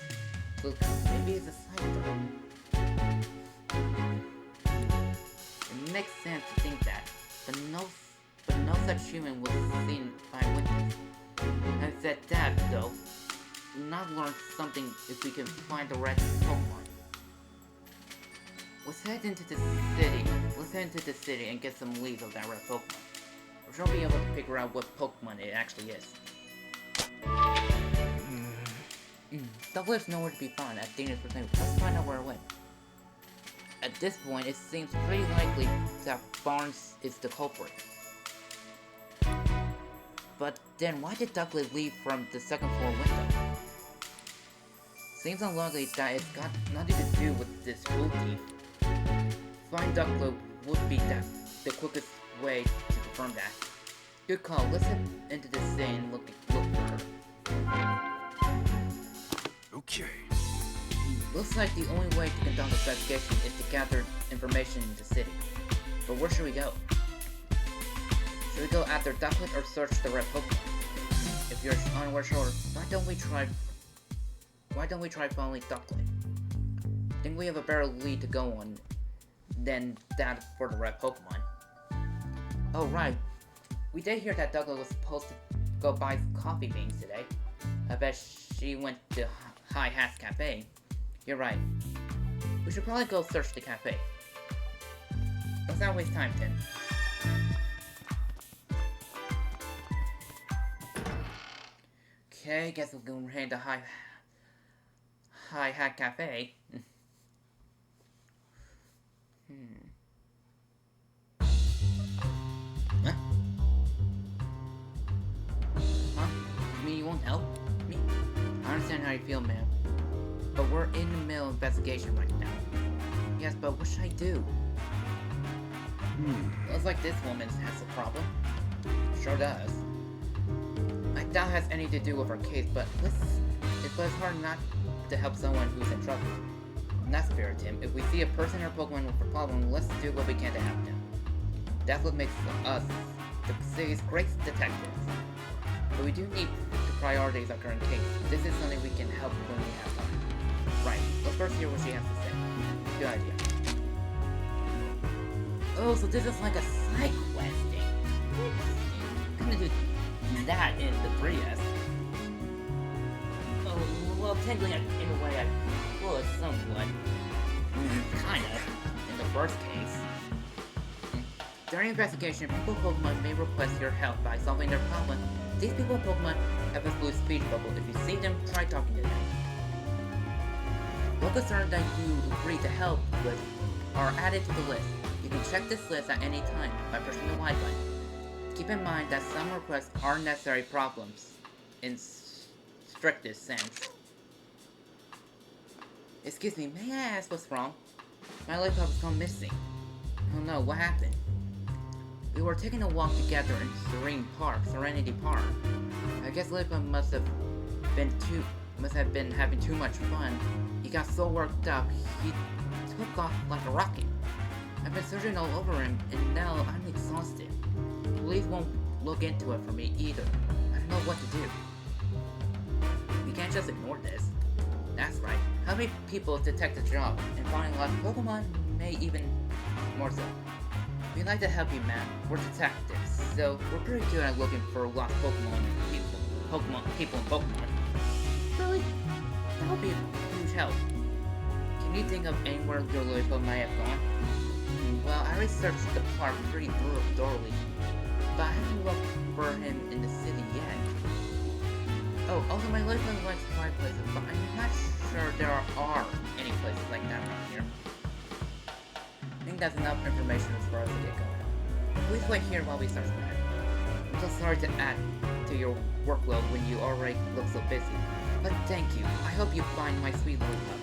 So maybe it's a Scyther. It makes sense to think that, but no such human was seen by witness. Having said that, though, we'll not learn something if we can find the red Pokemon. Let's head into the city and get some leads of that red Pokemon. We should be able to figure out what Pokemon it actually is. Ducklet's nowhere to be found at Dana's percent. Let's find out where it went. At this point, it seems pretty likely that Barnes is the culprit. But then why did Ducklet leave from the second floor window? Seems unlikely that it's got nothing to do with this food thief. Find Ducklet would be the quickest way to confirm that. Good call. Let's head into the city and look for her. Okay. Looks like the only way to conduct an investigation is to gather information in the city. But where should we go? Should we go after Ducklet or search the red Pokemon? If you're on sure, why don't we try following Ducklet? I think we have a better lead to go on than that for the red Pokemon. Oh right, we did hear that Ducklet was supposed to go buy coffee beans today. I bet she went to High Hat's Cafe. You're right. We should probably go search the cafe. Let's not waste time, Tim. Okay, guess we'll go head to High Hat Cafe. Huh? Huh? You mean you won't help me? I understand how you feel, man. But we're in the middle of investigation right now. Yes, but what should I do? Looks like this woman has a problem. Sure does. I doubt it has anything to do with our case, but it's hard not to help someone who's in trouble. And that's fair, Tim. If we see a person or Pokemon with a problem, let's do what we can to help them. That's what makes us the city's great detectives. But we do need to prioritize our current case. This is something we can help when we have time. Right, let's first hear what she has to say. Good idea. Oh, so this is like a side quest thing. I'm gonna do that in the 3S. Oh, well, technically, in a way, I could somewhat. Kinda, in the first case. During investigation, people Pokemon may request your help by solving their problem. These people in Pokemon have a blue speech bubble. If you see them, try talking to them. What concerns that you agree to help with are added to the list. You can check this list at any time by pressing the Y button. Keep in mind that some requests are necessary problems in strictest sense. Excuse me, may I ask what's wrong? My laptop has gone missing. Oh no, what happened? We were taking a walk together in Serenity Park. I guess Laptop must have been having too much fun. He got so worked up, he took off like a rocket. I've been searching all over him, and now I'm exhausted. Police won't look into it for me either. I don't know what to do. We can't just ignore this. That's right. How many people detect the job and find lost Pokemon may even more so. We'd like to help you, man. We're detectives, so we're pretty good at looking for lost Pokemon and people and Pokemon. Really? That would be a huge help. Can you think of anywhere your Lillipup might have gone? Well, I researched the park pretty thoroughly, but I haven't looked for him in the city yet. Oh, also my Lillipup likes quiet places, but I'm not sure there are any places like that around here. I think that's enough information for us to get going on. Please wait here while we search for him. I'm so sorry to add to your workload when you already look so busy, but thank you. I hope you find my sweet Lillipup.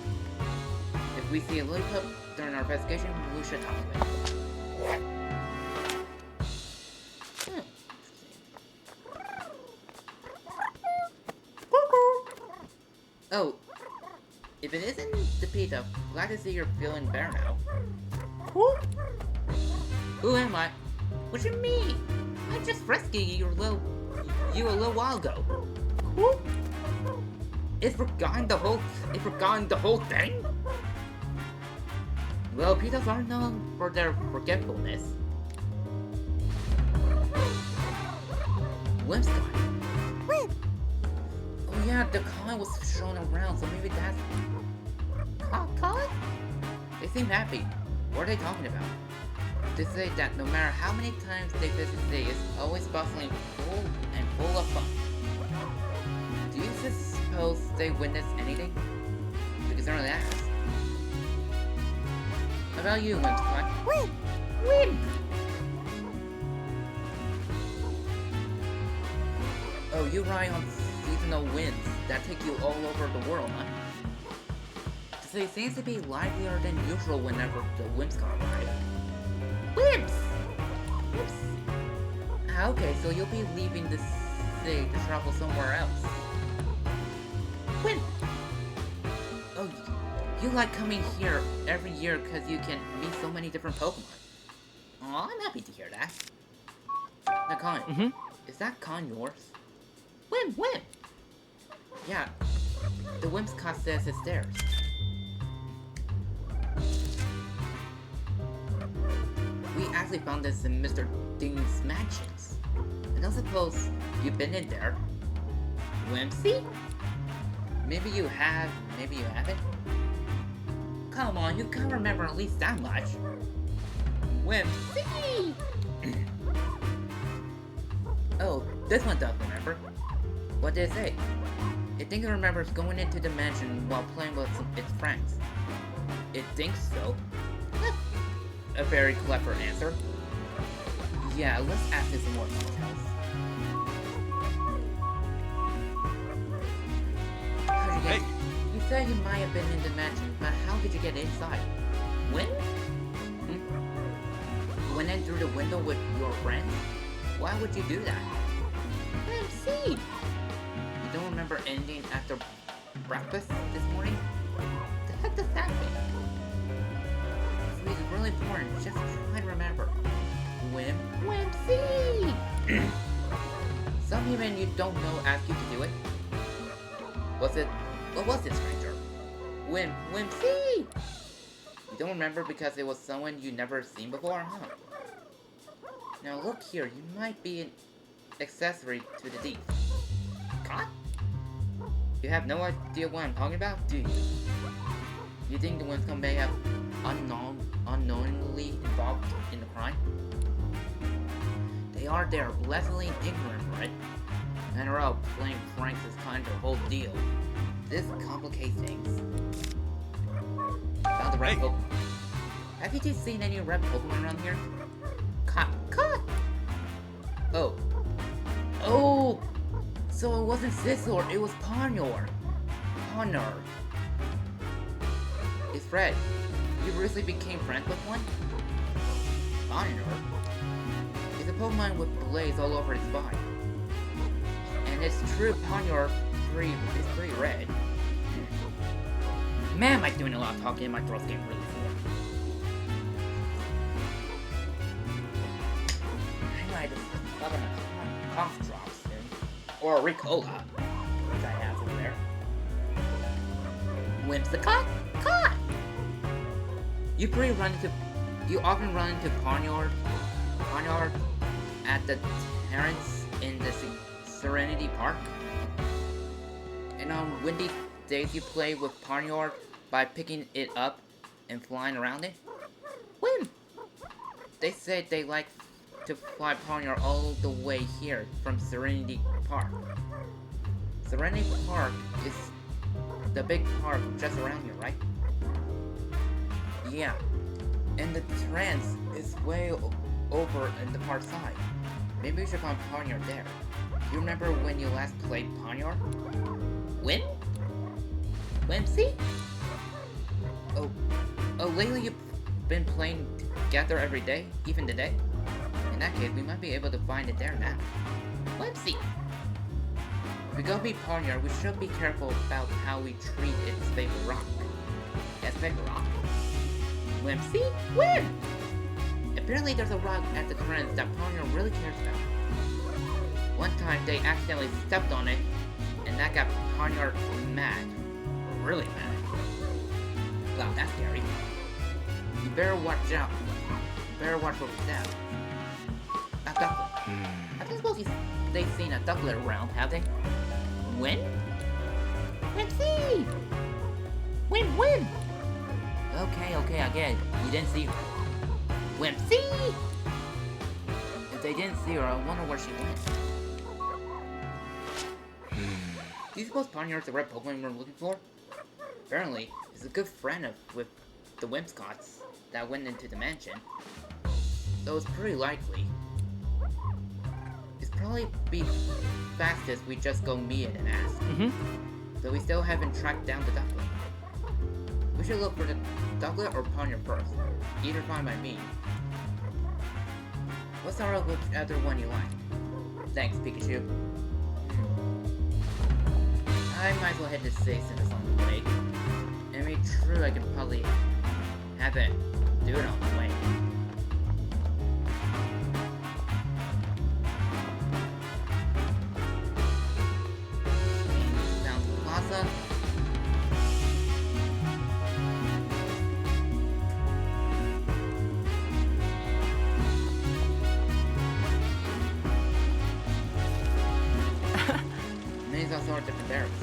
If we see a Lillipup during our investigation, we should talk to it. Oh, if it isn't the pizza, glad to see you're feeling better now. Who am I? What you mean? I just rescued you a little while ago. It's forgotten the whole thing? Well, pizzas are known for their forgetfulness. Whimsicott. Oh yeah, the coin was shown around, so maybe that's... Coin? They seem happy. What are they talking about? They say that no matter how many times they visit the city, it's always bustling full of fun. Do you suppose they witness anything? Because they're only asked. How about you, Whimsicott? Win! Oh, you ride on seasonal winds that take you all over the world, huh? So it seems to be livelier than usual whenever the Whimsicott ride. Whims! Okay, so you'll be leaving the city to travel somewhere else. When? Oh, you like coming here every year because you can meet so many different Pokemon. Aw, I'm happy to hear that. Now, Con, is that con yours? Whim! Yeah, the Whimsicott says it's theirs. We actually found this in Mr. Ding's mansions. I don't suppose you've been in there. Whimsy? Maybe you have, maybe you haven't. Come on, you can't remember at least that much. Whimsy! Oh, this one does remember. What did it say? It thinks it remembers going into the mansion while playing with its friends. It thinks so. A very clever answer. Yeah, let's ask it some more details. How'd you get? Hey. You said you might have been in the mansion, but how did you get inside? When? You went in through the window with your friends? Why would you do that? MC! You don't remember anything after breakfast this morning? What the heck does that mean? It's really important, just try to remember. Whimsy! Some even you don't know ask you to do it. What was it, stranger? Whimsy! You don't remember because it was someone you never seen before, huh? Now look here, you might be an accessory to the deed. Caught? You have no idea what I'm talking about, do you? You think the Whimsicott may have unknowingly involved in the crime? They are there, blessedly ignorant, right? And are out playing pranks is kind of the whole deal. This complicates things. Found the red Pokemon. Have you two seen any red Pokemon around here? Caught! Oh! So it wasn't Scizor, it was Ponyor. It's Fred. You recently became friends with one? Ponyor? It's a Pokemon with blaze all over its body. And it's true Ponyor is pretty red. Man, am I doing a lot of talking and my throat's getting really full. I might just have a cough drop soon. Or a Ricola, which I have over there. Whimsicott? You often run into Ponyor at the terrace in the Serenity Park. And on windy days you play with Ponyor by picking it up and flying around it. Whim! They say they like to fly Ponyor all the way here from Serenity Park. Serenity Park is the big park just around here, right? Yeah. And the trance is way over in the park side. Maybe we should find Ponyor there. Do you remember when you last played Ponyor? Whimsy? Oh, lately been playing together every day, even today? In that case, we might be able to find it there now. Let's see. If we go meet Ponyard, we should be careful about how we treat its favorite rock. Its favorite rock? Whimsy? When? Apparently there's a rock at the current that Ponyard really cares about. One time they accidentally stepped on it, and that got Ponyard mad. Really mad. Wow, that's scary. You better watch out. You better watch what we step. A ducklet. I don't suppose they've seen a ducklet around, have they? When? Whimsy! When? Okay, I get it. You didn't see her. Whimsy! If they didn't see her, I wonder where she went. Do you suppose Ponyard's the red Pokemon we're looking for? Apparently, he's a good friend with the Whimscots that went into the mansion. So it's pretty likely. It's probably be fastest we just go meet it and ask. So we still haven't tracked down the duckling. We should look for the ducklet or Ponyard first. Either fine by me. Let's start out with whichever one you like. Thanks, Pikachu. I might as well head to say since it's on the way. And to be true, I could probably have it do it on the way. Down to the plaza. Many all sorts of different berries.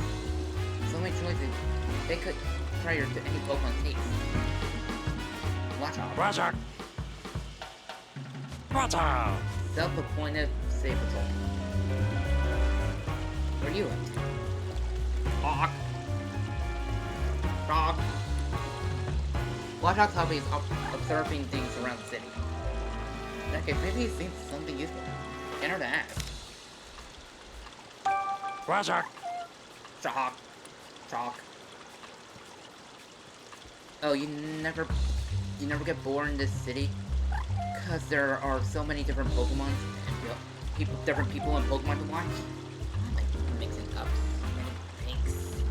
So many choices. They could prior to any Pokemon taste. Watch out. Roger! Roger! Self-appointed Save Patrol. Where are you at? Talk. Watch out, Toby is observing things around the city. Okay, maybe he's seen something useful. Enter the act. Roger! Chalk. Oh, you never get bored in this city? Cause there are so many different Pokemon and different people and Pokemon to watch? I'm like mixing up so many things.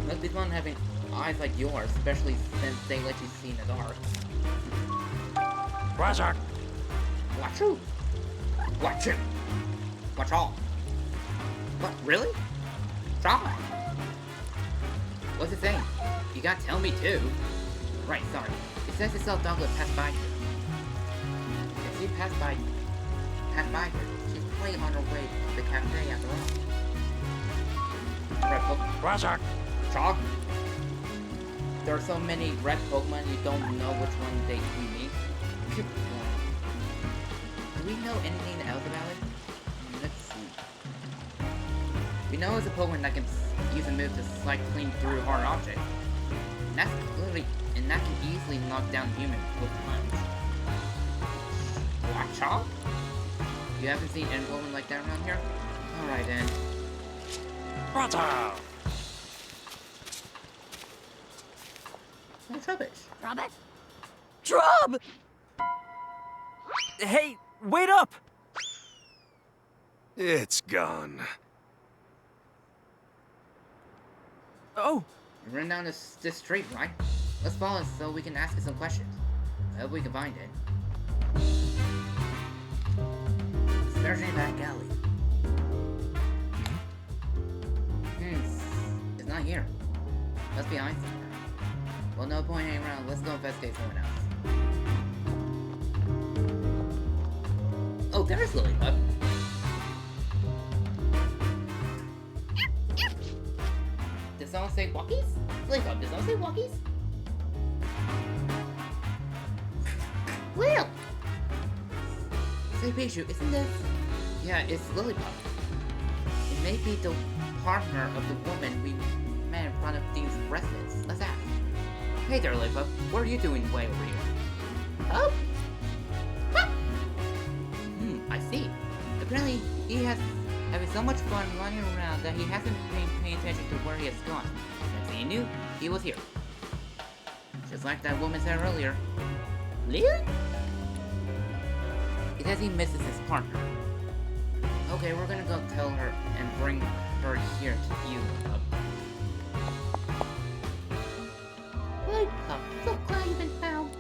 Must be fun having eyes like yours, especially since they let you see in the dark. Roger! Watch who? Watch it! Watch all! What, really? Try! What's it saying? You gotta tell me too. Right, sorry. It says it's Ducklet passed by here. If she passed by here, she's probably on her way to the cafe after all. Red Pokemon. Roger! Chalk? There are so many red Pokemon you don't know which one we meet. Good one. Do we know anything else about it? Let's see. We know it's a Pokemon that can use a move to slide clean through hard objects. And that can easily knock down humans with punch. Watch out? You haven't seen any Pokemon like that around here? Alright then. Roger! What's rubbish? Robert? Drob! Hey, wait up! It's gone. Oh, You run down this street, right? Let's follow it so we can ask it some questions. I hope we can find it. Searching that alley. It's not here. Must be behind somewhere. Well, no point hanging around. Let's go investigate someone else. Oh, there's Lillipup. Did someone say walkies? Lillipup, did someone say walkies? Well! Say Pikachu, isn't this... Yeah, it's Lillipup. It may be the partner of the woman we met in front of these residents. Let's ask. Hey there, Lillipup. What are you doing way over here? Oh! Huh? I see. Apparently, he has having so much fun running around that he hasn't been paying attention to where he has gone. Next thing he knew, he was here. Just like that woman said earlier. Lily? He says he misses his partner. Okay, we're gonna go tell her and bring her here to you. Good pup. So glad you've been found.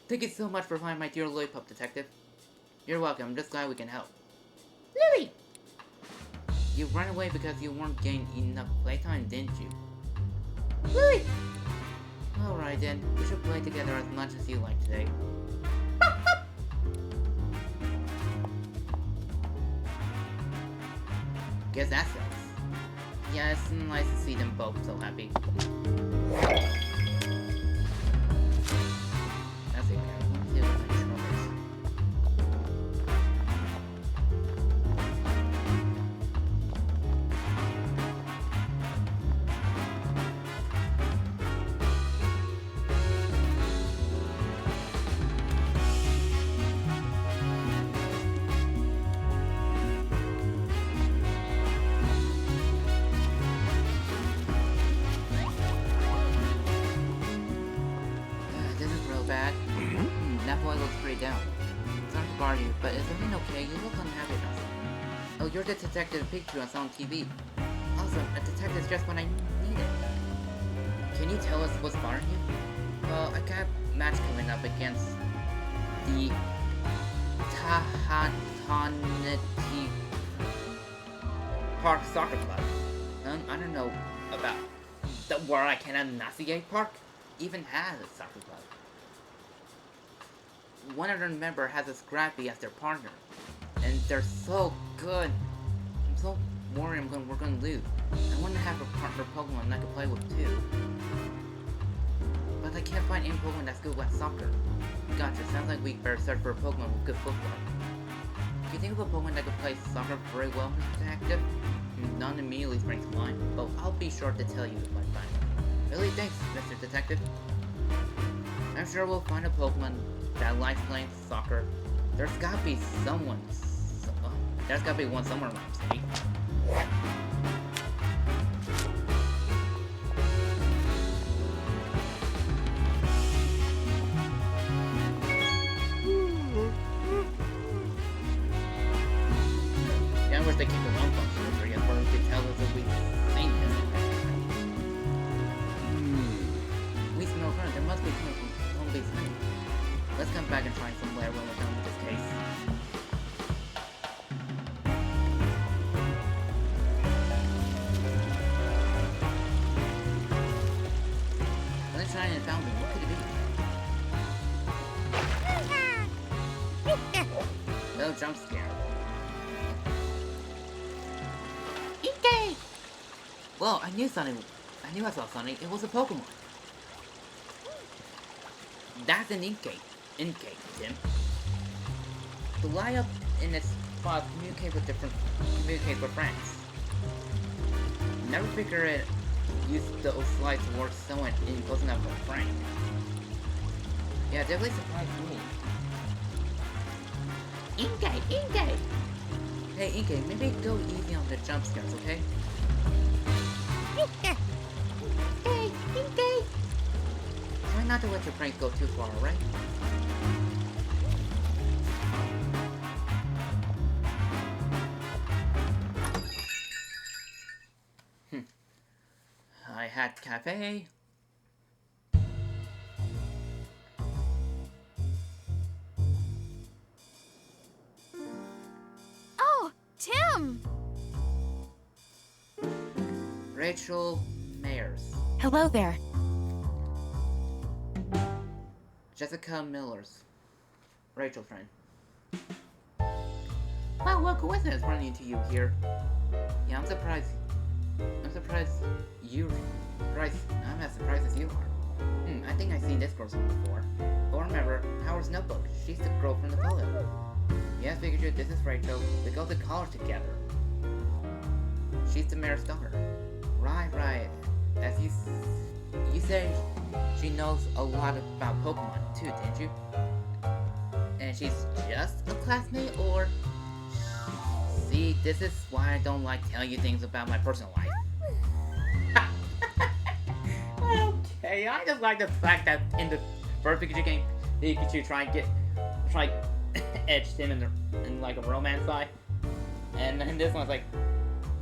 Thank you so much for finding my dear lollipop, Detective. You're welcome. I'm just glad we can help. Lily! You ran away because you weren't getting enough playtime, didn't you? Lily! Alright then, we should play together as much as you like today. Guess that sucks. Yeah, it's nice to see them both so happy. That's okay. Let's see what my trouble is. This is real bad. That boy looks pretty down. Sorry to bother you, but is everything okay? You look unhappy about something. Oh, you're the Detective Pikachu I saw on TV. Awesome, a detective's just what I needed. Can you tell us what's bothering you? Well, I got a match coming up against the Tahaneti Park Soccer Club. I don't know about the where I cannot Nasiye Park even has a soccer club. One of their members has a Scrappy as their partner, and they're so good. I'm so worried we're gonna lose. I want to have a partner Pokemon I can play with too, but I can't find any Pokemon that's good with soccer. Gotcha. Sounds like we better search for a Pokemon with good footwork. Do you think of a Pokemon that can play soccer very well, Mr. Detective? None immediately springs to mind, but I'll be sure to tell you if I find it. Really, thanks, Mr. Detective. I'm sure we'll find a Pokemon that likes playing soccer. There's gotta be someone. There's gotta be one somewhere around the city. Yeah, I wish they keep their own function for you, or we could tell us if we've seen this. We smell her. There must be coming from home base honey. Let's come back and try some layer when we're done with this case. Let's try and found him. What could it be? No jump scare. Inkay! Well, I knew I saw something. It was a Pokemon. That's an Inkay. Inkay, Tim. To lie up in its spot, communicate with friends. Never figure it use those slides towards someone in close enough for a friend. Yeah, definitely surprised me. Inkay! Inkay! Hey, Inkay, maybe go easy on the jump scares, okay? Inkay! Inkay! Try not to let your pranks go too far, alright? I had cafe. Oh, Tim! Rachel Mayers. Hello there. Jessica Millers. Rachel's friend. Wow, what coincidence running into you here. Yeah, I'm surprised you... I'm as surprised as you are. I think I've seen this girl somewhere before. Oh, remember, Howard's notebook. She's the girl from the photo. Yes, Pikachu, this is Rachel. We go to college together. She's the mayor's daughter. Right. As you say, she knows a lot about Pokemon too, didn't you? and she's just a classmate, or... See, this is why I don't like telling you things about my personal life. Okay, I just like the fact that in the first Pikachu game, Pikachu try edge him in like a romance side, and then this one's like,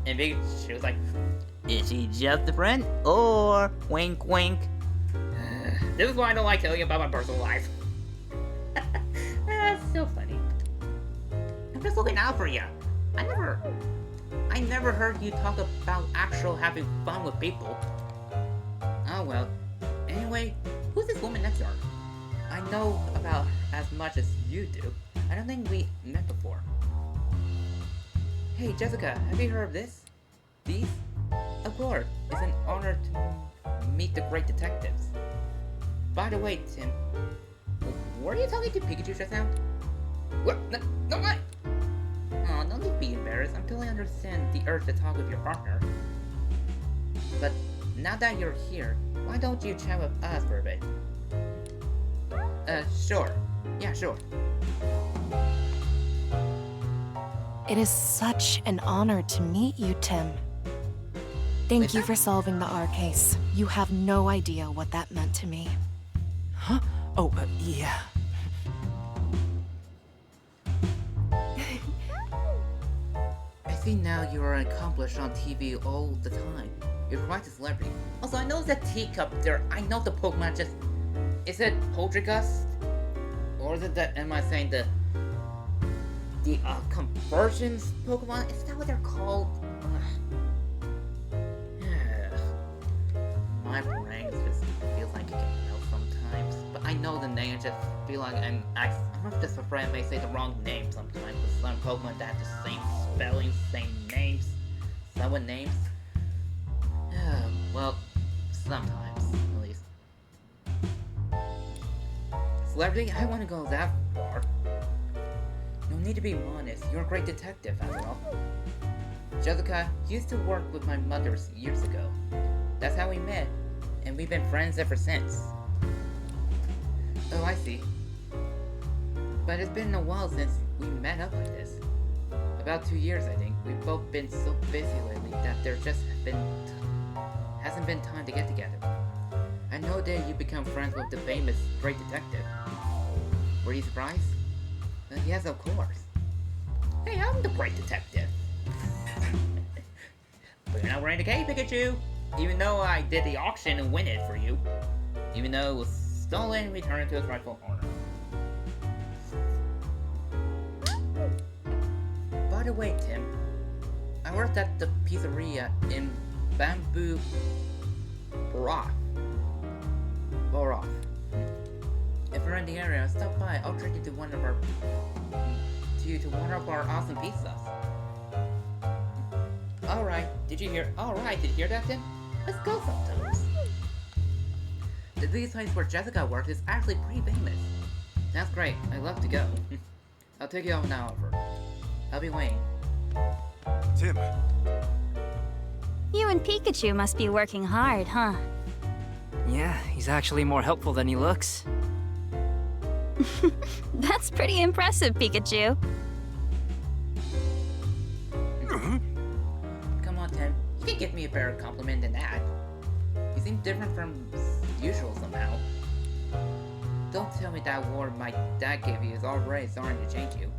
and Pikachu was like, is she just a friend or wink wink? This is why I don't like telling you about my personal life. That's so funny. I'm just looking out for you. I never heard you talk about actual having fun with people. Oh well. Anyway, who's this woman next door? I know about as much as you do. I don't think we met before. Hey Jessica, have you heard of this? These? Of course, it's an honor to meet the great detectives. By the way, Tim, were you talking to Pikachu just now? What? No, what? Oh, don't need to be embarrassed. I totally understand the urge to talk with your partner. But now that you're here, why don't you chat with us for a bit? Sure. Yeah, sure. It is such an honor to meet you, Tim. Thank you for solving the R case. You have no idea what that meant to me. Huh? Oh, yeah. I see now you are accomplished on TV all the time. You're quite a celebrity. Also, I know that teacup there. I know the Pokemon just... Is it Poltergust? Or is it the... Am I saying the conversions Pokemon? Is that what they're called? My brain just feels like it can melt sometimes. But I know the name, just feel like I'm just afraid I may say the wrong name sometimes. With some Pokemon that have the same spelling, same names, somewhat names. Well, sometimes, at least. Celebrity, I want to go that far. No need to be modest, you're a great detective after all. Jessica used to work with my mother years ago. That's how we met, and we've been friends ever since. Oh, I see. But it's been a while since we met up like this. About 2 years, I think. We've both been so busy lately that there just hasn't been time to get together. I know that you become friends with the famous great detective. Were you surprised? Yes, of course. Hey, I'm the great detective. But you're not wearing the cape, Pikachu! Even though I did the auction and win it for you. Even though it was stolen and returned to its rightful owner. By the way, Tim, I worked at the pizzeria in Bamboo Borough. If you're in the area, stop by. I'll treat you to one of our awesome pizzas. Alright, did you hear that, Tim? Let's go sometimes. The pizza place where Jessica works is actually pretty famous. That's great. I'd love to go. I'll take you out an hour. I'll be waiting. Tim. You and Pikachu must be working hard, huh? Yeah, he's actually more helpful than he looks. That's pretty impressive, Pikachu. Come on, Tim. You can give me a better compliment than that. You seem different from usual somehow. Don't tell me that award my dad gave you is already starting to change you.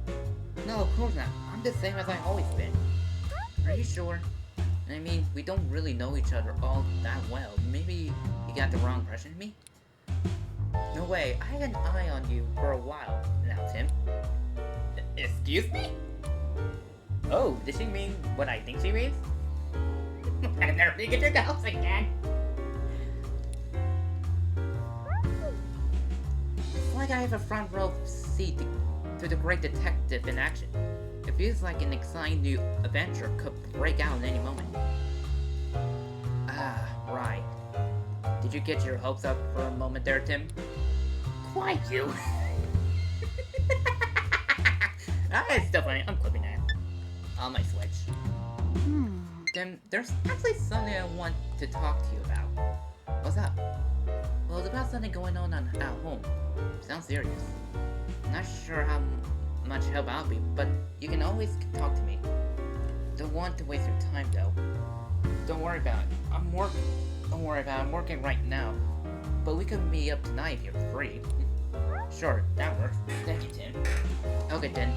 No, of course not. I'm the same as I've always been. Are you sure? I mean, we don't really know each other all that well. Maybe you got the wrong impression of me? No way, I had an eye on you for a while now, Tim. Excuse me? Oh, does she mean what I think she means? I've never figured it out again. It's like I have a front row seat to the great detective in action. It feels like an exciting new adventure could break out at any moment. Ah, right. Did you get your hopes up for a moment there, Tim? Quite you. It's still funny. I'm clipping that on my Switch. Tim, there's actually something I want to talk to you about. What's up? Well, it's about something going on at home. Sounds serious. Not sure how much help I'll be, but you can always talk to me. Don't want to waste your time, though. Don't worry about it. Don't worry about it. I'm working right now. But we could meet up tonight if you're free. Sure, that works. Thank you, Tim. Okay, then.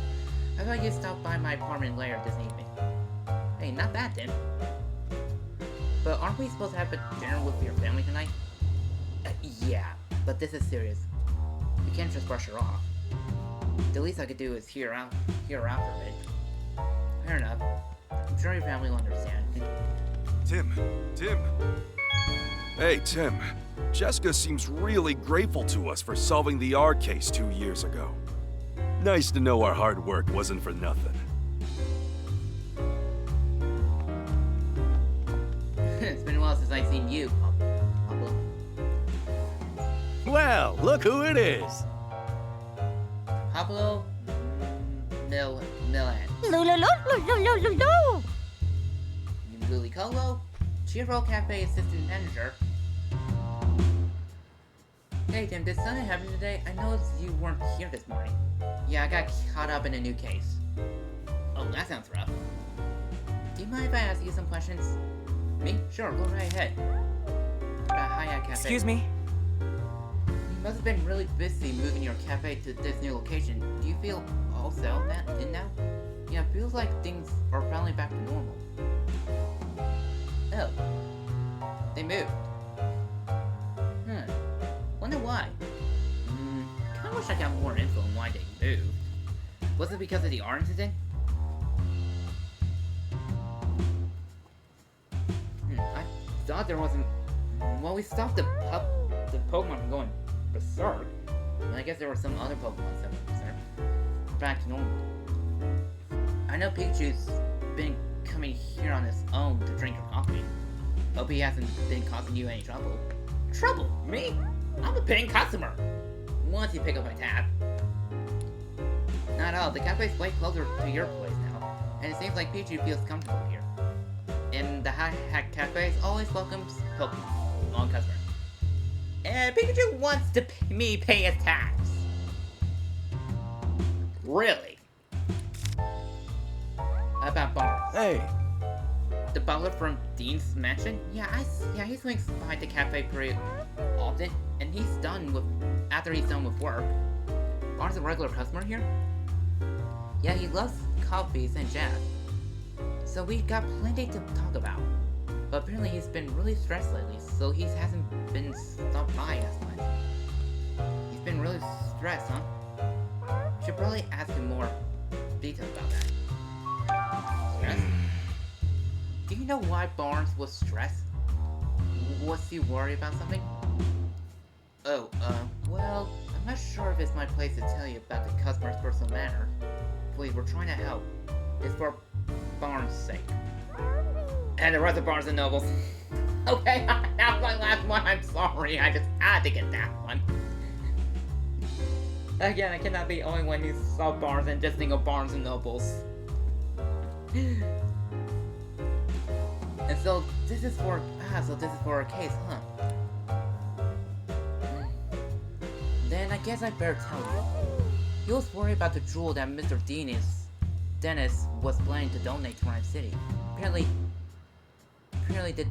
How about you stop by my apartment later this evening? Hey, not bad, Tim. But aren't we supposed to have a dinner with your family tonight? Yeah, but this is serious. We can't just brush her off. The least I could do is hear her out for a bit. Fair enough. I'm sure your family will understand. Tim. Hey, Tim. Jessica seems really grateful to us for solving the R case 2 years ago. Nice to know our hard work wasn't for nothing. It's been a while since I've seen you, Pablo. Well, look who it is. Pablo Milan. Lily Colo, Cheerful Cafe assistant manager. Hey Tim, did something happen today? I noticed you weren't here this morning. Yeah, I got caught up in a new case. Oh, that sounds rough. Do you mind if I ask you some questions? Me? Sure, go right ahead. Hi, Cafe. Excuse me? You must have been really busy moving your cafe to this new location. Do you feel all settled in now? Yeah, it feels like things are finally back to normal. Oh. They moved. Wonder why. Kinda wish I got more info on why they moved. Was it because of the R incident? I thought there wasn't... Well, we stopped the Pokemon from going berserk. But I guess there were some other Pokemon that went berserk. Back to normal. I know Pikachu's been coming here on his own to drink your coffee. Hope he hasn't been causing you any trouble. Trouble? Me? I'm a paying customer. Once you pick up my tab. Not all. The cafe's way closer to your place now, and it seems like Pikachu feels comfortable here. And the High Hat Cafe always welcomes Pokemon customers. And Pikachu wants to pay his tax. Really? How about bars? Hey. The butler from Dean's mansion? Yeah, he swings by the cafe pretty often, and after he's done with work. Bar's a regular customer here? Yeah, he loves coffees and jazz. So we've got plenty to talk about. But apparently he's been really stressed lately, so he hasn't been stopped by as much. He's been really stressed, huh? Should probably ask him more details about that. Stress? Do you know why Barnes was stressed? Was he worried about something? Oh, well, I'm not sure if it's my place to tell you about the customer's personal matter. Please, we're trying to help. It's for Barnes' sake. And the rest of Barnes and Nobles. Okay, that's my last one. I'm sorry, I just had to get that one. Again, I cannot be the only one who saw Barnes and just think of Barnes and Nobles. And so this is for a case, huh? Then I guess I better tell you. He was worried about the jewel that Mr. Dennis was planning to donate to Rhyme City. Apparently the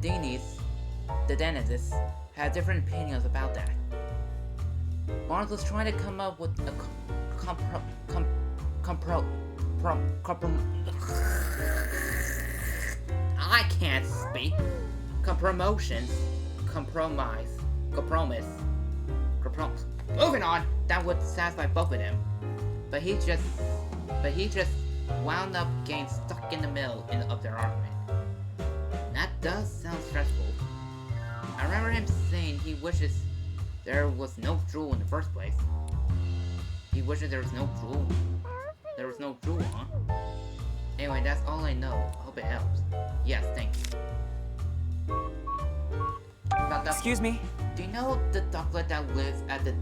Dennises had different opinions about that. Barnes was trying to come up with a I can't speak. Compromise. Moving on. That would satisfy both of them. But he just wound up getting stuck in the middle of their argument. That does sound stressful. I remember him saying he wishes there was no jewel in the first place. He wishes there was no jewel. There was no jewel, huh? Anyway, that's all I know. Hope it helps. Yes, thank you. Excuse me? Do you know the doglet that lives at the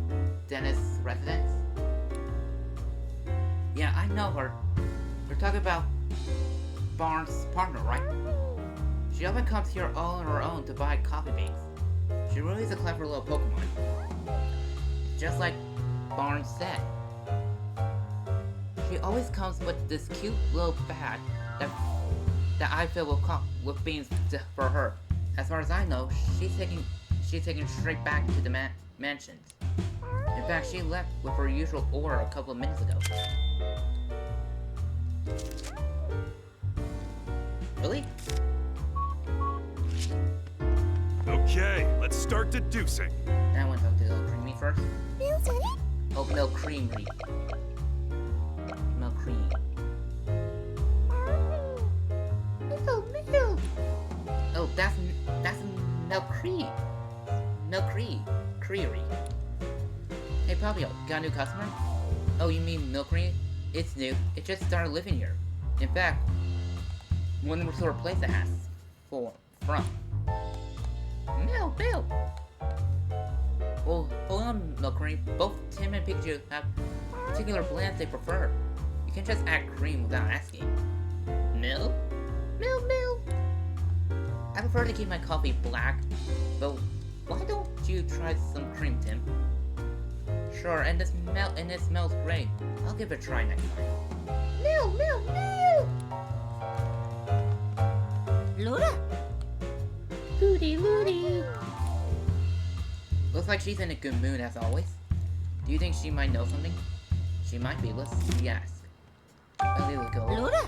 Dennis residence? Yeah, I know her. We're talking about Barnes' partner, right? She often comes here all on her own to buy coffee beans. She really is a clever little Pokemon. Just like Barnes said. She always comes with this cute little bag that I fill with beans for her. As far as I know, she's taking straight back to the mansions. In fact, she left with her usual order a couple of minutes ago. Really? Okay, let's start deducing. Now I want to talk to Little Creamy first. Oh, Milk Creamery. Milk Cream. Milk. Oh, that's Milk Cream. Milk Creamery. Hey, Papio, got a new customer? Oh, you mean Milk Cream? It's new. It just started living here. In fact, one sort of place it has from. Milk. Well, hold on, Milk Cream. Both Tim and Pikachu have particular blends they prefer. You can just add cream without asking. Milk. I prefer to keep my coffee black, but why don't you try some cream, Tim? Sure, and it smells great. I'll give it a try next time. Milk. Lura? Ludi. Looks like she's in a good mood as always. Do you think she might know something? She might be. Let's see, ask. A little go. Lura?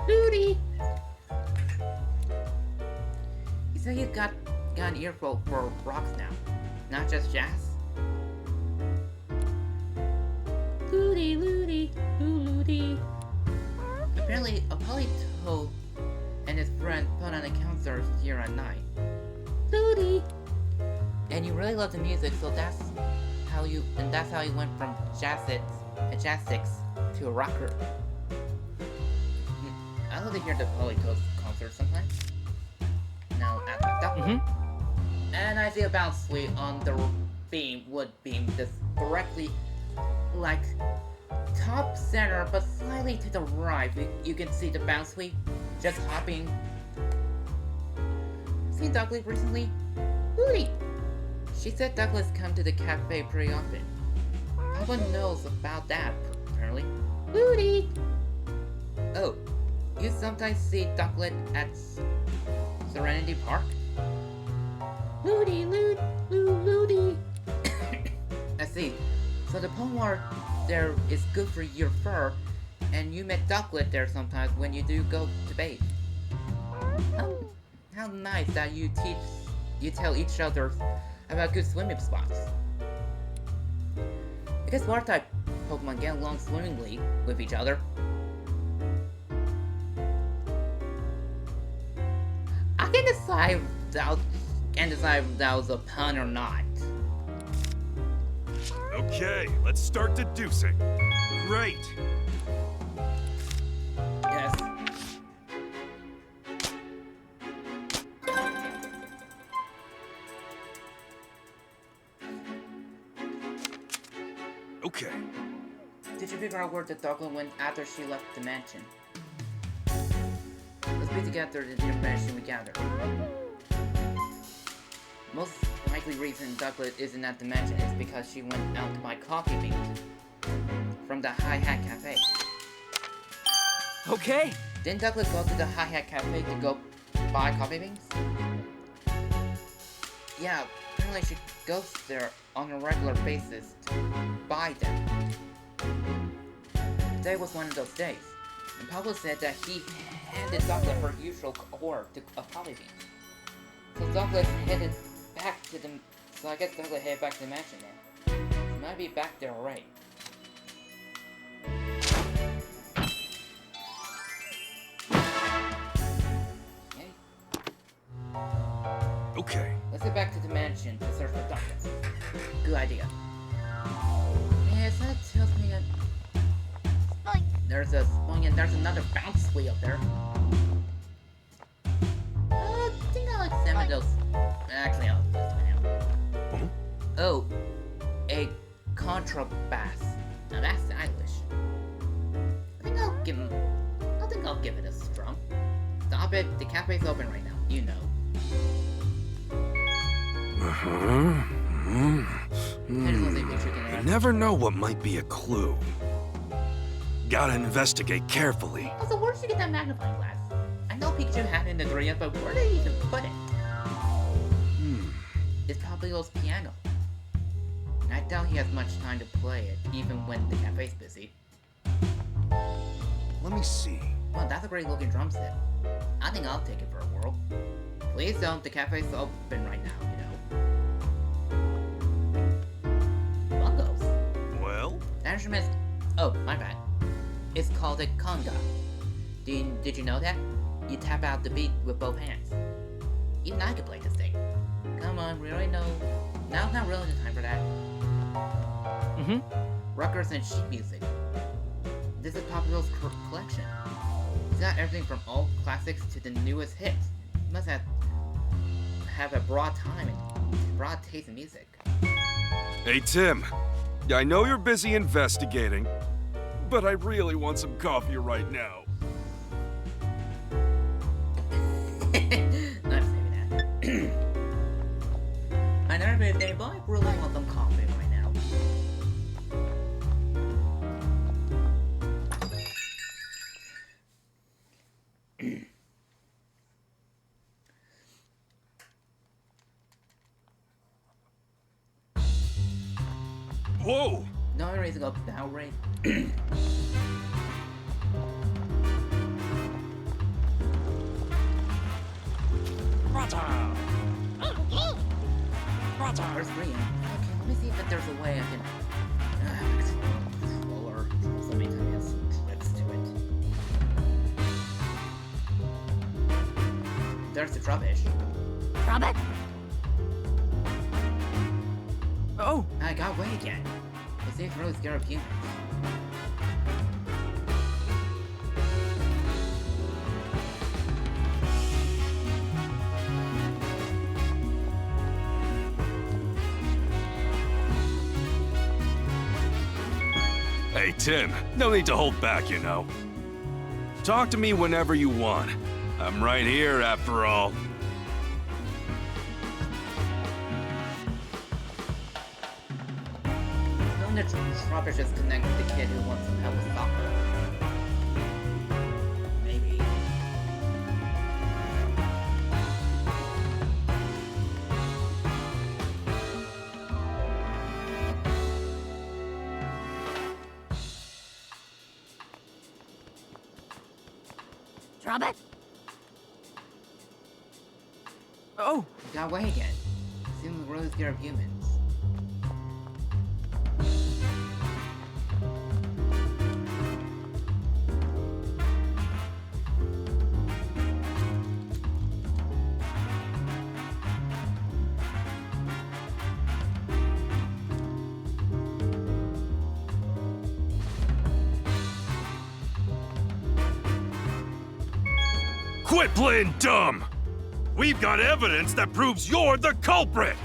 Ludi. You said you got an earful for rocks now, not just jazz. Ludi. Apparently, a Polito and his friend put on a concert here at night. Ludi. And you really love the music, so that's how you went from jazzics to a rocker. I love to hear the Polito's concert sometimes. Now at the and I see a bounce suite on the wood beam that's directly like top center, but slightly to the right. You can see the bounce suite just hopping. Seen Douglas recently? Ludi. She said Douglas come to the cafe pretty often. Papa knows about that, apparently. Ludi! Oh, you sometimes see Douglas at Serenity Park? Ludi! I see. So the Pomar there is good for your fur, and you met Douglas there sometimes when you do go to bathe. How nice that you tell each other about good swimming spots. I guess water type Pokemon get along swimmingly with each other. I can decide if that was a pun or not. Okay, let's start deducing. Great. Yes. Okay. Did you figure out where the Douglas went after she left the mansion? Let's be together the information we gathered. Most likely reason Douglas isn't at the mansion is because she went out to buy coffee beans from the High Hat Cafe. Okay. Didn't Douglas go to the High Hat Cafe to go buy coffee beans? Yeah, apparently she goes there on a regular basis to buy them. Today was one of those days, and Pablo said that he handed Douglas her usual order of coffee beans. So Douglas headed back to the... So I guess Douglas headed back to the mansion then. He might be back there already. Okay. Let's get back to the mansion to search for Douglas. Good idea. Yes, that tells me that... There's a swing and there's another bounce wheel up there. I think I'll examine those. Actually, I'll just find out. Oh, a contrabass. Now that's stylish. I think I'll give it a strum. Stop it, the cafe's open right now, you know. You never know what might be a clue. Gotta investigate carefully. Also, where did you get that magnifying glass? I know Pikachu had it in the area, but where did he even put it? It's probably Lil's piano. I doubt he has much time to play it, even when the cafe's busy. Let me see. Well, that's a great looking drum set. I think I'll take it for a whirl. Please don't, the cafe's open right now, Bongos. Well? That instrument's... Oh, my bad. It's called a conga. Did you know that? You tap out the beat with both hands. Even I could play this thing. Come on, we already know. Now's not really the time for that. Records and sheet music. This is Pop Will's collection. He's got everything from old classics to the newest hits. He must have a broad time and broad taste in music. Hey, Tim. I know you're busy investigating, but I really want some coffee right now. I'm saving that. I never made a day, but I really want some coffee right now. Whoa! No reason to go that way. Where's Green? Okay, let me see if there's a way I can control so many times trips to it. There's the rubbish. Robert? Oh! I got away again. It seems really scared of humans. Hey, Tim, no need to hold back, Talk to me whenever you want. I'm right here, after all. Knowing that rubbish is connected to the kid who wants some help with soccer. Maybe. Robert? Oh! You got away again. Seems really scared of humans. Quit playing dumb! We've got evidence that proves you're the culprit!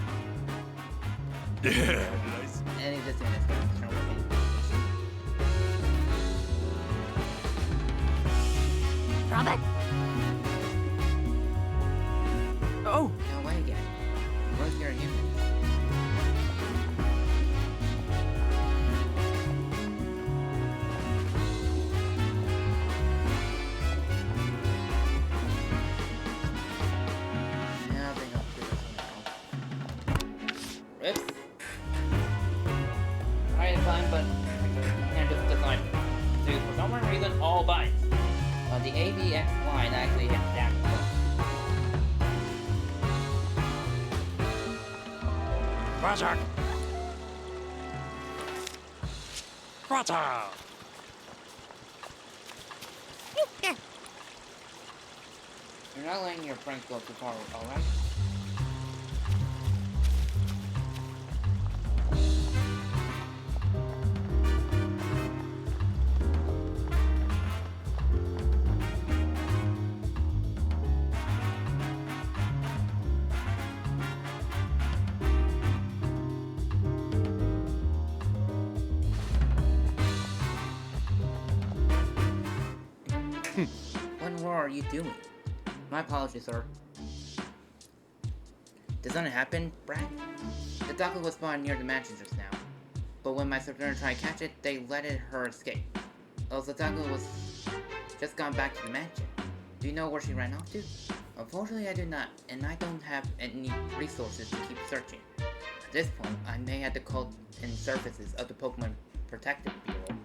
Yeah, nice. And he's just doing this to start working. Robert? Oh! Got away again. Really scared of humans. Oops. Try to climb, but can't just decide to, for some reason, all bites. The ABX line actually hits down. Roger! You're not letting your friends go too far, alright? What in the world are you doing? My apologies, sir. Did something happen, Brad? The Dockle was spotted near the mansion just now. But when my subordinate tried to catch it, they let her escape. Also, the Dockle was just gone back to the mansion. Do you know where she ran off to? Unfortunately, I do not, and I don't have any resources to keep searching. At this point, I may have to call in services of the Pokemon Protective Bureau.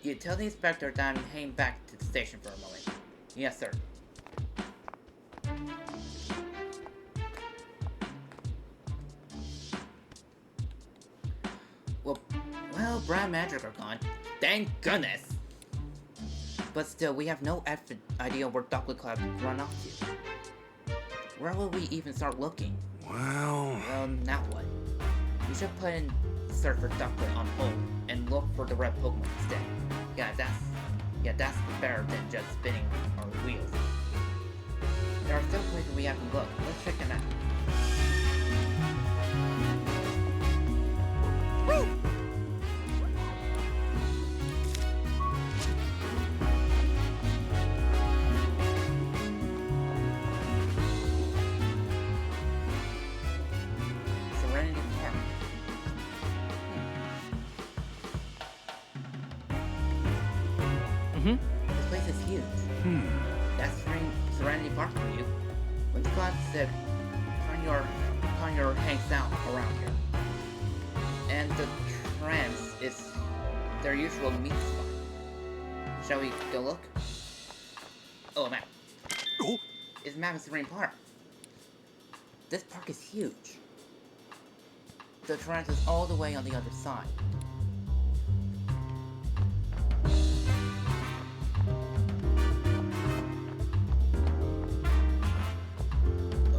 You tell the inspector that I'm heading back to the station for a moment. Yes, sir. Well, Brad Magic are gone. Thank goodness! But still, we have no idea where Ducklet Club run off to. Where will we even start looking? Well, Now what? We should put in search for Ducklet on hold and look for the red Pokemon instead. That's better than just spinning our wheels. There are still places we haven't looked. Let's check them out. Woo! Serenity Park. This place is huge. That's Serenity Park for you. When Scott said Conure hangs out around here. And the trams is their usual meet spot. Shall we go look? Oh, a map. Oh. It's a map of Serene Park. This park is huge. The trams is all the way on the other side.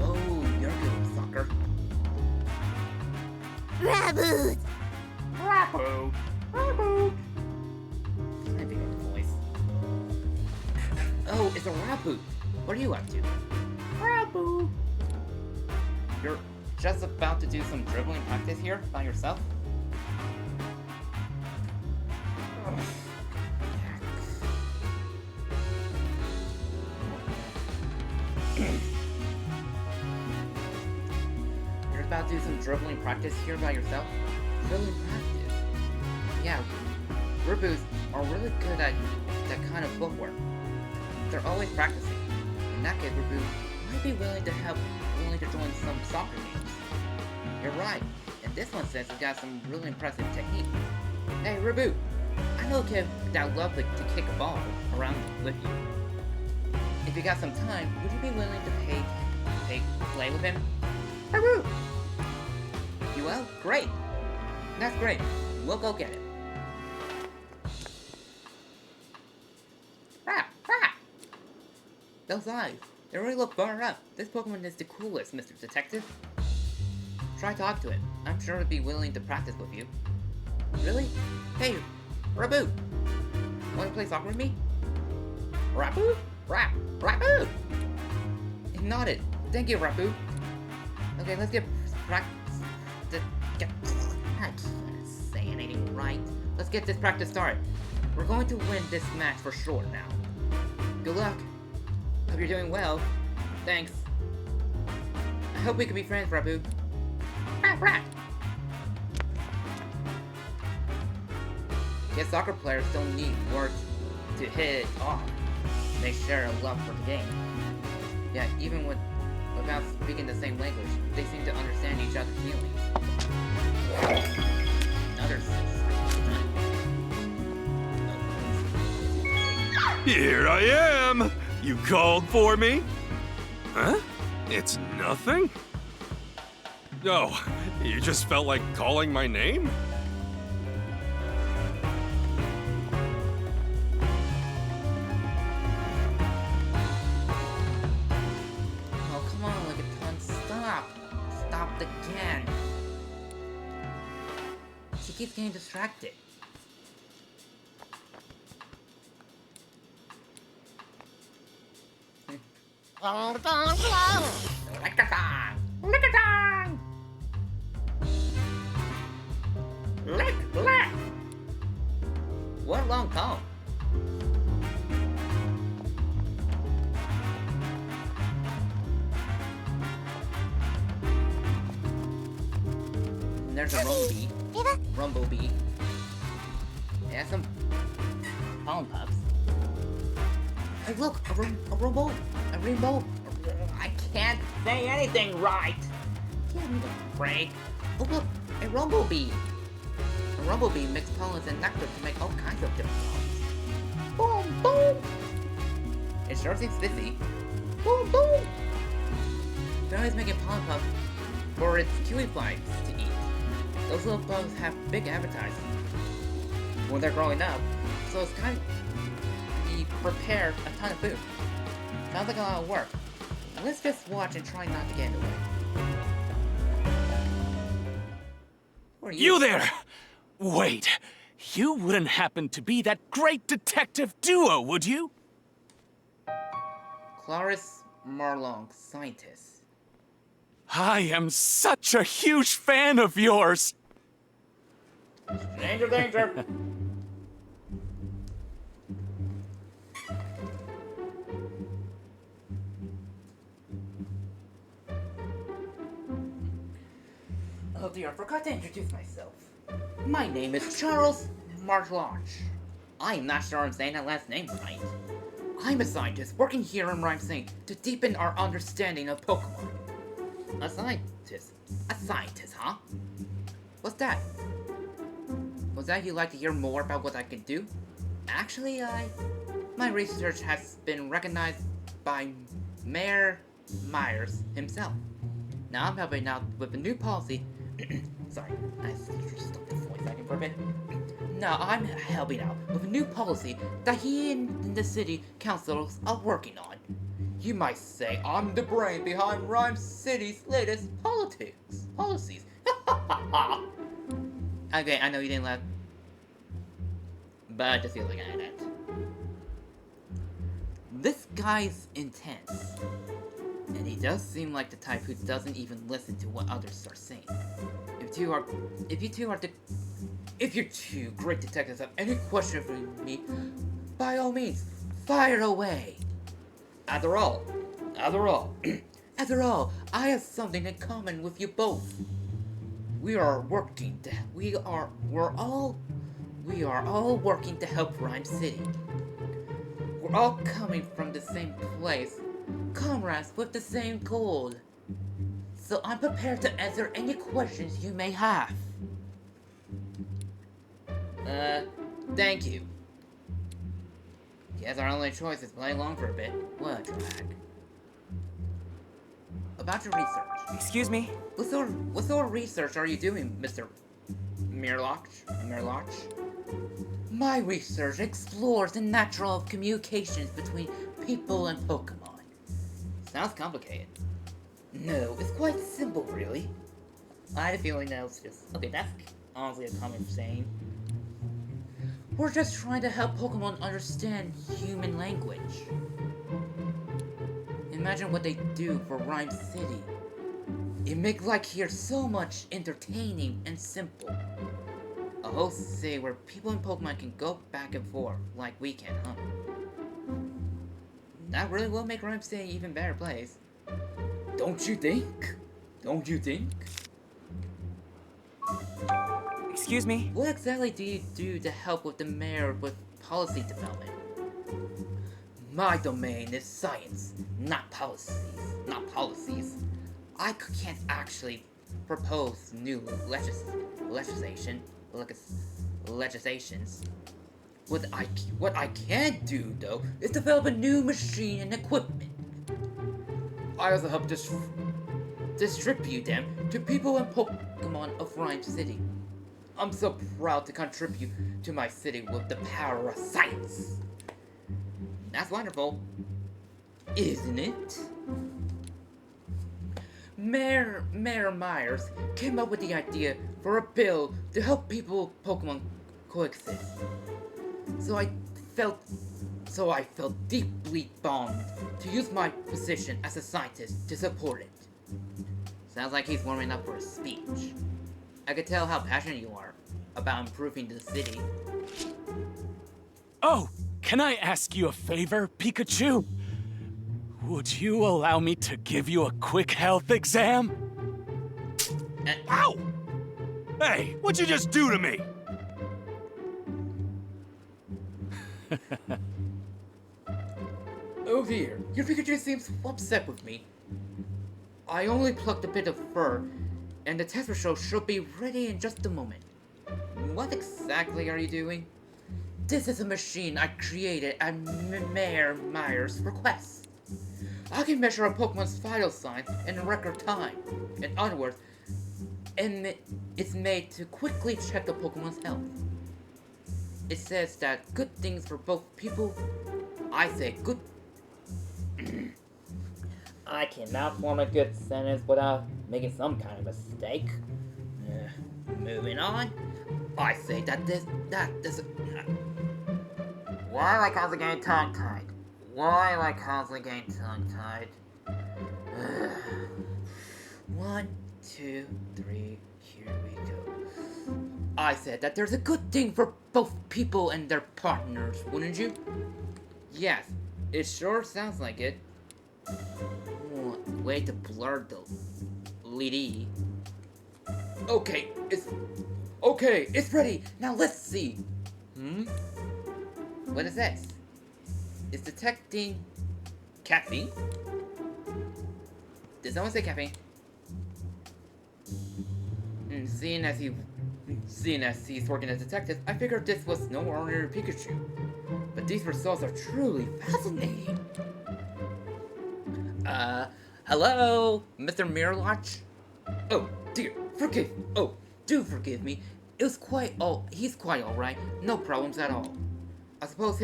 Oh, you're good, sucker. Raboot! Raboot! Raboot! I pick up the voice. Oh, it's a Raboot! What are you up to? Raboot! You're just about to do some dribbling practice here by yourself? You're about to do some dribbling practice here by yourself? Dribbling practice? Yeah, Ribboos are really good at that kind of footwork. They're always practicing. In that case, Ribboos might be willing to join some soccer games. You're right. And this one says you got some really impressive technique. Hey, Ribboot, I know a kid that would love to kick a ball around with you. If you got some time, would you be willing to play with him? Ribboot! You will? Great. That's great. We'll go get it. Those eyes. They really look fired up. This Pokemon is the coolest, Mr. Detective. Try talk to him. I'm sure he'd be willing to practice with you. Really? Hey, Raboot! Want to play soccer with me? Raboot? Raboot! He nodded. Thank you, Raboot. Okay, let's get practice. I can't say anything right. Let's get this practice started. We're going to win this match for sure now. Good luck. Hope you're doing well. Thanks. I hope we can be friends, Raboot. Guess soccer players don't need words to hit it off. They share a love for the game. Yeah, even without speaking the same language, they seem to understand each other's feelings. Another Here I am! You called for me? Huh? It's nothing? Oh, you just felt like calling my name? Oh, come on, Lickitung, stop! Stop again! She keeps getting distracted. Lickitung! Lickitung! Lick! What a long call. There's a rumblebee. It has some pollen puffs. Hey, look, a rainbow. I can't say anything right. Give me the break. Oh, look, a rumblebee. A rumblebee makes pollens and nectar to make all kinds of different sounds. Boom, boom. It sure seems busy. Boom, boom. Fairy's making pollen puffs for its kiwi flies to eat. Those little bugs have big appetites when they're growing up, so it's kind of prepared a ton of food. Sounds like a lot of work. Let's just watch and try not to get in the way. Who are you? You there! Wait, you wouldn't happen to be that great detective duo, would you? Clarice Marlong, scientist. I am such a huge fan of yours! Danger, danger! Oh dear, I forgot to introduce myself. My name is Charles Marlonge. I am not sure I'm saying that last name right. I'm a scientist working here in Rhyme City to deepen our understanding of Pokemon. A scientist? A scientist, huh? What's that? Was that you'd like to hear more about what I can do? Actually, my research has been recognized by Mayor Myers himself. Now I'm helping out with a new policy. Sorry, I just stopped the voice acting for a bit. Now I'm helping out with a new policy that he and the city councils are working on. You might say I'm the brain behind Rhyme City's latest policies. Okay, I know you didn't laugh, but I just feel like I had that. This guy's intense, and he does seem like the type who doesn't even listen to what others are saying. If you two great detectives have any questions for me, by all means, fire away. After all, I have something in common with you both. We are all working to help Rhyme City. We're all coming from the same place, comrades with the same goal. So I'm prepared to answer any questions you may have. Thank you. Guess our only choice is play along for a bit. What a drag. About your research. Excuse me? What sort of research are you doing, Mr. Mirloch? My research explores the natural communications between people and Pokemon. Sounds complicated. No, it's quite simple, really. I had a feeling that was just... Okay, that's honestly a common saying. We're just trying to help Pokemon understand human language. Imagine what they do for Rhyme City. It makes life here so much entertaining and simple. A whole city where people and Pokemon can go back and forth like we can, huh? That really will make Rhyme City an even better place. Don't you think? Excuse me? What exactly do you do to help with the mayor with policy development? My domain is science, not policies. I can't actually propose new legislations. What I can do, though, is develop a new machine and equipment. I also help distribute them to people and Pokemon of Rhyme City. I'm so proud to contribute to my city with the power of science. That's wonderful, isn't it? Mayor Myers came up with the idea for a bill to help people Pokemon coexist. So I felt deeply bound to use my position as a scientist to support it. Sounds like he's warming up for a speech. I could tell how passionate you are about improving the city. Oh, can I ask you a favor, Pikachu? Would you allow me to give you a quick health exam? Ow! Hey, what'd you just do to me? Oh dear, your Pikachu seems upset with me. I only plucked a bit of fur, and the test result should be ready in just a moment. What exactly are you doing? This is a machine I created at Mayor Meyer's request. I can measure a Pokemon's vital signs in record time. In other words, it's made to quickly check the Pokemon's health. It says that good things for both people. I say good. I cannot form a good sentence without making some kind of mistake. Moving on. I say that this. Why am I constantly getting tongue-tied? Why am I constantly getting tongue-tied? 1, 2, 3, here we go. I said that there's a good thing for both people and their partners, wouldn't you? Yes, it sure sounds like it. Way to blur the lady. Okay, it's ready. Now let's see. What is this? It's detecting caffeine. Did someone say caffeine? Seeing as he's working as a detective, I figured this was no ordinary Pikachu. But these results are truly fascinating. Hello, Mr. Mirrorwatch? Oh, dear, do forgive me. He's quite alright. No problems at all. I suppose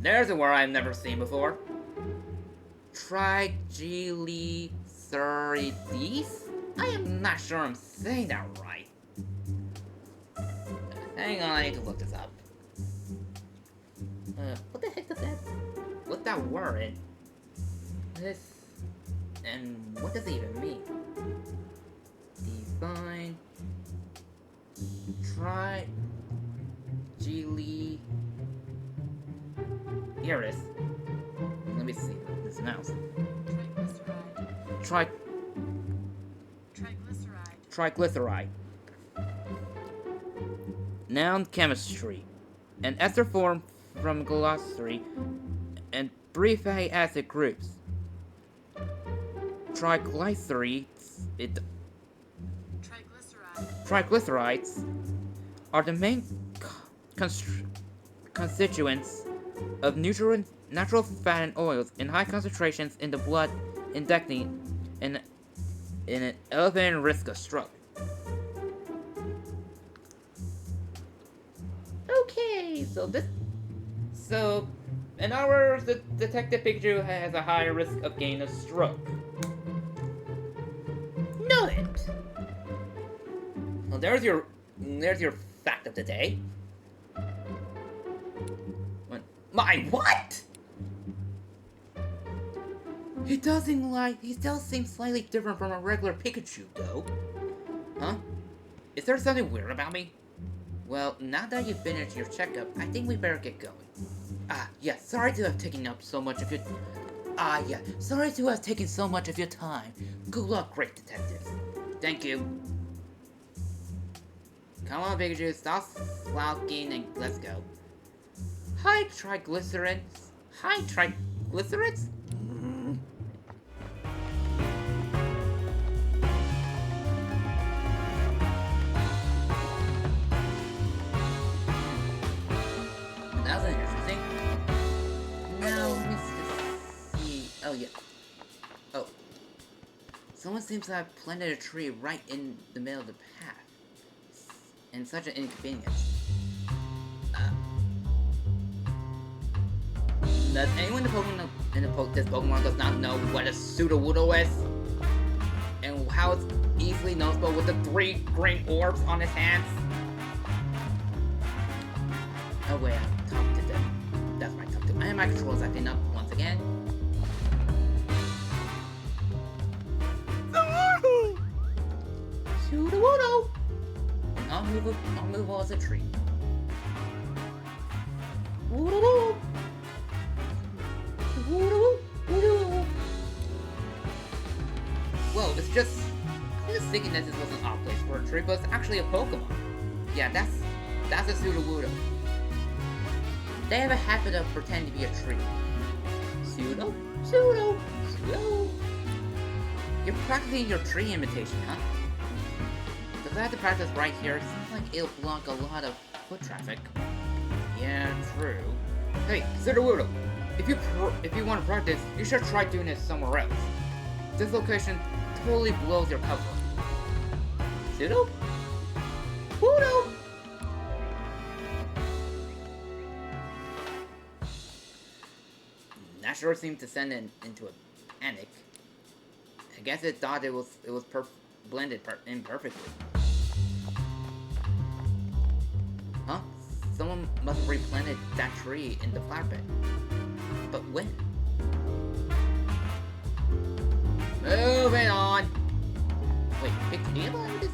there's a word I've never seen before. Triglycerides? I am not sure I'm saying that right. Hang on, I need to look this up. What the heck is that? What's that word? And what does it even mean? Define Here it is. Let me see this mouse. Triglyceride. Noun chemistry. An ester form from glossary and 3 fatty acid groups. Triglycerides are the main constituents of natural fat and oils in high concentrations in the blood, indicating an elevated risk of stroke. Okay, so in other words, the Detective Pikachu has a higher risk of getting a stroke. Noted. Well, there's your fact of the day. My what? He does seem slightly different from a regular Pikachu, though. Huh? Is there something weird about me? Well, now that you've finished your checkup, I think we better get going. Sorry to have taken so much of your time. Good luck, great detective. Thank you. Come on, Pikachu, stop slouching and let's go. Hi, triglycerides. That was interesting. Now, let me just see. Oh, yeah. Oh. Someone seems to have planted a tree right in the middle of the path. And such an inconvenience. Does anyone this Pokemon does not know what a Sudowoodo is? And how it's easily noticeable with the 3 green orbs on his hands? Oh wait, I talked to them. That's my talk to. And my control's acting up once again. Sudowoodo! Unmovable as a tree. Woo-doo-doo! Whoa, it's just was just thinking that this was an odd place for a tree, but it's actually a Pokemon. Yeah, that's a Sudowoodo. They have a habit of pretending to be a tree. Pseudo? You're practicing your tree imitation, huh? Because I have to practice right here, it seems like it'll block a lot of foot traffic. Yeah, true. Hey, Sudowoodo! If you want to practice, you should try doing it somewhere else. This location totally blows your cover. Pseudo? Woodo! Nashor seemed to send it into a panic. I guess it thought it was blended in perfectly. Huh? Someone must have replanted that tree in the flower bed. But when? Moving on. Wait, can you believe this?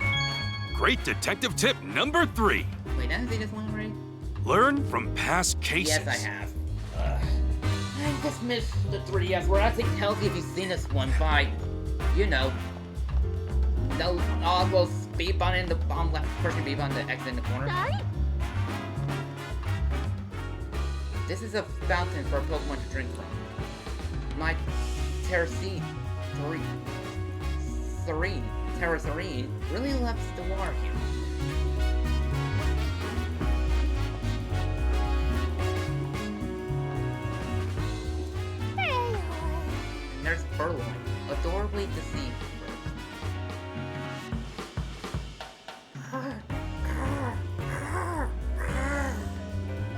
Great detective tip number 3. Wait, I haven't seen this one already? Learn from past cases. Yes, I have. I just missed the 3S where I think tells you if you've seen this one by, you know, no little speed button in the bottom left, pushing speed button, the X in the corner. Sorry? This is a fountain for a Pokemon to drink from. My Terracine really loves the water here. And there's Furloin, adorably deceived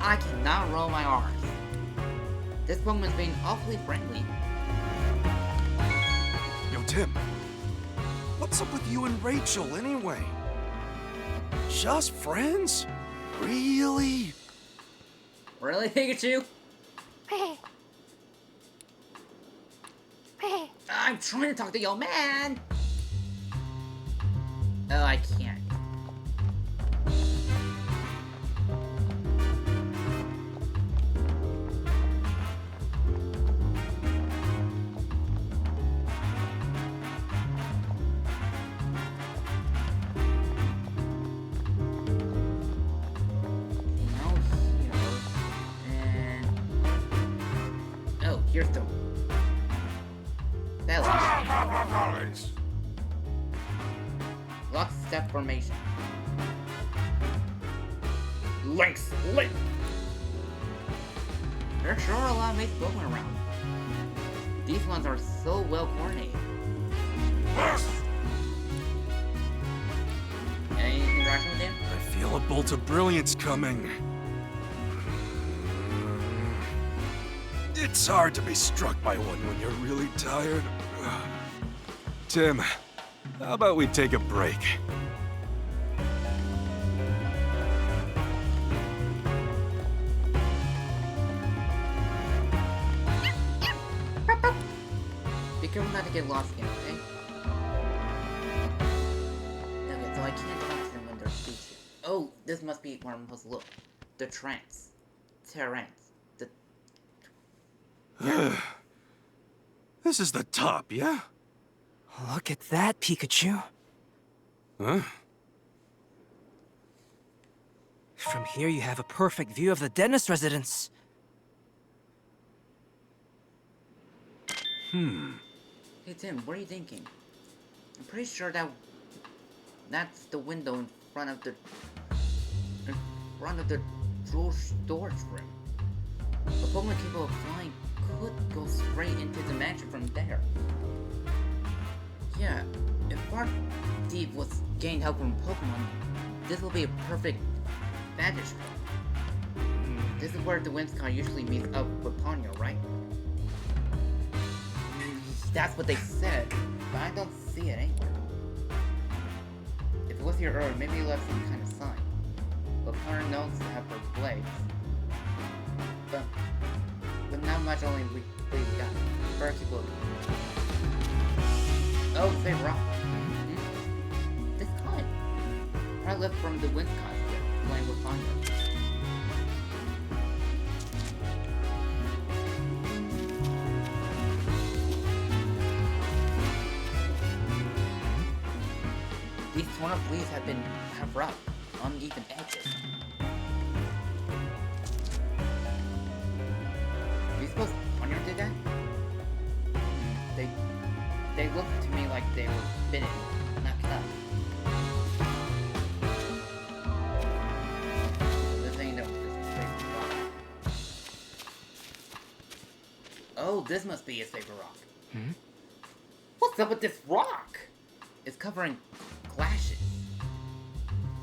I cannot roll my R's. This Pokemon's being awfully friendly. Yo, Tim. What's up with you and Rachel, anyway? Just friends? Really? Really, Pikachu? I'm trying to talk to your man! Oh, I can't. Here's the lockstep formation. Lynx. There sure are a lot of mates Pokemon around. These ones are so well coordinated. Any interaction with him? I feel a bolt of brilliance coming. It's hard to be struck by one when you're really tired. Tim, how about we take a break? Be careful not to get lost again, okay? Okay, so I can't talk to them when they're speechless. Oh, this must be where I'm supposed to look. The trance. Terrance. This is the top, yeah? Look at that, Pikachu. Huh? From here, you have a perfect view of the dentist residence. Hey Tim, what are you thinking? I'm pretty sure that's the window in front of the jewel storage room. A Pokemon capable of flying could go straight into the mansion from there. Yeah, if Bart Deep was getting help from Pokemon, this will be a perfect vantage point. This is where the Whimsicott usually meets up with Ponyo, right? That's what they said, but I don't see it anywhere. If it was here earlier, maybe it left some kind of sign. But Ponyo knows to have her blades. But not much only we got. Better keep looking. Oh, they rock. This kind. I left from the Whimsicott here, playing with Ponyo. corner leaves have rough, uneven edges. Do you suppose Ponyo did that? They looked to me like they were fitted, not cut. So this ain't no favorite rock. Oh, this must be his favorite rock. Hmm? What's up with this rock? It's covering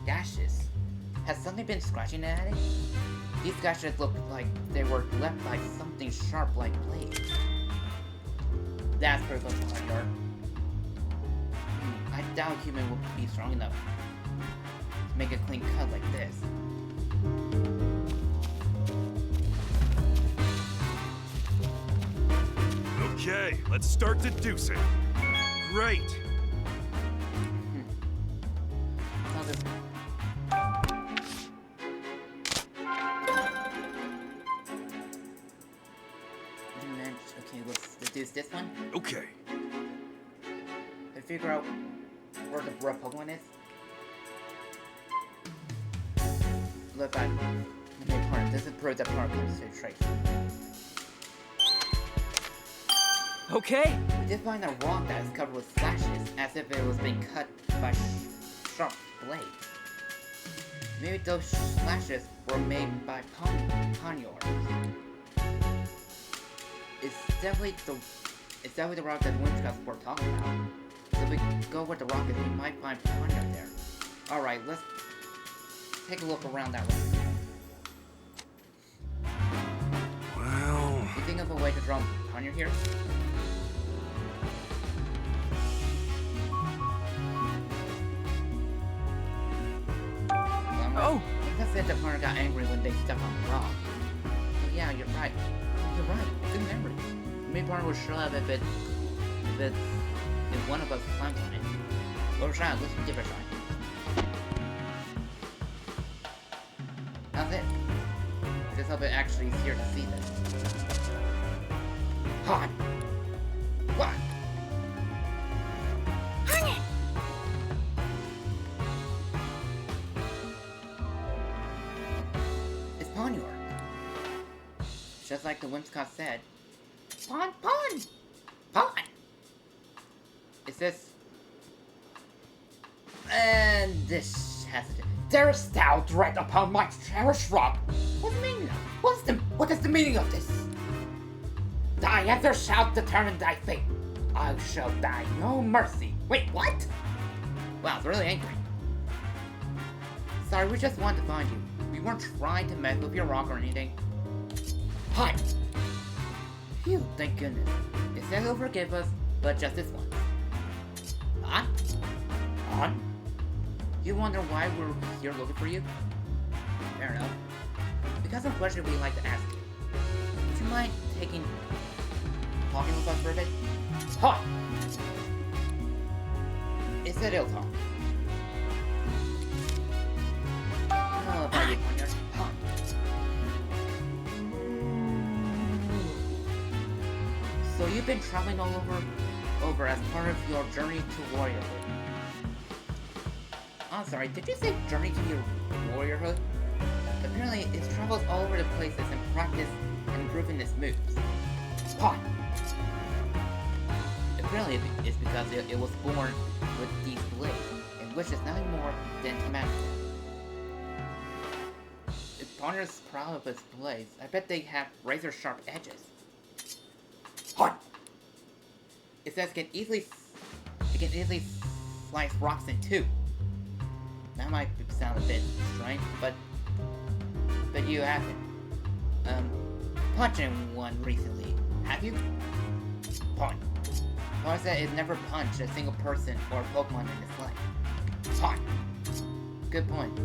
gashes. Has something been scratching at it? These gashes look like they were left by something sharp like blades. That's pretty close to my yard. I doubt a human will be strong enough to make a clean cut like this. Okay, let's start deducing. Great. Not this one. Okay, let's deduce this one. Okay. And figure out where the raw Pokemon is. Look back. Okay, part. This is proof that part comes to trace. Okay. We did find a rock that is covered with slashes, as if it was being cut by sharp blades. Maybe those slashes were made by poniards. It's definitely the rock that Winchcast were talking about. So if we go where the rock is, we might find poniard there. Alright, let's take a look around that way. Well... You think of a way to draw poniard here? Oh! Like I said, the partner got angry when they stepped on the rock. So yeah, you're right. You're right. Good memory. Maybe partner would show up if one of us climbed on it. Well, try it. Let's give it a try. That's it. I just hope it actually is here to see this. Hot. What? Hang it! It's Poniard. Just like the Whimsicott said. Pon! Is this... And this has to... There's thou threat upon my cherished rock. What's the meaning of? What is the meaning of this? Thy answer shall determine thy fate. I shall die no mercy. Wait, what? Wow, it's really angry. Sorry, we just wanted to find you. We weren't trying to mess with your rock or anything. Hi! Phew, thank goodness. It says he'll forgive us, but just this once. Huh? On? You wonder why we're here looking for you? Fair enough. We got some questions we'd like to ask you. Would you mind talking with us for a bit? Hi! It said he'll talk. Oh, about you, Poniard. Hi. So you've been traveling all over as part of your journey to warriorhood. I'm sorry, did you say journey to your warriorhood? Apparently, it's travels all over the places and practice and improving its moves. Spot! Apparently, it's because it was born with these blades, and which is nothing more than to master. If Poniard's proud of its blades, I bet they have razor-sharp edges. Hot! It says it can easily slice rocks in two. That might sound a bit strange, but you haven't punched one recently, have you? Punch. Poniard said it never punched a single person or Pokemon in his life. Punch. Good point.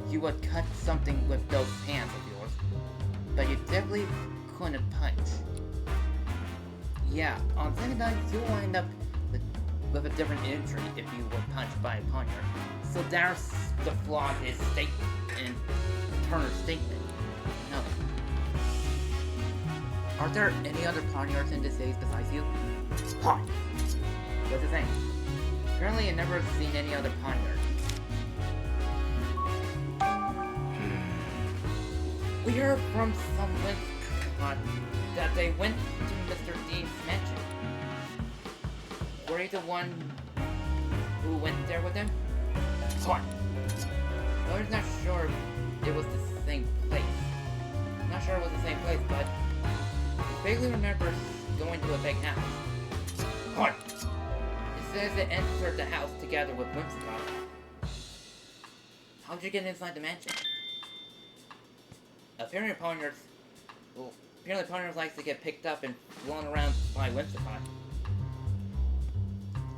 You would cut something with those hands of yours, but you definitely couldn't punch. Yeah, on second time, you'll wind up with a different injury if you were punched by a Poniard. So there's the flaw in his statement, in Turner's statement. No. Are there any other Poniards in this days besides you? Pon! What's the thing? Apparently, I've never seen any other poniard. We heard from some Winscott that they went to Mr. Dean's mansion. Were you the one who went there with him? What? I was not sure it was the same place. Not sure it was the same place, but I vaguely remember going to a big house. What? It says it entered the house together with Whimsicott. How'd you get inside the mansion? Apparently Poniards likes to get picked up and flown around by Whimsicott.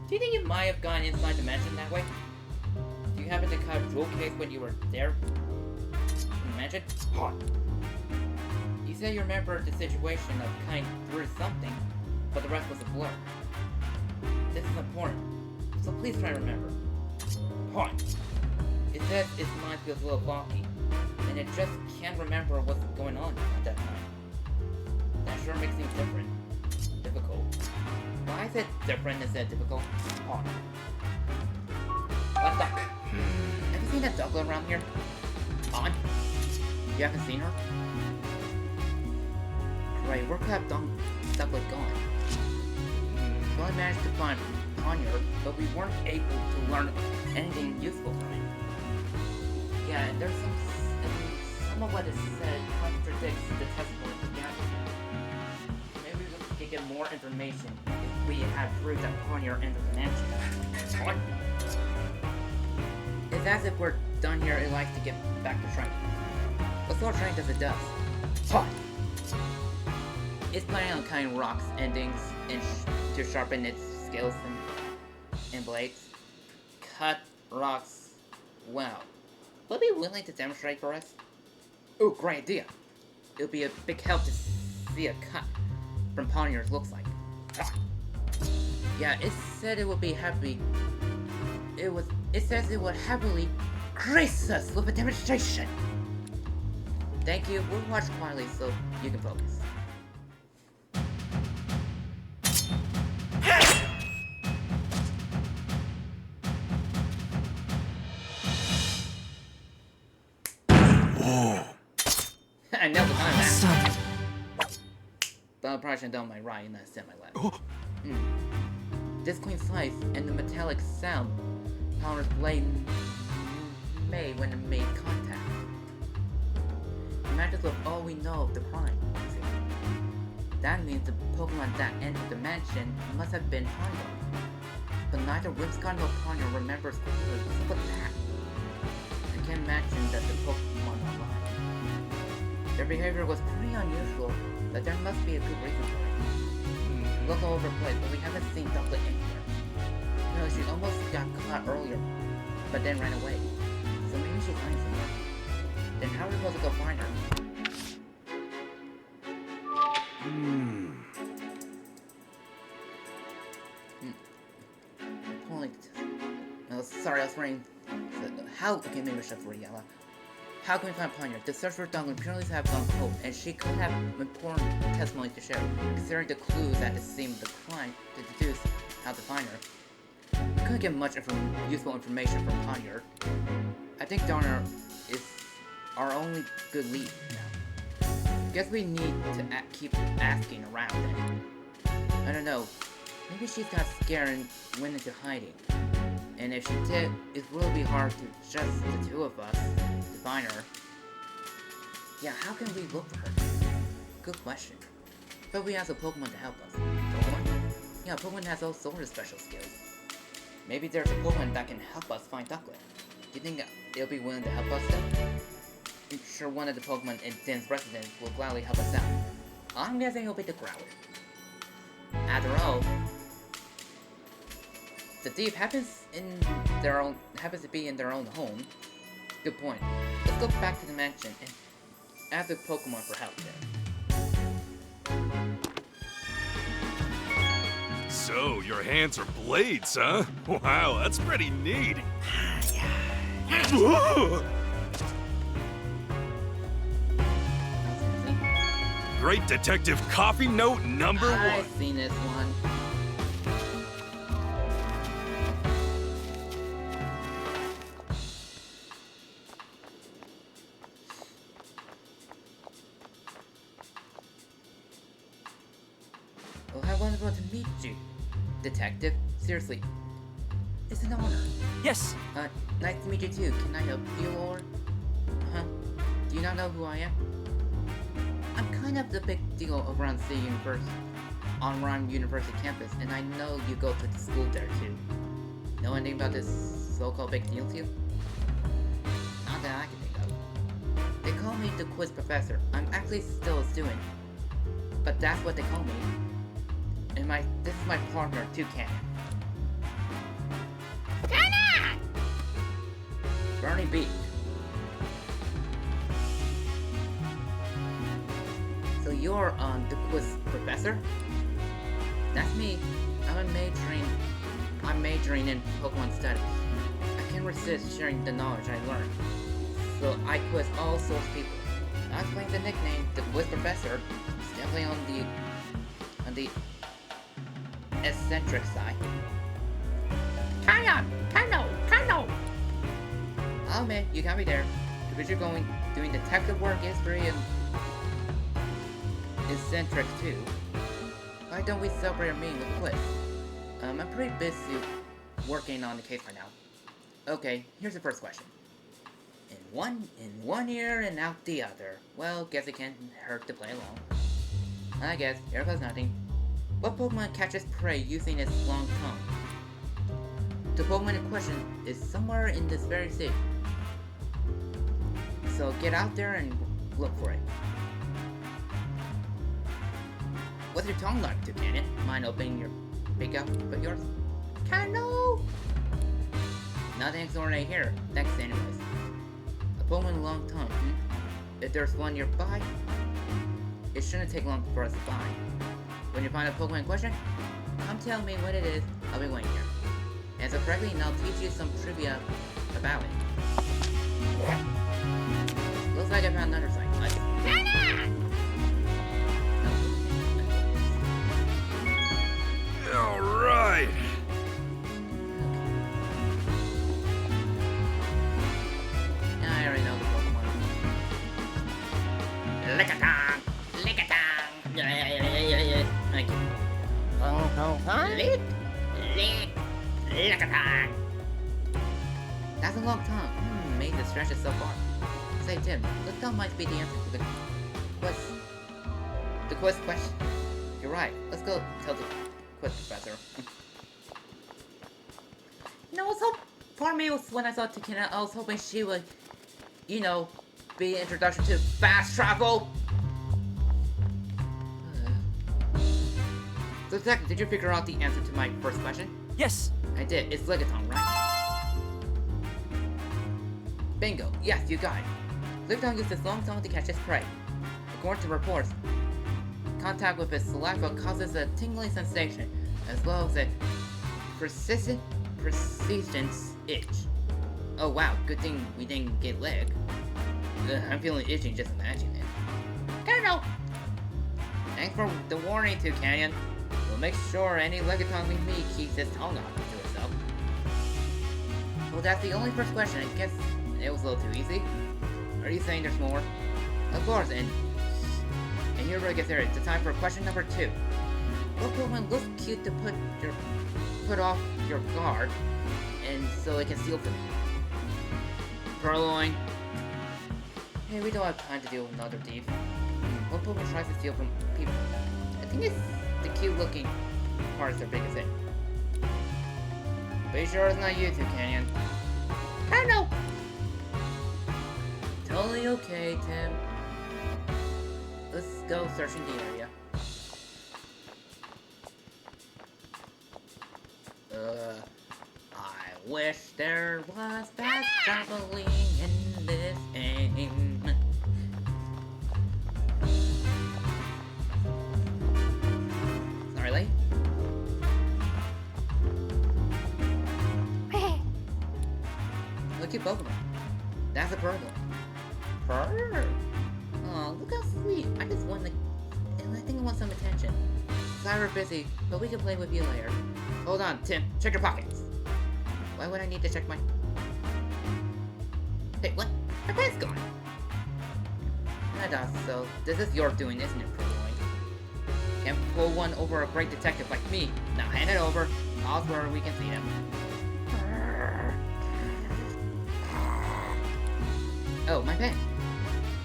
Do you think you might have gone inside the mansion that way? Do you happen to cut a jewel case when you were there? In the mansion? What? You said you remember the situation of kind through something, but the rest was a blur. This is important, so please try to remember. What? It says its mind feels a little foggy, and it just can't remember what's going on at that time. That sure makes things different. Difficult. Why is it different instead of difficult? What? What the? Have you seen that Douglas around here? On? You haven't seen her? Right, where could have Douglas gone? We only managed to find Poniard, but we weren't able to learn anything useful from it. Yeah, and there's some of what is said contradicts the testimony of the Pikachu. Maybe we could get more information if we had proof that Poniard entered the mansion. What? It's as if we're done here, it likes to get back to training. What sort of training does it do? What? It's planning on cutting rocks endings to sharpen its skills and blades. Cut rocks. Wow. Will it be willing to demonstrate for us? Ooh, great idea. It'll be a big help to see a cut from Poniard's looks like. Ah. Yeah, it said it would be happy. It says it would happily grace us with a demonstration. Thank you. We'll watch quietly so you can focus. I nailed the time that. But I probably should have done my right and not said my left. This clean slice and the metallic sound Poniard's blade made when it made contact. It matches with all we know of the crime. That means the Pokemon that entered the mansion must have been Poniard. But neither Whimsicott nor Poniard remembers what that. I can't imagine that the Pokemon are lying. Their behavior was pretty unusual, but there must be a good reason for it. Look all over the place, but we haven't seen Ducklet anywhere. No, she almost got caught earlier, but then ran away. So maybe she's hiding somewhere. Then how are we supposed to go find her? Oh, sorry, I was writing. How? Okay, maybe I should read yellow. How can we find Poniard? The search for Douglas apparently have gone cold, and she could have important testimony to share, considering the clues that it seemed the crime to deduce how to find her. We couldn't get much useful information from Poniard. I think Donner is our only good lead now. Guess we need to keep asking around then. I don't know. Maybe she's got scared and went into hiding. And if she did, it will be hard to just the two of us to find her. Yeah, how can we look for her? Good question. But we asked a Pokemon to help us. Pokemon? Yeah, Pokemon has all sorts of special skills. Maybe there's a Pokemon that can help us find Ducklet. Do you think it'll be willing to help us then? I'm sure one of the Pokemon in Din's residence will gladly help us out. I'm guessing it'll be the Growler. After all, the thief happens to be in their own home. Good point. Let's go back to the mansion and ask the Pokemon for help there. So, your hands are blades, huh? Wow, that's pretty neat. Great Detective Coffee Note number 1. I've seen this one. able to meet you, Detective. Seriously, it's an honor. Yes. Nice to meet you too. Can I help you, or? Huh? Do you not know who I am? I'm kind of the big deal around City University, on Rhyme University campus, and I know you go to the school there too. Know anything about this so-called big deal to you? Not that I can think of. They call me the quiz professor. I'm actually still a student, but that's what they call me. And this is my partner, Toucan. Bernie B. So you're the quiz professor? That's me. I'm majoring in Pokemon studies. I can't resist sharing the knowledge I learned. So I quiz all sorts of people. That explains the nickname, the quiz professor. It's definitely on the eccentric side. Kind of. Oh man, you got me there. Because you're doing detective work is pretty eccentric too. Why don't we celebrate our meeting with a quiz? I'm pretty busy working on the case right now. Okay, here's the first question. In one ear and out the other. Well, guess it can't hurt to play along. I guess, here goes nothing. What Pokemon catches prey using its long tongue? The Pokemon in question is somewhere in this very city. So get out there and look for it. What's your tongue like, Toucan? Mind opening your big up but yours? Kinda. Nothing extraordinary here. Thanks anyways. A Pokemon with a long tongue, If there's one nearby, it shouldn't take long for us to find. When you find a Pokemon in question, come tell me what it is. I'll be waiting here. Answer correctly and I'll teach you some trivia about it. Looks like I found another sign. All right. I already know the Pokemon. Lickitung! Thank you. Lickitung! That's a long tongue. Made the stretches so far. Say, Tim, look down might be the answer to the quiz question. You're right. Let's go tell the quiz professor. For me, when I saw Takina, I was hoping she would, be an introduction to fast travel. So, Detective, did you figure out the answer to my first question? Yes. I did. It's Lickitung, right? Bingo. Yes, you got it. Lickitung used its long tongue to catch its prey. According to reports, contact with its saliva causes a tingling sensation, as well as a persistent itch. Oh wow, good thing we didn't get licked. I'm feeling itching just imagining it. Colonel! Thanks for the warning, Toucan. We'll make sure any Lickitung we meet keeps his tongue off to itself. Well, that's the only first question. I guess it was a little too easy. Are you saying there's more? Of course, and here we get there. It's time for question number 2. What Pokemon looks cute to put off your guard, and so it can steal from you? Purloin. Hey, we don't have time to deal with another thief. What Pokemon tries to steal from people? I think it's the cute-looking part is their biggest hit. Be sure it's not you, Toucan. I know. Totally okay, Tim. Let's go searching the area. I wish there was fast traveling in this game. Sorry, late. Look at Pokemon. That's a Purloin. Purr. Oh, look how sweet. I just want I think I want some attention. Sorry we're busy, but we can play with you later. Hold on, Tim. Check your pockets. Why would I need to check my... Hey, what? My pen's gone. I thought so. This is your doing, isn't it, Purloin? Can't pull one over a great detective like me. Now hand it over. I'll where we can see him. Oh, my pen.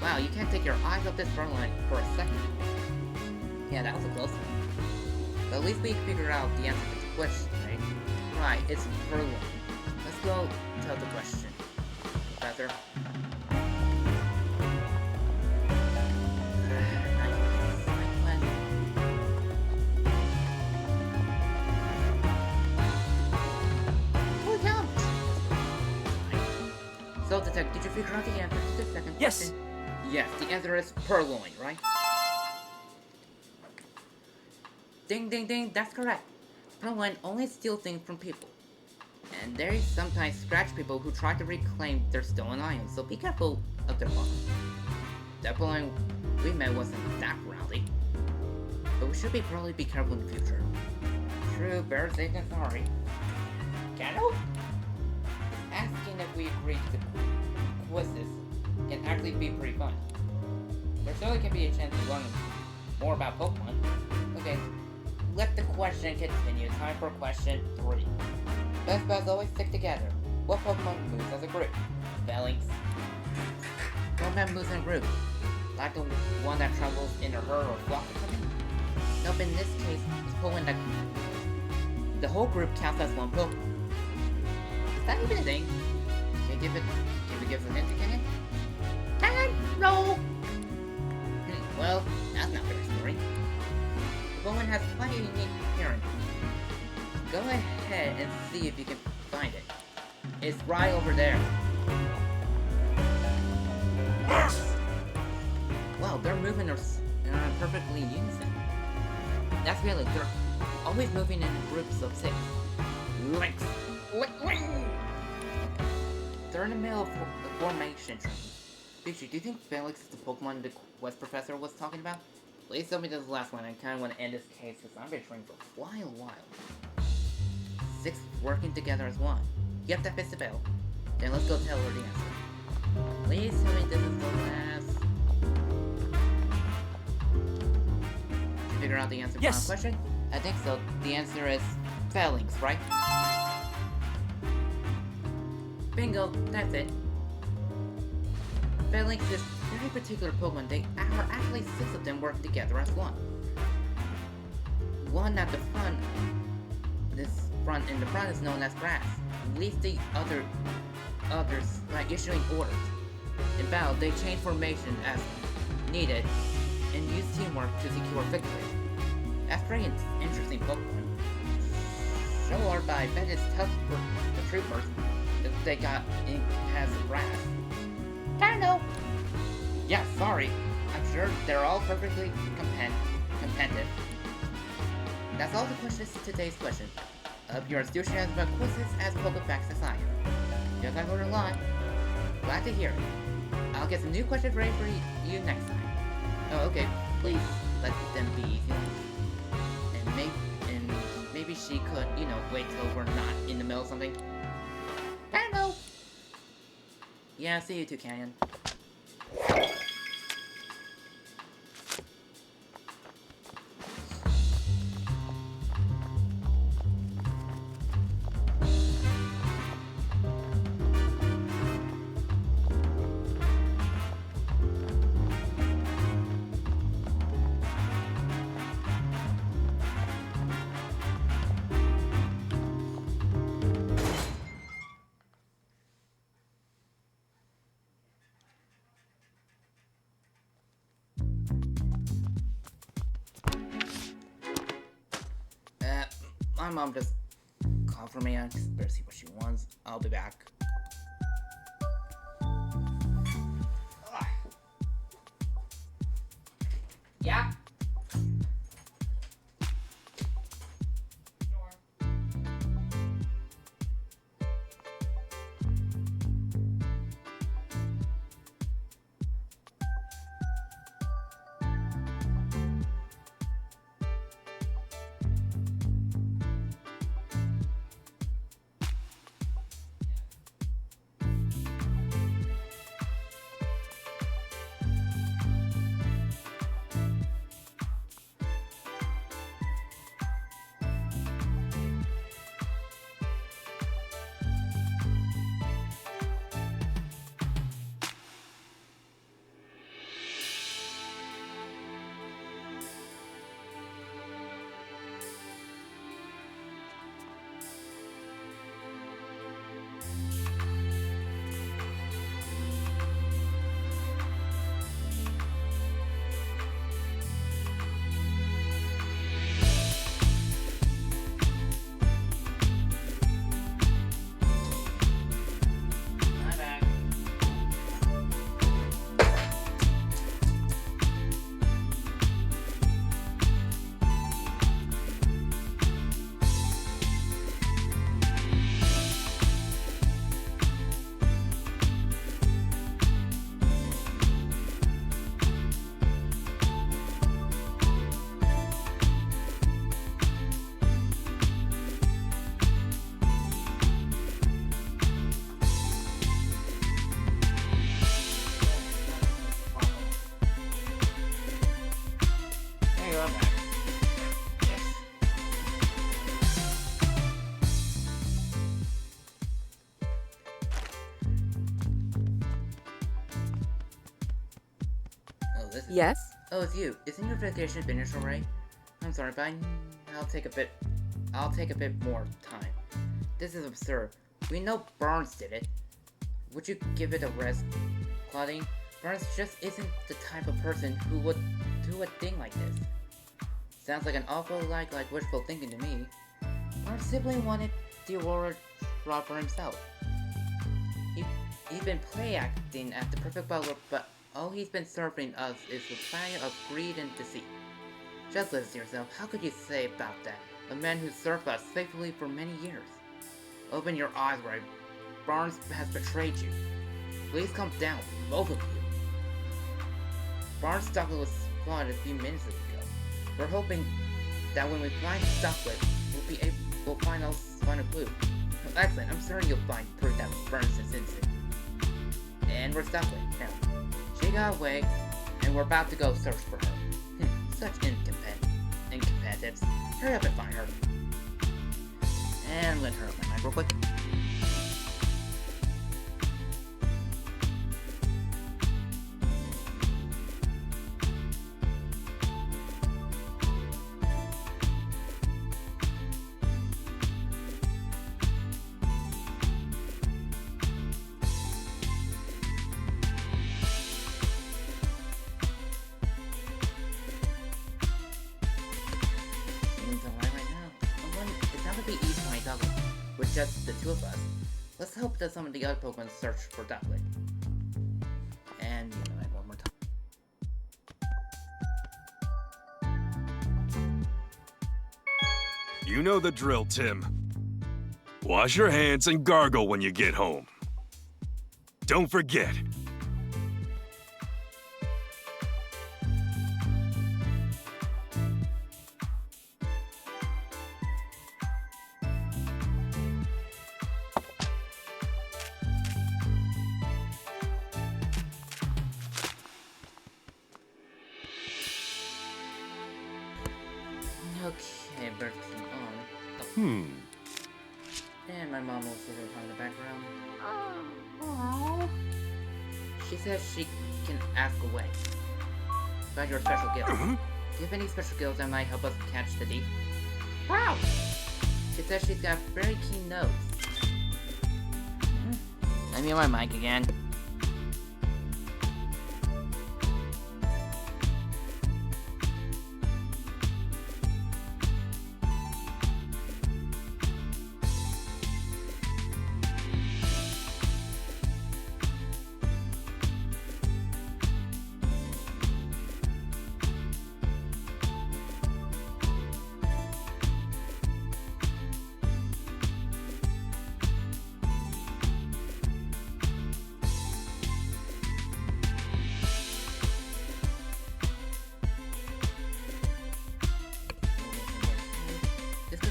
Wow, you can't take your eyes off this Berlin for a second. Yeah, that was a close one. But at least we figured out the answer to the question, right? Right, it's Berlin. Let's go tell the question. Professor. So, Detective, did you figure out the answer to the second question? Yes, the answer is purloin, right? Ding, ding, ding, that's correct. Purloin only steals things from people. And they sometimes scratch people who try to reclaim their stolen items, so be careful of their boss. That purloin we met wasn't that rowdy. But we should probably be careful in the future. True, better safe than sorry. Candle? Asking if we agree to the quizzes can actually be pretty fun. There certainly can be a chance to learn more about Pokemon. Okay, let the question continue. Time for question 3. Best buds always stick together. What Pokemon moves as a group? Phalanx. Pokemon moves in a group. Like the one that travels in a herd or flock or something? Nope, in this case, it's Pokemon that the whole group counts as one Pokemon. Is that even a thing? Can you give us a hint, can you? No! Well, that's not very scary. The Pokemon has quite a unique appearance. Go ahead and see if you can find it. It's right over there. Wow, their movements are perfectly unison. That's really, they're always moving in groups of 6. Lynx. They're in the middle of the formation training. Pikachu, do you think Felix is the Pokemon the Quest Professor was talking about? Please tell me this is the last one. I kind of want to end this case because I've been training for a while. 6 working together as one. Yep, that fits the bill. Then let's go tell her the answer. Please tell me this is the last. Did you figure out the answer to my question? I think so. The answer is Phalanx, right? Bingo, that's it. Phalanx is a very particular Pokemon. They are actually 6 of them working together as one. One at the front. This front in the front is known as Grass. Leads the others by issuing orders. In battle, they change formation as needed and use teamwork to secure victory. That's pretty interesting Pokemon. Sure, but I bet it's tough for the troopers if they got in as Grass. I don't know. Yeah, sorry. I'm sure they're all perfectly competitive. That's all the questions to today's question. Of your enthusiasm about quizzes as Pokefacts as I am. Because I've learned a lot. Glad to hear it. I'll get some new questions ready for you next time. Oh, okay. Please let them be easy. And maybe she could, wait till we're not in the middle of something. I don't know. Yeah, see you too, Canyon. My mom just called for me. I just better see what she wants. I'll be back. Yeah? this is... Yes? Oh, it's you. Isn't your vacation finished already? I'm sorry, but I'll take a bit more time. This is absurd. We know Barnes did it. Would you give it a rest, Claudine? Barnes just isn't the type of person who would do a thing like this. Sounds like an awful lot like wishful thinking to me. Barnes simply wanted the Aurora rod for himself. He's been play acting at the perfect butler, but all he's been serving us is a platter of greed and deceit. Just listen to yourself. How could you say about that? A man who served us faithfully for many years. Open your eyes, Ray. Barnes has betrayed you. Please come down, both of you. Barnes Stockley was spotted a few minutes ago. We're hoping that when we find Stockley, we'll find a clue. Excellent, I'm certain you'll find proof that Barnes is innocent. And we're Stockley now. She got away, and we're about to go search for her. Such incompetence. Hurry up and find her. And let her up my mic real quick. With just the two of us. Let's hope that some of the other Pokemon search for Duckling. And you know, one more time. You know the drill, Tim. Wash your hands and gargle when you get home. Don't forget. Okay, Bert's on. And my mom also wrote on the background. Oh. She says she can ask away about your special skills. Do you have any special skills that might help us catch the thief? Wow! She says she's got a very keen nose. Let me on my mic again.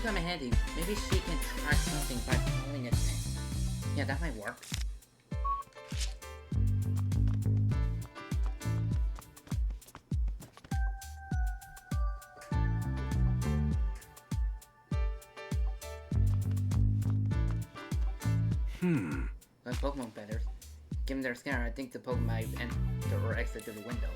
Come in handy. Maybe she can track something by following it. Yeah, that might work. Like Pokemon feathers. Given their scanner, I think the Pokemon might enter or exit through the window.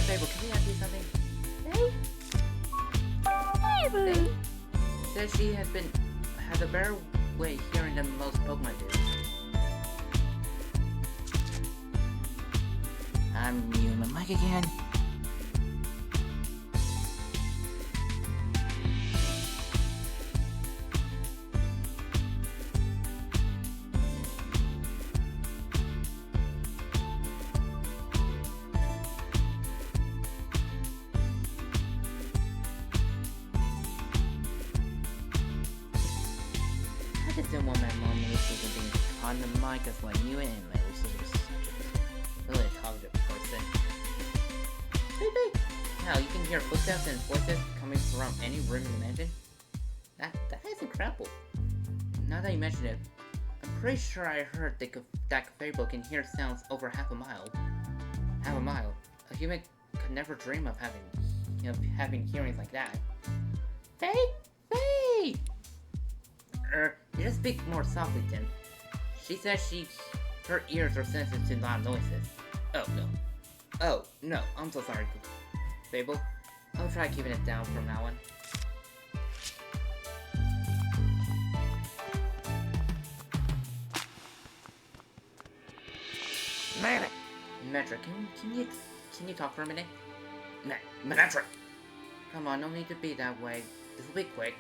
Fable, can we ask you something? Fable! Says she has a better way hearing than most Pokemon do. I'm muting my mic again. just didn't want my mom noticing being on the mic as like you and my sister was such a really talkative person. Baby! How you can hear footsteps and voices coming from any room in the mansion? That is incredible. Now that you mention it, I'm pretty sure I heard that Fable can hear sounds over half a mile. Half a mile? A human could never dream of having hearings like that. Faye? Faye! You just speak more softly, Tim. She says her ears are sensitive to loud noises. Oh, no. Oh, no, I'm so sorry, Fable. I'll try keeping it down from now on. Metric, can you talk for a minute? Metric! Come on, no need to be that way. This will be quick.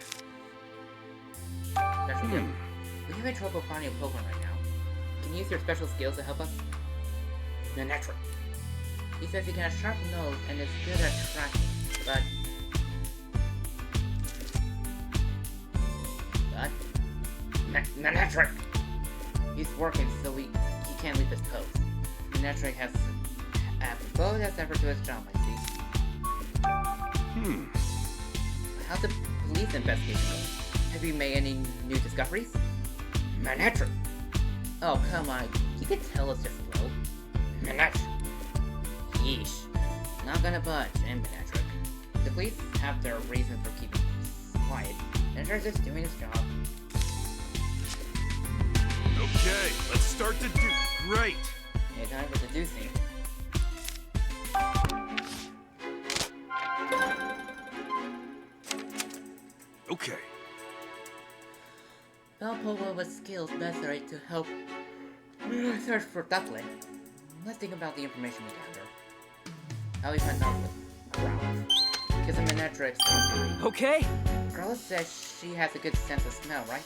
That's what we do. We have trouble finding a Pokemon right now. Can you use your special skills to help us? Metric. He says he can have a sharp nose and is good at tracking, but... Metric! He's working, so he can't leave his post. Metric has both has effort to his job, I see. How's the police investigation going? Have you made any new discoveries? Metric! Oh, come on. You can tell us just slow. Metric! Yeesh. Not gonna budge, and Metric. The police have their reason for keeping quiet. Metric's just doing his job. Okay, let's start to do. Great! Okay, time for deducing. Okay. Balboa with skills necessary to help search for Duckling. Let's think about the information we gather. How we find Duckling? Growlithe. Because the Menetrix. Okay. Growlithe says she has a good sense of smell, right?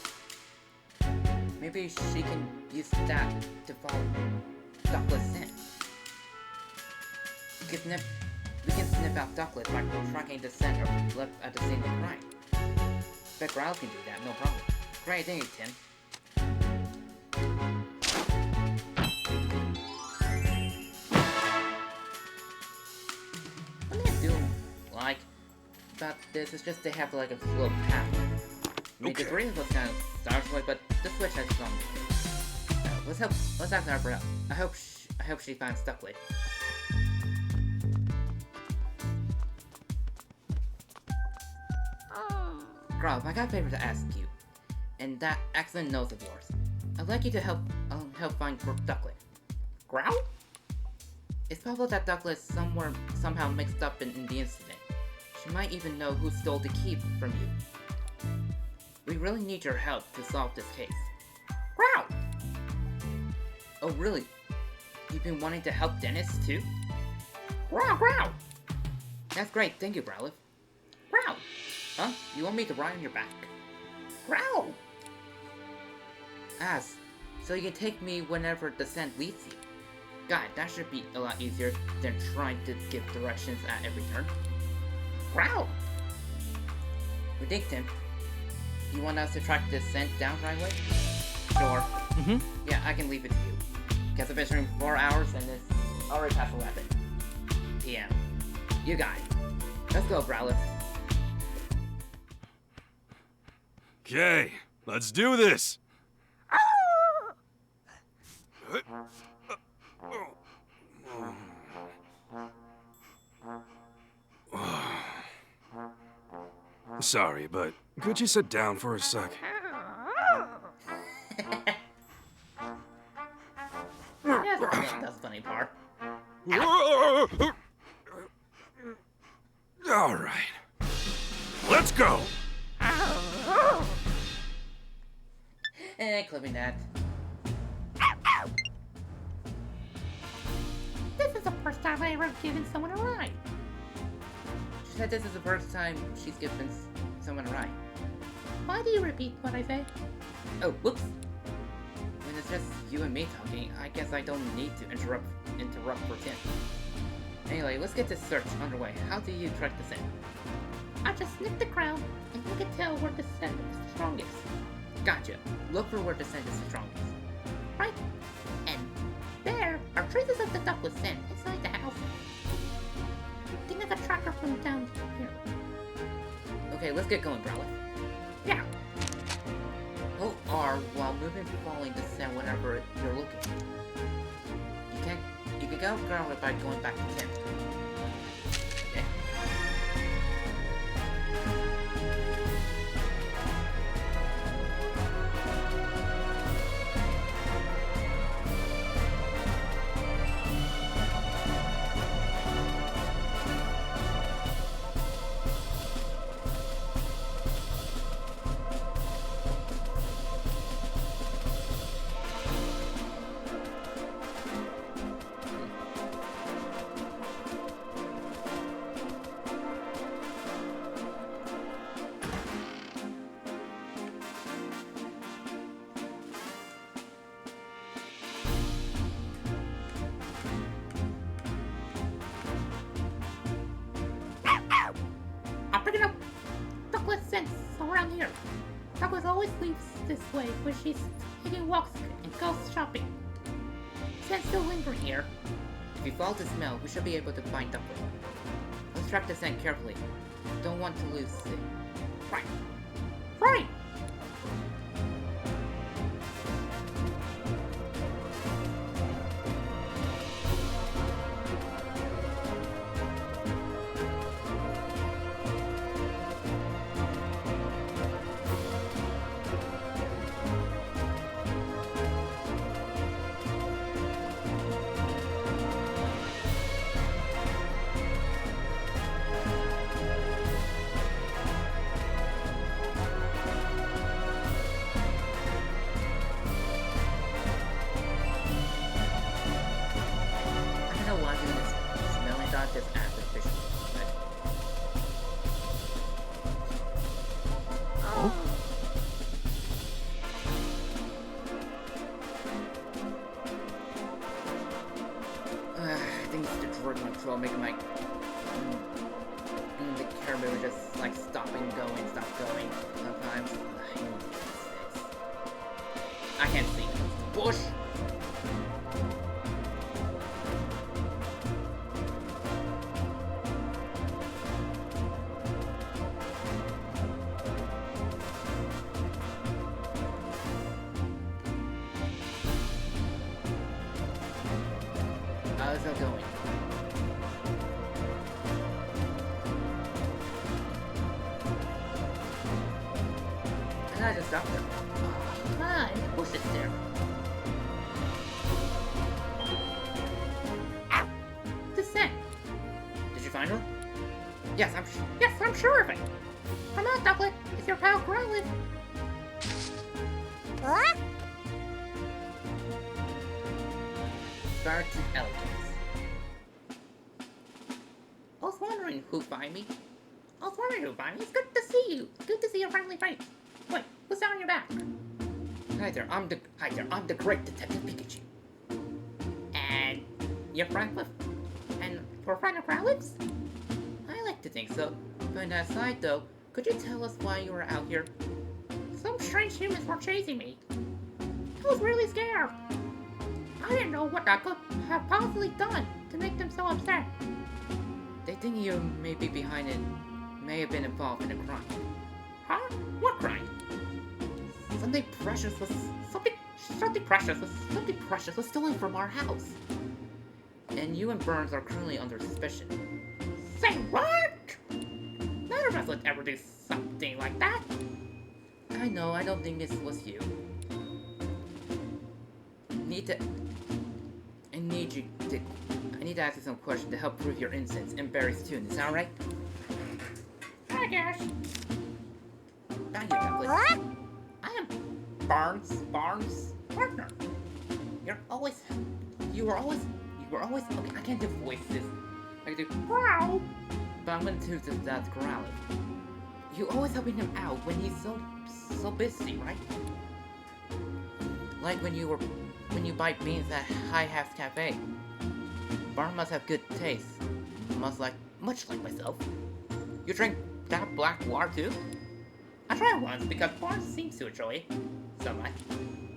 Maybe she can use that to follow Duckling's scent. We can sniff out Duckling by tracking the scent left at the scene of the crime. Bet Growlithe can do that, no problem. Great, thank you, Tim. What I do like about this is just they have like a slow path. I mean, the green was kind of startling, but this switch has some. Let's ask her for help. I hope she finds Duckling. Growlithe, I got a favor to ask you, and that excellent nose of yours. I'd like you to help find Duckling. Growl? It's possible that Duckling is somehow mixed up in the incident. She might even know who stole the key from you. We really need your help to solve this case. Growl! Oh, really? You've been wanting to help Dennis, too? Growl! That's great, thank you, Growlithe. Growl! Huh? You want me to ride on your back? Growl! Ass, so you can take me whenever the scent leads you. God, that should be a lot easier than trying to give directions at every turn. Growl! We dig, Tim. You want us to track this scent down right away? Sure. Yeah, I can leave it to you. Guess I've been streaming for 4 hours and it's already past 11 PM. You got it. Let's go, Growlithe. Okay, let's do this. Sorry, but could you sit down for a sec? That's the funny part. All right, let's go. Clipping that. This is the first time I ever given someone a ride. She said this is the first time she's given someone a ride. Why do you repeat what I say? Oh, whoops. When it's just you and me talking, I guess I don't need to interrupt for Tim. Anyway, let's get this search underway. How do you track the scent? I just sniff the ground, and you can tell where the scent is strongest. Gotcha. Look for where the scent is strongest. Right? And there are traces of the duckless scent inside the house. I think there's a tracker from down here. Okay, let's get going, Growlithe. Yeah. Hold R while moving following the scent whenever you're looking. You can go Growlithe by going back to 10. Okay. I'm picking up duckless scents around here. Duckless always leaves this way when she's taking walks and goes shopping. Scent's still lingering here. If you follow the smell, we should be able to find Duckling. Let's track the scent carefully. Don't want to lose it. Right. Right! I don't know why I'm doing this smelling dot just artificial. I think it's the drug control making my the camera just like stop going sometimes. I can't see. Bush. How's it going? And I just stopped her. Ah, and the bush is there. Ow! The scent. Did you find her? Yes, I'm sure of it. Come on, Ducklet. It's your pal Growlithe. Huh? Start to elegance. I was wondering who find me. It's good to see you. Good to see your friendly face. Wait, what's on your back? Hi there, I'm the great Detective Pikachu. And your friend Cliff? And your friend of Growlithe's? I like to think so. But aside though, could you tell us why you were out here? Some strange humans were chasing me. I was really scared. I didn't know what I could have possibly done to make them so upset. They think you may be behind it, may have been involved in a crime. Huh? What crime? Something precious was stolen from our house. And you and Burns are currently under suspicion. Say what? None of us would ever do something like that. I know, I don't think this was you. I need to ask you some questions to help prove your innocence and Barry's too. Is that alright? I guess. Thank you, Douglas. Huh? I am Barnes' partner. You were always, okay, I can't do voices. I can do, Wow. but I'm gonna do that Growlithe. You always helping him out when he's so busy, right? Like when you buy beans at High Half Cafe. Barn must have good taste. Much like myself. You drink that black water too? I tried once because Barnes seems to enjoy it so much,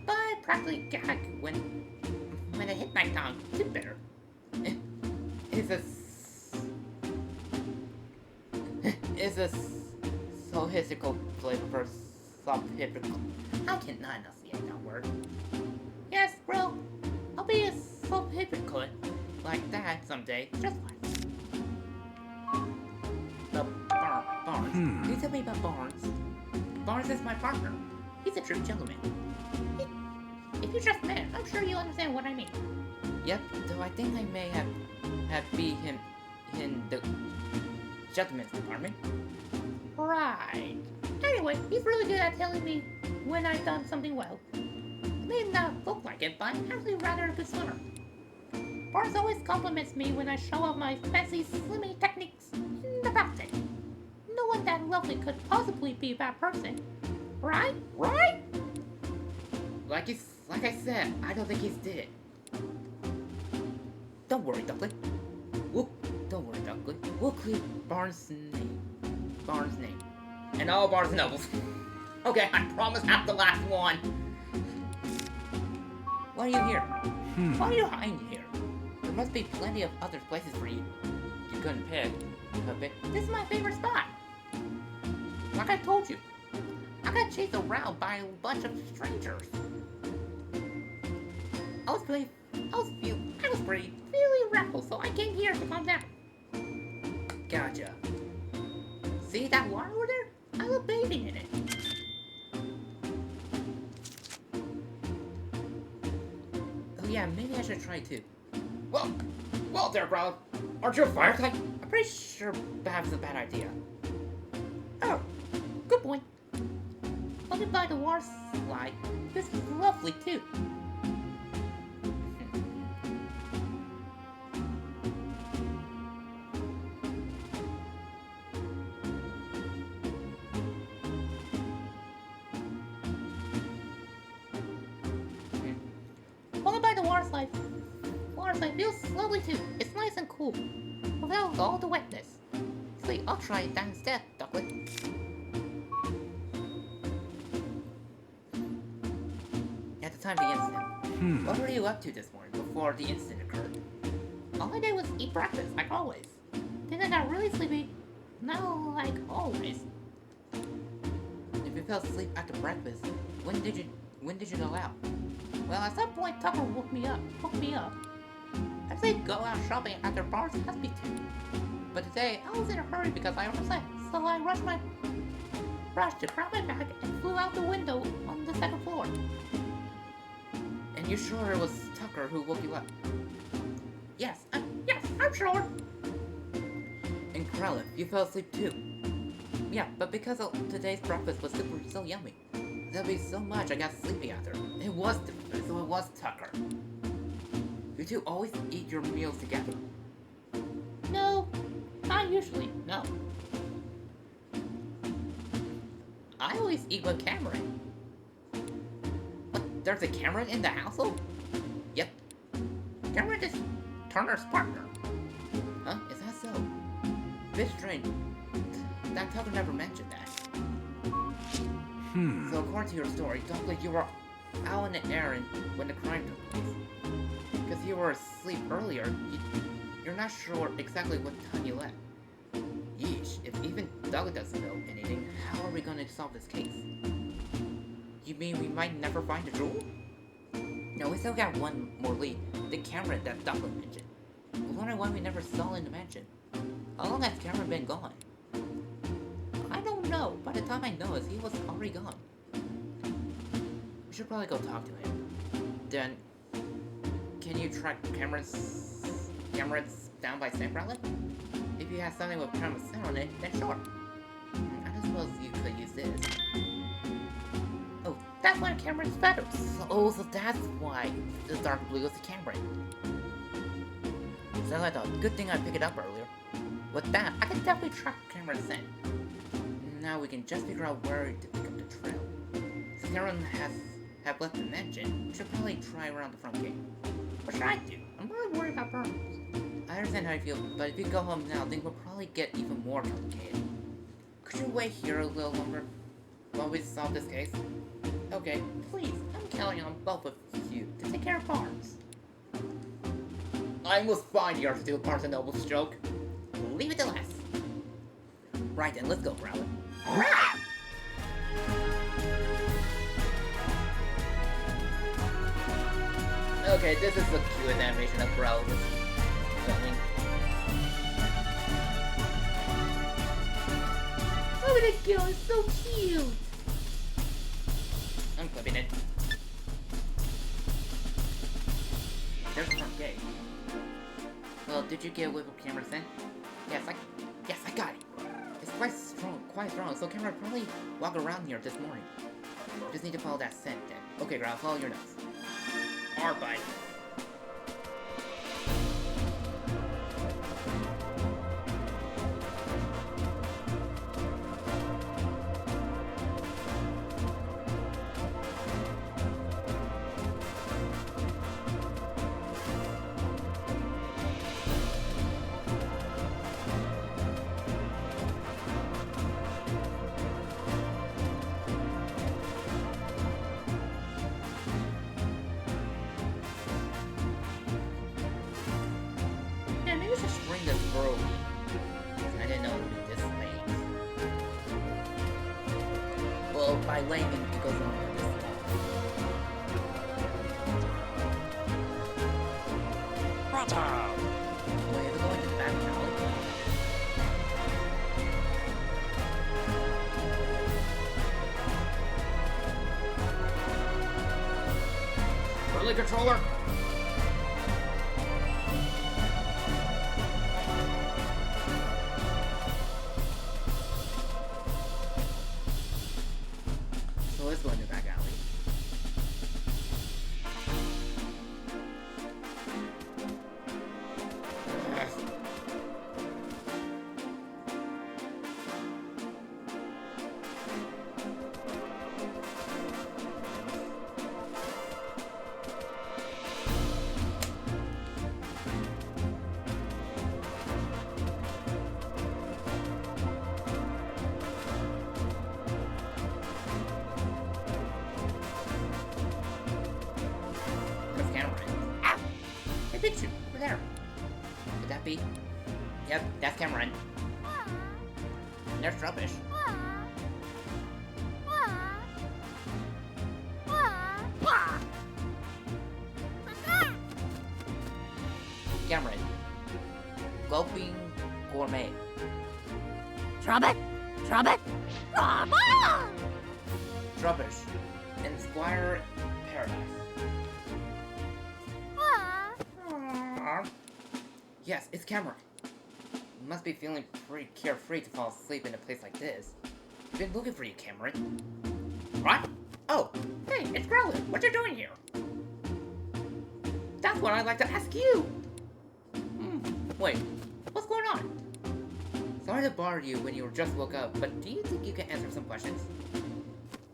but I practically gag when it hit my tongue. Too bitter. It's a so hysterical flavor for subhypocritical. I cannot enunciate that word. Yes, bro. I'll be a subhypocrite like that someday. Just like the Barnes. Can you tell me about Barnes? Barnes is my partner. He's a true gentleman. If you just met, I'm sure you'll understand what I mean. Yep, though I think I may have be him in the gentleman's department. Right. Anyway, he's really good at telling me when I've done something well. It may not look like it, but I'm actually rather a good swimmer. Barnes always compliments me when I show off my fancy swimming techniques in the bathtub. No one that lovely could possibly be a bad person. Right? Right? Like I said, I don't think he's did it. Don't worry, Duckling. Don't worry, Duckling. We'll clear Barnes' name. And all Barnes' Nobles. Okay, I promise I'm the last one. Why are you here? Why are you hiding here? There must be plenty of other places for you. You couldn't pick. This is my favorite spot. Like I told you, I got chased around by a bunch of strangers. I was pretty really reckless, so I came here to calm down. Gotcha. See that water over there? I love bathing in it. Oh yeah, maybe I should try too. Well there, bro. Aren't you a fire type? I'm pretty sure bath's a bad idea. Oh, good point. Let me buy the water slide. This is lovely too. Feels lovely too. It's nice and cool, without all the wetness. See, I'll try it that instead, Duckling. At the time of the incident, what were you up to this morning before the incident occurred? All I did was eat breakfast, like always. Then I got really sleepy. Now, like always. If you fell asleep after breakfast, when did you go out? Well, at some point, Tucker woke me up. I said go out shopping after Barnes asked me to. But today, I was in a hurry because I overslept, so I rushed to grab my bag and flew out the window on the second floor. And you're sure it was Tucker who woke you up? Yes, I'm sure. And Krellin, you fell asleep too. Yeah, but because today's breakfast was so yummy, there'll be so much I got sleepy after. It was Tucker. You two always eat your meals together? No, not usually, no. I always eat with Cameron. What, there's a Cameron in the household? Yep. Cameron is Turner's partner. Huh, is that so? Bit strange. That Tucker never mentioned that. So according to your story, don't believe you were out on an errand when the crime took place. Because you were asleep earlier, you're not sure exactly what time you left. Yeesh, if even Doug doesn't know anything, how are we gonna solve this case? You mean we might never find the jewel? No, we still got one more lead, the camera that Douglas mentioned. I was wondering why we never saw in the mansion. How long has Cameron been gone? I don't know. By the time I noticed, he was already gone. We should probably go talk to him. Then, can you track cameras down by St. Relic? If you have something with camera sound on it, then sure. I don't suppose you could use this. Oh, that's one of Cameron's feathers. So that's why the dark blue is the Cameron. So I thought, good thing I picked it up earlier. With that, I can definitely track Cameron's scent. Now we can just figure out where to pick up the trail. Since Cameron have left the mansion, we should probably try around the front gate. What should I do? I'm really worried about Burns. I understand how you feel, but if you go home now, things will probably get even more complicated. Could you wait here a little longer? while we solve this case? Okay, please, I'm counting on both of you to take care of Barnes. I almost find the art to do Barnes and Noble's joke. Leave it to us. Right then, let's go, Growler. Okay, this is the cute animation of Growler just filming. Oh, this girl is so cute. I'm clipping it. There's the front gate. Well, did you get a whip of cameras then? Yes, I got it. It's quite strong, so camera probably walk around here this morning. Just need to follow that scent then. Okay, Growl, follow your nose. Alright. Yeah, maybe I should spring this early. I didn't know it would be this late. Well, by late, it goes on for this long. Wait, is it going to the back alley? Early controller! So let's go in the back alley. There's Cameron. Ow! Hey, Pikachu, over there. Could that be? Yep, that's Cameron. There's rubbish. Cameron. Gulping Gourmet. Trumpet! Trumpet! Rama! Rubbish. And Squire Paradise. Yes, it's Cameron. You must be feeling pretty carefree to fall asleep in a place like this. I've been looking for you, Cameron. What? Oh, hey, it's Growler. What you doing here? That's what I'd like to ask you. Wait, what's going on? Sorry to bother you when you just woke up, but do you think you can answer some questions?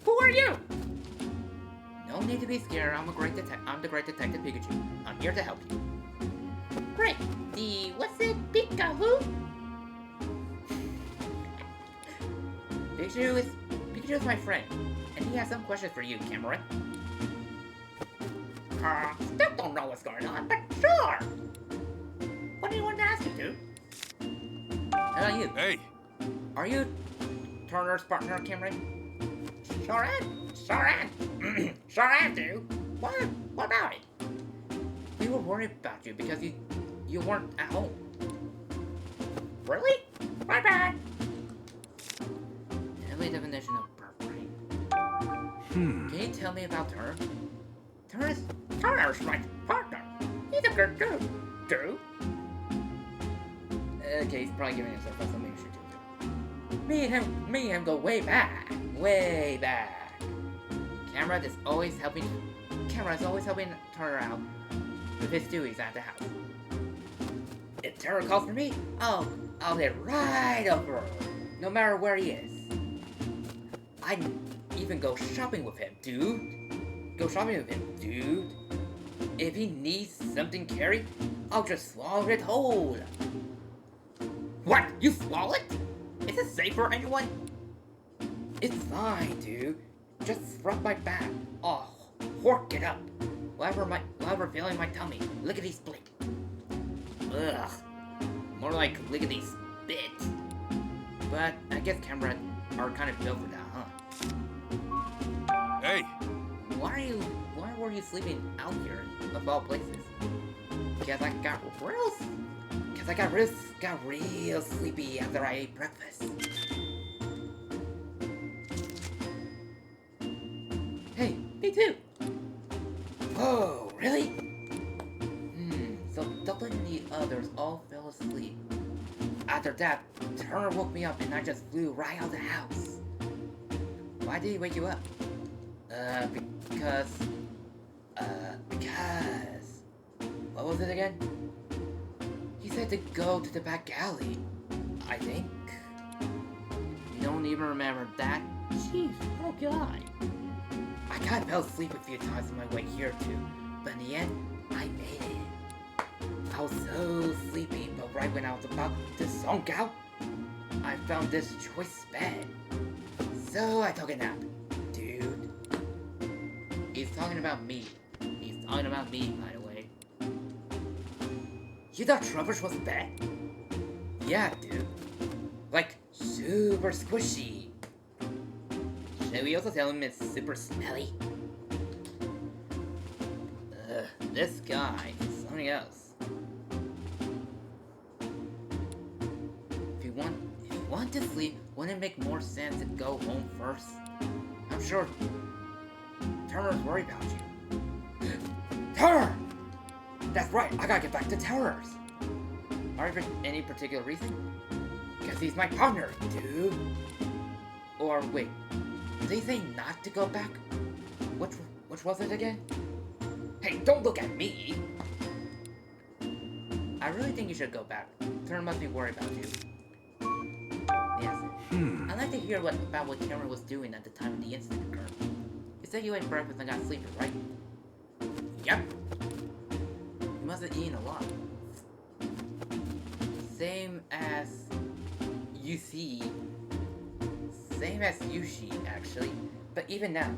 Who are you? No need to be scared. I'm the great Detective Pikachu. I'm here to help you. Great. What's it, Pikachu? Pikachu's my friend, and he has some questions for you, Cameron. Still don't know what's going on, but sure. What do you want to ask you, dude? How about you? Hey! Are you Turner's partner, Cameron? Sure am. Sure am. Sure am, dude. What about it? We were worried about you because you weren't at home. Really? My bad. Heavy definition of birthright. Can you tell me about Turner? Turner's my partner. He's a good dude. Okay, he's probably giving himself some maybe should do. Me and him go way back. Way back. Cameron is always helping Turner out with his duties at the house. If Turner calls for me, I'll head right over, no matter where he is. I'd even go shopping with him, dude. If he needs something carried, I'll just swallow it whole. What? You swallow it? Is it safe for anyone? It's fine, dude. Just rub my back. Oh, hork it up. Whatever feeling my tummy. Lickety split. Ugh. More like lickety spit. But I guess cameras are kind of built for that, huh? Hey! Why were you sleeping out here of all places? Cause I got real sleepy after I ate breakfast. Hey, me too! Whoa, really? So Dublin and the others all fell asleep. After that, Turner woke me up and I just flew right out of the house. Why did he wake you up? Because... What was it again? He said to go to the back alley, I think. You don't even remember that? Jeez, what a guy. I kinda fell asleep a few times on my way here too, but in the end, I made it. I was so sleepy, but right when I was about to zonk out, I found this choice bed. So I took a nap. Dude. He's talking about me. He's talking about me, by the way. You thought Trubbish was a bed? Yeah, dude. Like, super squishy. Should we also tell him it's super smelly? This guy is something else. If you want to sleep, wouldn't it make more sense to go home first? I'm sure Turner's worried about you. Turner! That's right, I gotta get back to Turner's. Are there any particular reason? Because he's my partner, dude. Or wait, did they say not to go back? Which was it again? Hey, don't look at me! I really think you should go back. Turner must be worried about you. Yes. I'd like to hear about what Cameron was doing at the time of the incident occurred. You said you ate breakfast and got sleepy, right? Yep. You must have eaten a lot. Same as Yushi, actually. But even now,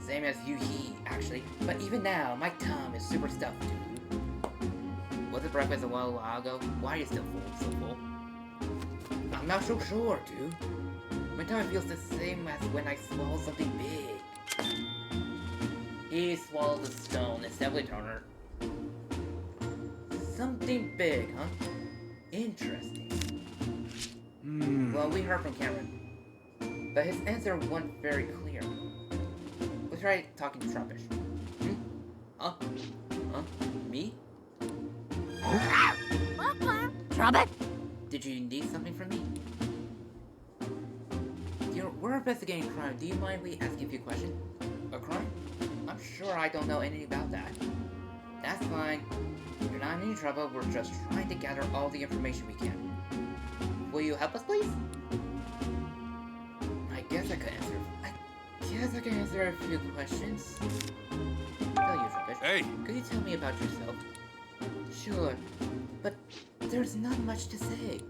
same as Yuhi, actually. But even now, my tongue is super stuffed, dude. Was it breakfast a while ago? Why are you still so full? I'm not so sure, dude. My tongue feels the same as when I swallowed something big. He swallowed a stone. It's definitely Turner. Something big, huh? Interesting. Well, we heard from Cameron, but his answer wasn't very clear. Let's try talking to Trubbish. Huh? Me? Trubbish? Did you need something from me? We're investigating crime. Do you mind we ask you a few questions? A crime? I'm sure I don't know anything about that. That's fine. You're not in any trouble. We're just trying to gather all the information we can. Will you help us, please? I guess I can answer a few questions. Tell you, Trubbish. Hey! Could you tell me about yourself? Sure, but there's not much to say.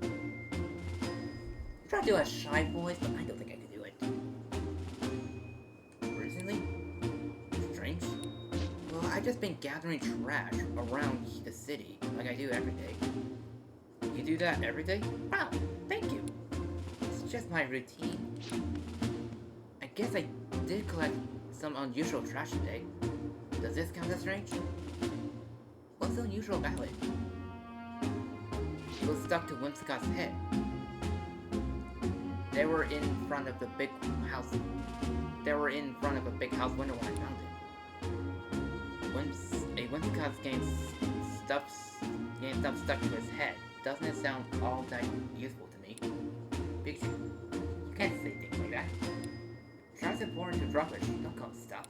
I tried to do a shy voice, but I don't think I could do it. Recently? Strange? Well, I've just been gathering trash around the city, like I do every day. You do that every day? Wow, thank you. It's just my routine. I guess I did collect some unusual trash today. Does this count as strange? What's so unusual about it? It was stuck to Whimsica's head. They were in front of a big house window when I found it. Whimsica's getting stuff stuck to his head. Doesn't it sound all that useful to me? Pikachu, you can't say things like that. Try's important to Trubbish. Don't come stuff.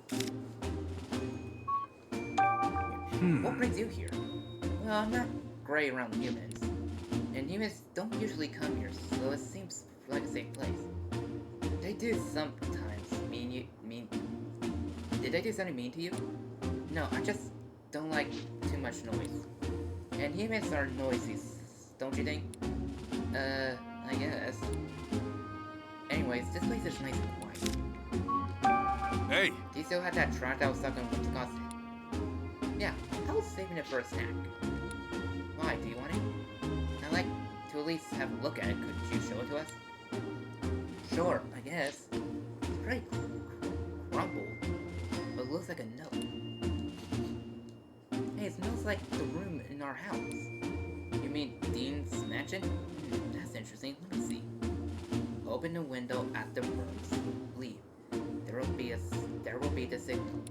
What brings you here? Well, I'm not great around humans. And humans don't usually come here, so it seems like a safe place. They do sometimes Did they do something mean to you? No, I just don't like too much noise. And humans are noisy, don't you think? I guess. Anyway, Anyways, this place is nice and quiet. Hey! Do you still have that trash that was stuck in Whimsica's? Yeah, I was saving it for a snack. Why, do you want it? I'd like to at least have a look at it. Could you show it to us? Sure, I guess. It's pretty crumpled, but it looks like a note. Hey, it smells like the room in our house. You mean Dean's mansion? That's interesting. Let me see. Open the window at the room's leave. There will be the signal.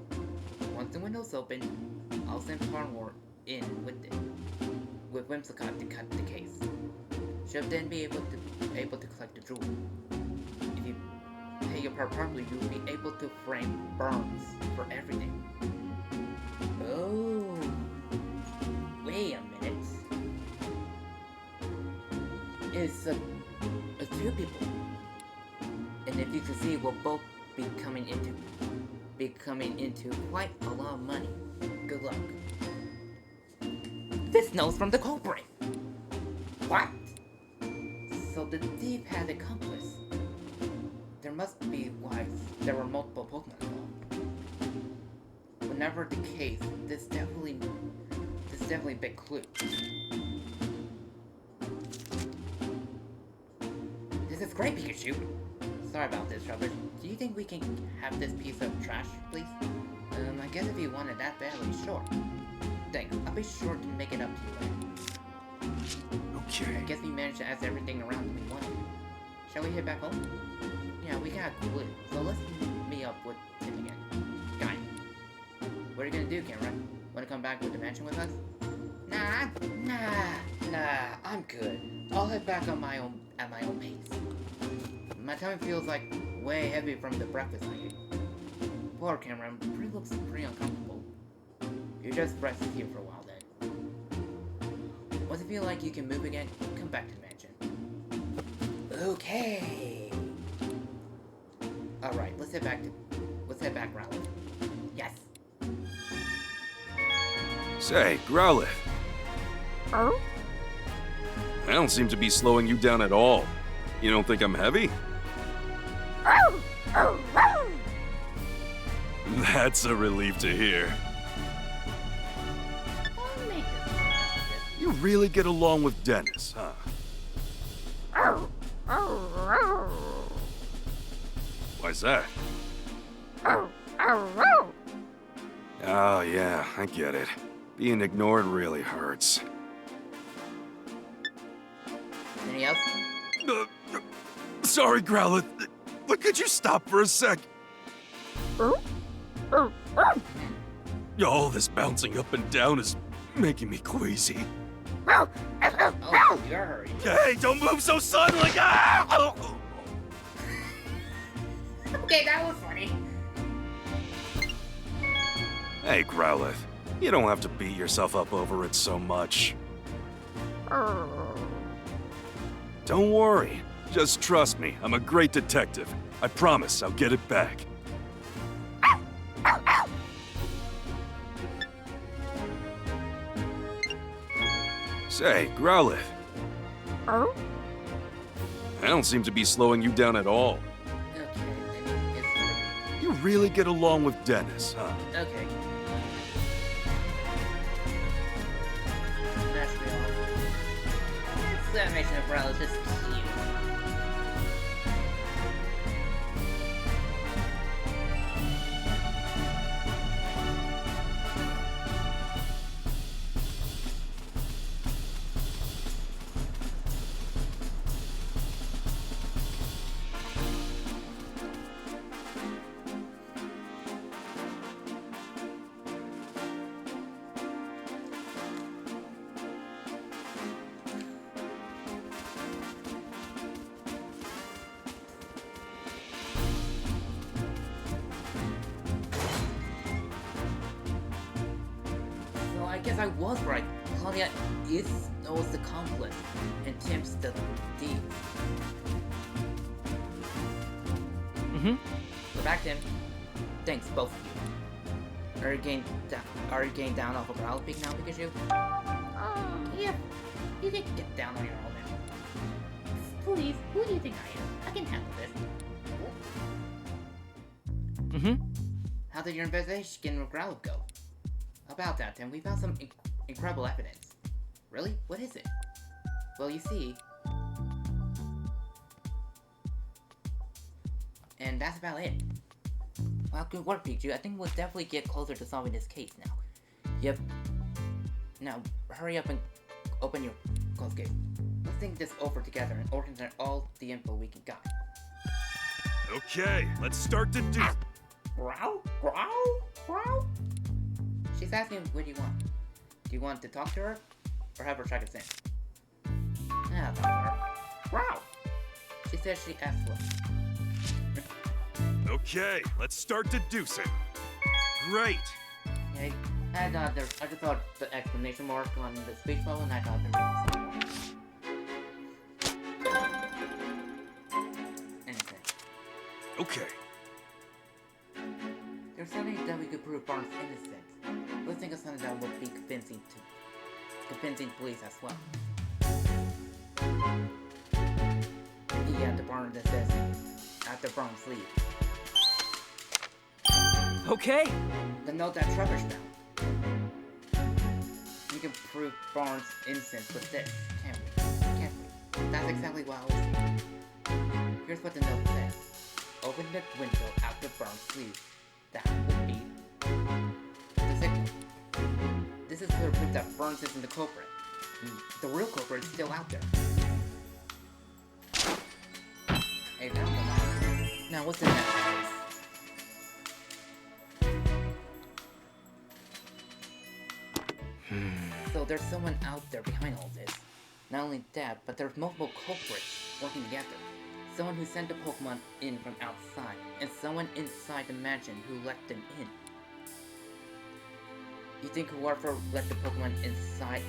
Once the window's open, I'll send Parnor in with Whimsicott to cut the case. She'll then be able to collect the jewel. If you pay your part properly, you'll be able to frame Burns for everything. Oh, wait a minute. It's two people, and if you can see, we'll both be coming into quite a lot of money. Good luck. This note's from the culprit. What? So the thief had an accomplice. There must be why there were multiple Pokemon involved. Whenever the case, this definitely a big clue. This is great, Pikachu. Sorry about this, Robert. Do you think we can have this piece of trash, please? I guess if you want it that badly, sure. Thanks. I'll be sure to make it up to you later. Okay. I guess we managed to ask everything around we wanted. Shall we head back home? Yeah, we got a clue. So let's meet up with Tim again. Guy. What are you gonna do, Cameron? Wanna come back with the mansion with us? Nah, I'm good. I'll head back on my own at my own pace. My tummy feels like way heavy from the breakfast I ate. Poor Cameron, looks pretty uncomfortable. You just rest here for a while then. Once you feel like you can move again, come back to the mansion. Okay. Alright, let's head back, Rowlet. Yes. Say, Growlithe. Oh? I don't seem to be slowing you down at all. You don't think I'm heavy? That's a relief to hear. You really get along with Dennis, huh? Why's that? Oh, yeah, I get it. Being ignored really hurts. Anything else? Sorry, Growlithe. But could you stop for a sec? All this bouncing up and down is making me queasy. Oh, you're hurried. Hey, don't move so suddenly! Ah! Okay, that was funny. Hey, Growlithe. You don't have to beat yourself up over it so much. Don't worry. Just trust me. I'm a great detective. I promise I'll get it back. Say, Growlithe. I don't seem to be slowing you down at all. Okay, then it's... You really get along with Dennis, huh? Okay. That's real. This animation of Rowlet is just cute. I guess I was right. Claudia is Noah's accomplice, and Tim's the thief. We're back, Tim. Thanks, both of you. Are you getting down off of Rowlet Peak now, Pikachu? Yeah, you can get down on your own now. Please, who do you think I am? I can handle this. How did your investigation with Growlithe go? About that, Tim, we found some incredible evidence. Really? What is it? Well, you see... And that's about it. Well, good work, Pikachu. I think we'll definitely get closer to solving this case now. Yep. Now, hurry up and open your closed gate. Let's think this over together and organize all the info we can got. Okay, let's start to do... Growl? Growl? Growl? She's asking what do you want. Do you want to talk to her? Or have her check us in? I'll talk to her. Growl! She says she asked what. Okay, let's start deducing. Great. Okay, I just thought the exclamation mark on the speech bubble and I thought there was anything. Okay. There's something that we could prove Barnes innocent. Let's think of something that would be convincing police as well. Yeah, the barn that says after Barnes leave. Okay. The note that Trevor found. We can prove Barnes' innocence with this, can't we? Can't we? That's exactly what I was saying. Here's what the note says. Open the window after Barnes leaves. That would be the signal. This is clear proof that Barnes isn't the culprit. The real culprit is still out there. Hey, found the lock. Now what's the next case? So there's someone out there behind all this. Not only that, but there's multiple culprits working together. Someone who sent the Pokemon in from outside, and someone inside the mansion who let them in. You think whoever let the Pokemon inside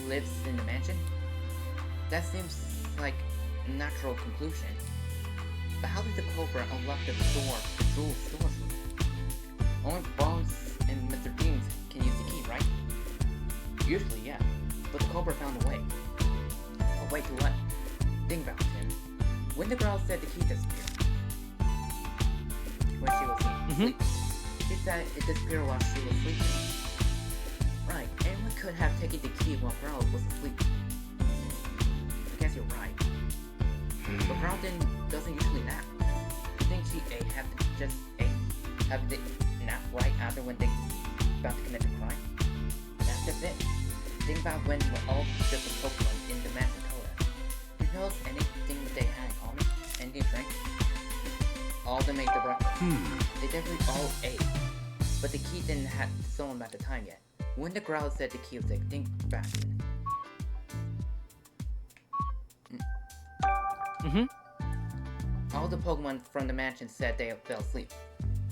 lives in the mansion? That seems like a natural conclusion. But how did the culprit unlock the door to the jewel storage room? Only Bones and Mr. Beans can use the key, right? Usually, yeah. But the culprit found a way. A way to what? Think about it, Tim. When the girl said the key disappeared. When she was asleep. She said it disappeared while she was sleeping. Right, anyone could have taken the key while Growl was asleep. I guess you're right. But Growl doesn't usually nap. You think she have the nap right after when they about to commit a crime? That's just it. Think about when all the different Pokemon in the mansion told us. You notice anything that they had in common? Anything drink? All of them ate the breakfast. They definitely all ate. But the key didn't have someone at the time yet. When the Growl said the key was like, think back. All the Pokemon from the mansion said they fell asleep.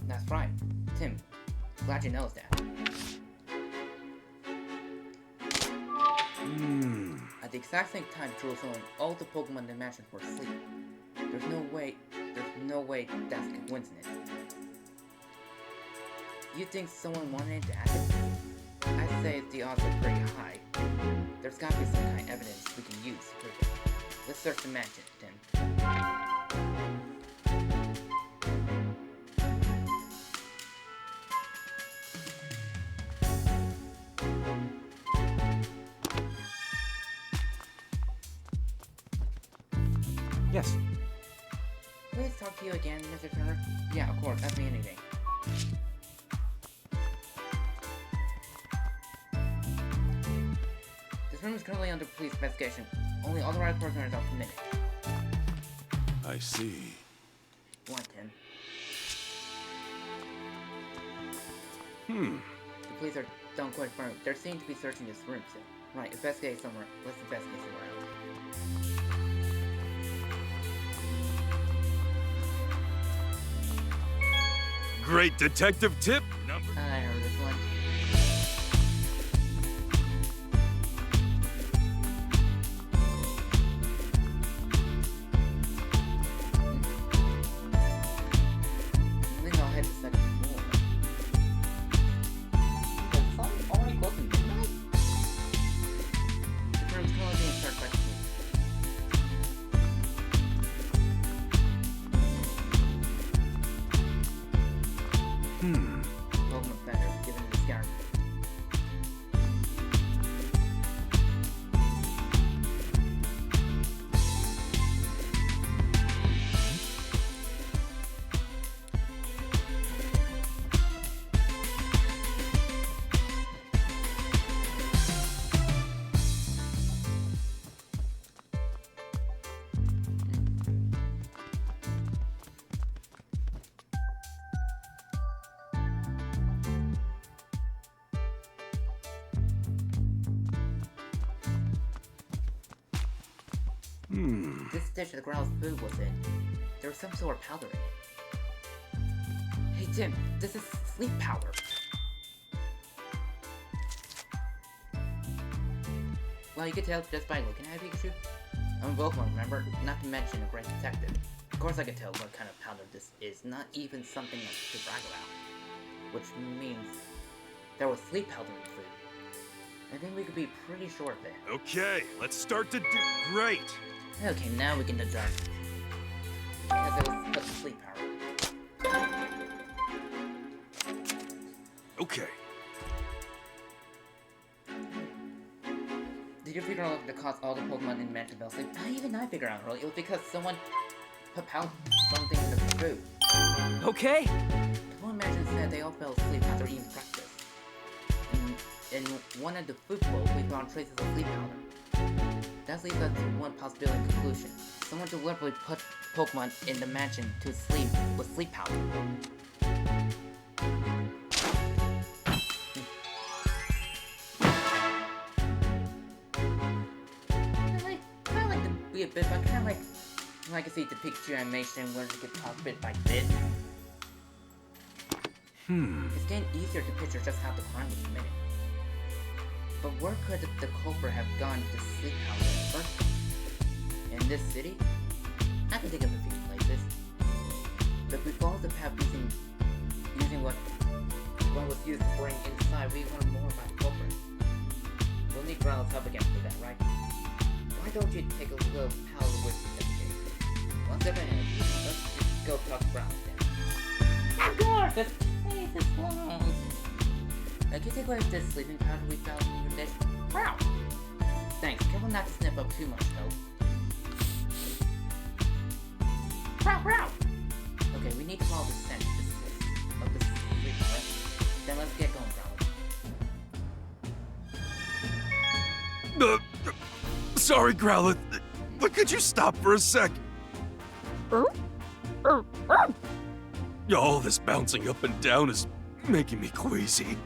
That's right. Tim, glad you noticed that. At the exact same time Jerusalem, all the Pokemon in the mansion were asleep. There's no way that's a coincidence. You think someone wanted to happen? I'd say the odds are pretty high. There's gotta be some kind of evidence we can use to prove it. Let's search the mansion, Tim. Yes. Please talk to you again, Mr. Turner. Yeah, of course, ask me anything. This room is currently under police investigation. Only authorized personnel are permitted. I see. What, Tim? The police don't quite firm. They seem to be searching this room still. Right, investigate somewhere. Let's investigate somewhere else. Great detective tip number... I heard this one. I think I'll head to the second floor. The sun already closed at midnight? The room's currently being searched by the police. This dish the growl's food was in, there was some sort of powder in it. Hey Tim, this is sleep powder. Well, you could tell just by looking at it, Pikachu. I'm a Pokemon, remember? Not to mention a great detective. Of course I could tell what kind of powder this is, not even something to brag about. Which means there was sleep powder in the food. I think we could be pretty sure of it. Okay, let's start to do. Great! Okay, now we can deduct. Because it was put sleep powder. Okay. Did you figure out the cause all the Pokemon in mental bell sleep? Even I figured out early. It was because someone put something in the food. Okay. The one mentioned said they all fell asleep after eating breakfast. In one of the food bowls, we found traces of sleep powder. That leads us to one possibility and conclusion. Someone deliberately put Pokemon in the mansion to sleep with sleep powder. I like to be a bit, but I kind of like to see the Pikachu animation where it gets talk bit by bit. It's getting easier to picture just how the crime was committed. But where could the culprit have gone to sleep powder in the first place? In this city? I can think of a few places. But if we follow the path using what was used to bring inside, we learn more about the culprit. We'll need Growl's help again for that, right? Why don't you take a little powder with you? Once they're finished, let's just go talk to Growl then. Of course! This place is long. Can you take away this sleeping powder we found in your dish? Wow! Thanks. Careful not to sniff up too much, though. Wow! Okay, we need to follow the scent of this sleeping powder. Then let's get going, Growlithe. Sorry, Growlithe, but could you stop for a sec? All this bouncing up and down is making me queasy.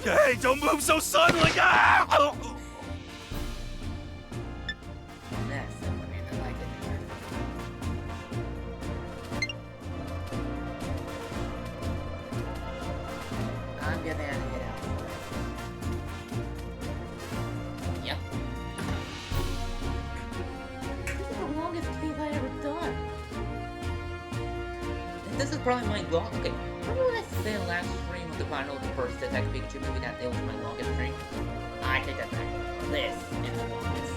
Hey, don't move so suddenly! Ah! I'm gonna head out. Yep. This is the longest case I ever done. This is probably my long. Okay, remember when I said last stream was the final of the first Detective Pikachu movie that it was my longest stream? I take that back. This is the longest.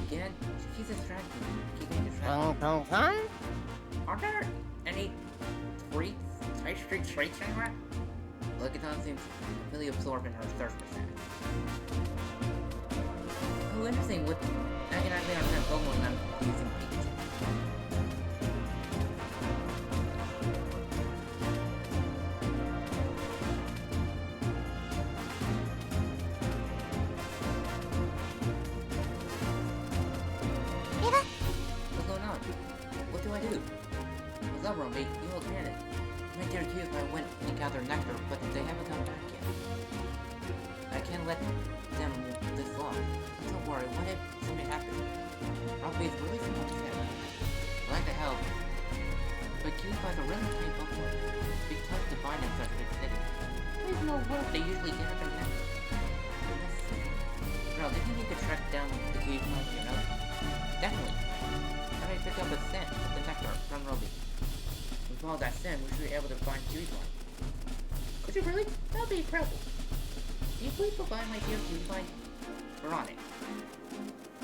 Again, she's distracted. Keep getting distracted. Are there any high street traits anywhere? Lickitung seems completely absorbed in her thirst for sex. Oh, interesting. I can actually understand Pokemon not using Pikachu. What's going on? What do I do? What's up, Rumby? You look panicked. I might get accused if I went and gather nectar, but they haven't come back yet. I can't let them this long. Don't worry, what if something happens? Rumby is really someone's head. I'd like to help, but accused by the really tiny Pokemon. It'd be tough to find in such a big city. There's no work. They usually gather their nectar. Bro, do you think you could track down the cave on your nose? Definitely. I may pick up a scent of the nectar from Ruby. If we follow that scent, we should be able to find Pewdiepie. Could you really? That would be incredible. Can you please provide my dear Pewdiepie? We're on it.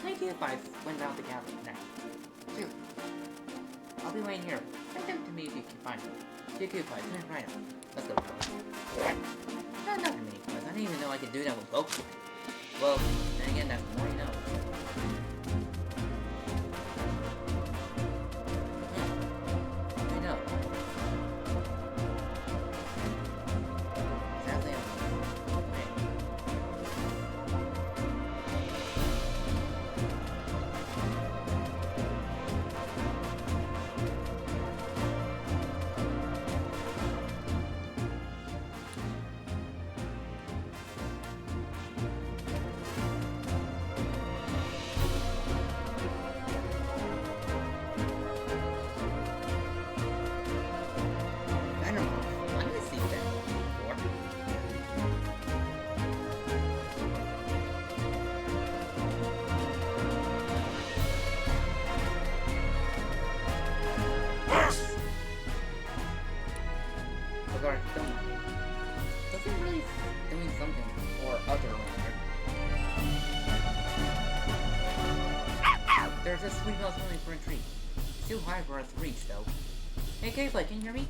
My Pewdiepie went down to gather now. Shoot. I'll be waiting here. Bring them to me if you can find them. Two coupons, turn right up. Let's go, boys. Not enough mini quests. I didn't even know I could do that with Pokemon. Well, then again, that's more you know. I know. Sadly, I'm wait. Venom. I didn't see Venom before. Regard, don't mind. Doesn't really doing something or other around here. There's a sweet house only for a treat. It's too high for us to reach, though. Hey, Kayfly, can you hear me?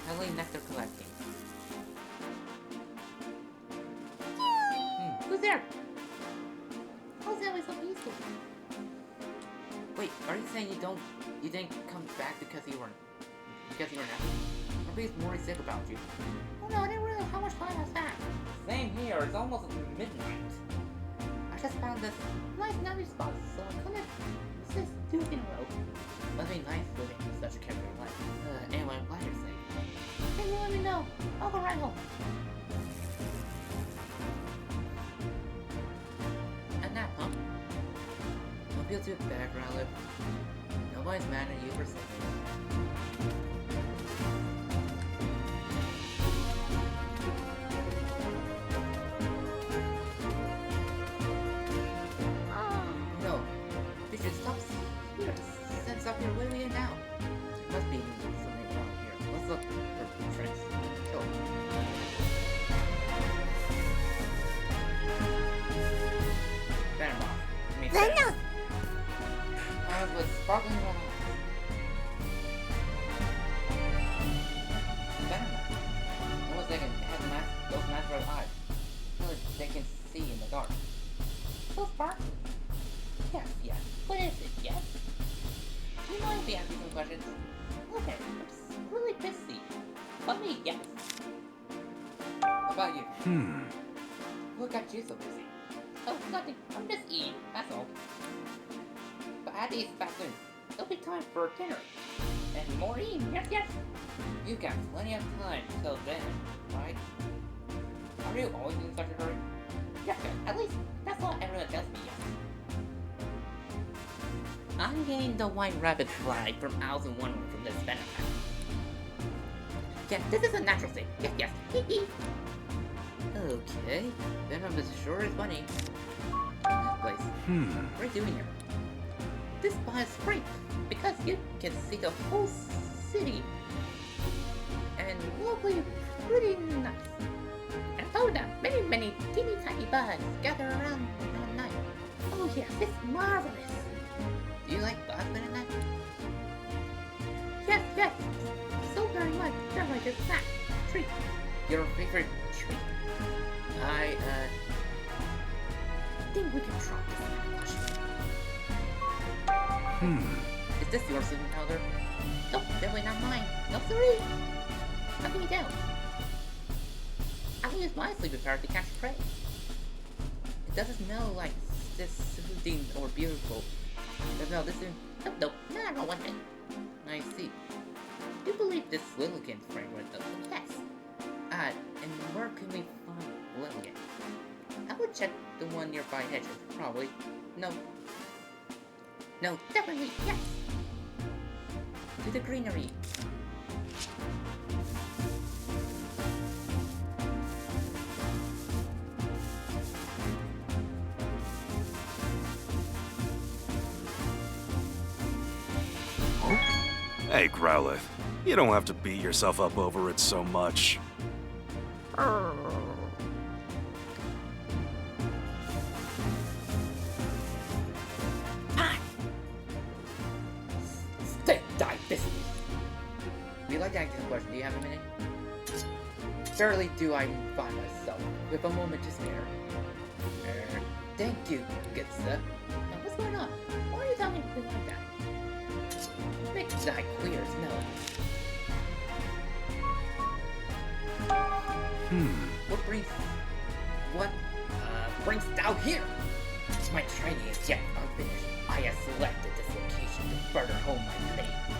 Heavily nectar collecting. Who's there? How's that so peaceful? Wait, are you saying you didn't come back because you were napping? Or because Mori's sick about you? Oh no, I didn't realize how much time has passed. Same here, it's almost midnight. I just found this Nice napping spot, so I couldn't resist 2 in a row. must be nice living such a carefree life. Anyway, I'm glad you're safe. Hey, you let me know. I'll go right home. A nap, huh? Don't feel too bad, Growler. Nobody's mad at you for saving. No, you should stop here. Sense up here. What are we in now? There must be something wrong here. Let's look for tricks. Go. Venom off. I mean, Venom! With sparkling red eyes. Venom. Almost like it has those nice red eyes. Feel like they can see in the dark. So sparkly. Yes. What is it, yes? Do you mind if we ask you some questions? Okay, I'm really busy. Let me guess. How about you? What got you so busy? Oh, nothing. I'm just eating, that's all. But I had to eat back soon. It'll be time for dinner. And more eating, yes. You've got plenty of time till then, right? Are you always in such a hurry? Yes. At least, that's what everyone tells me, yes. I'm getting the white rabbit flag from Alice in Wonderland from this Venom pack. Yes, this is a natural thing. Yes. Okay, Venom is sure is funny. This place. What are you doing here? This spot is great because you can see the whole city. And lovely, pretty nice. And oh, that many teeny tiny bugs gather around at night. Oh yes, it's marvelous. Do you like bugs at night? Yes. So very much. They're like a snack, treat. Your favorite treat? I think we can try this. Is this your sleeping powder? Nope, definitely not mine. No, sorry. How can we tell? I can use my sleeping powder to catch prey. It doesn't smell like this soothing or beautiful. No, this is... Nope, not one thing. I see. Do you believe this Lilligant's fragrance though? Yes. And where can we find Lilligant? I would check the one nearby hedges, probably. No, definitely, yes. To the greenery. Hey, Growlithe. You don't have to beat yourself up over it so much. like to ask you a question. Do you have a minute? Surely do I find myself with a moment to spare. Thank you, good sir. Now, what's going on? Why are you talking to me like that? Make that clear as no. What brings thou here? My training is yet unfinished. I have selected this location to further home my blades.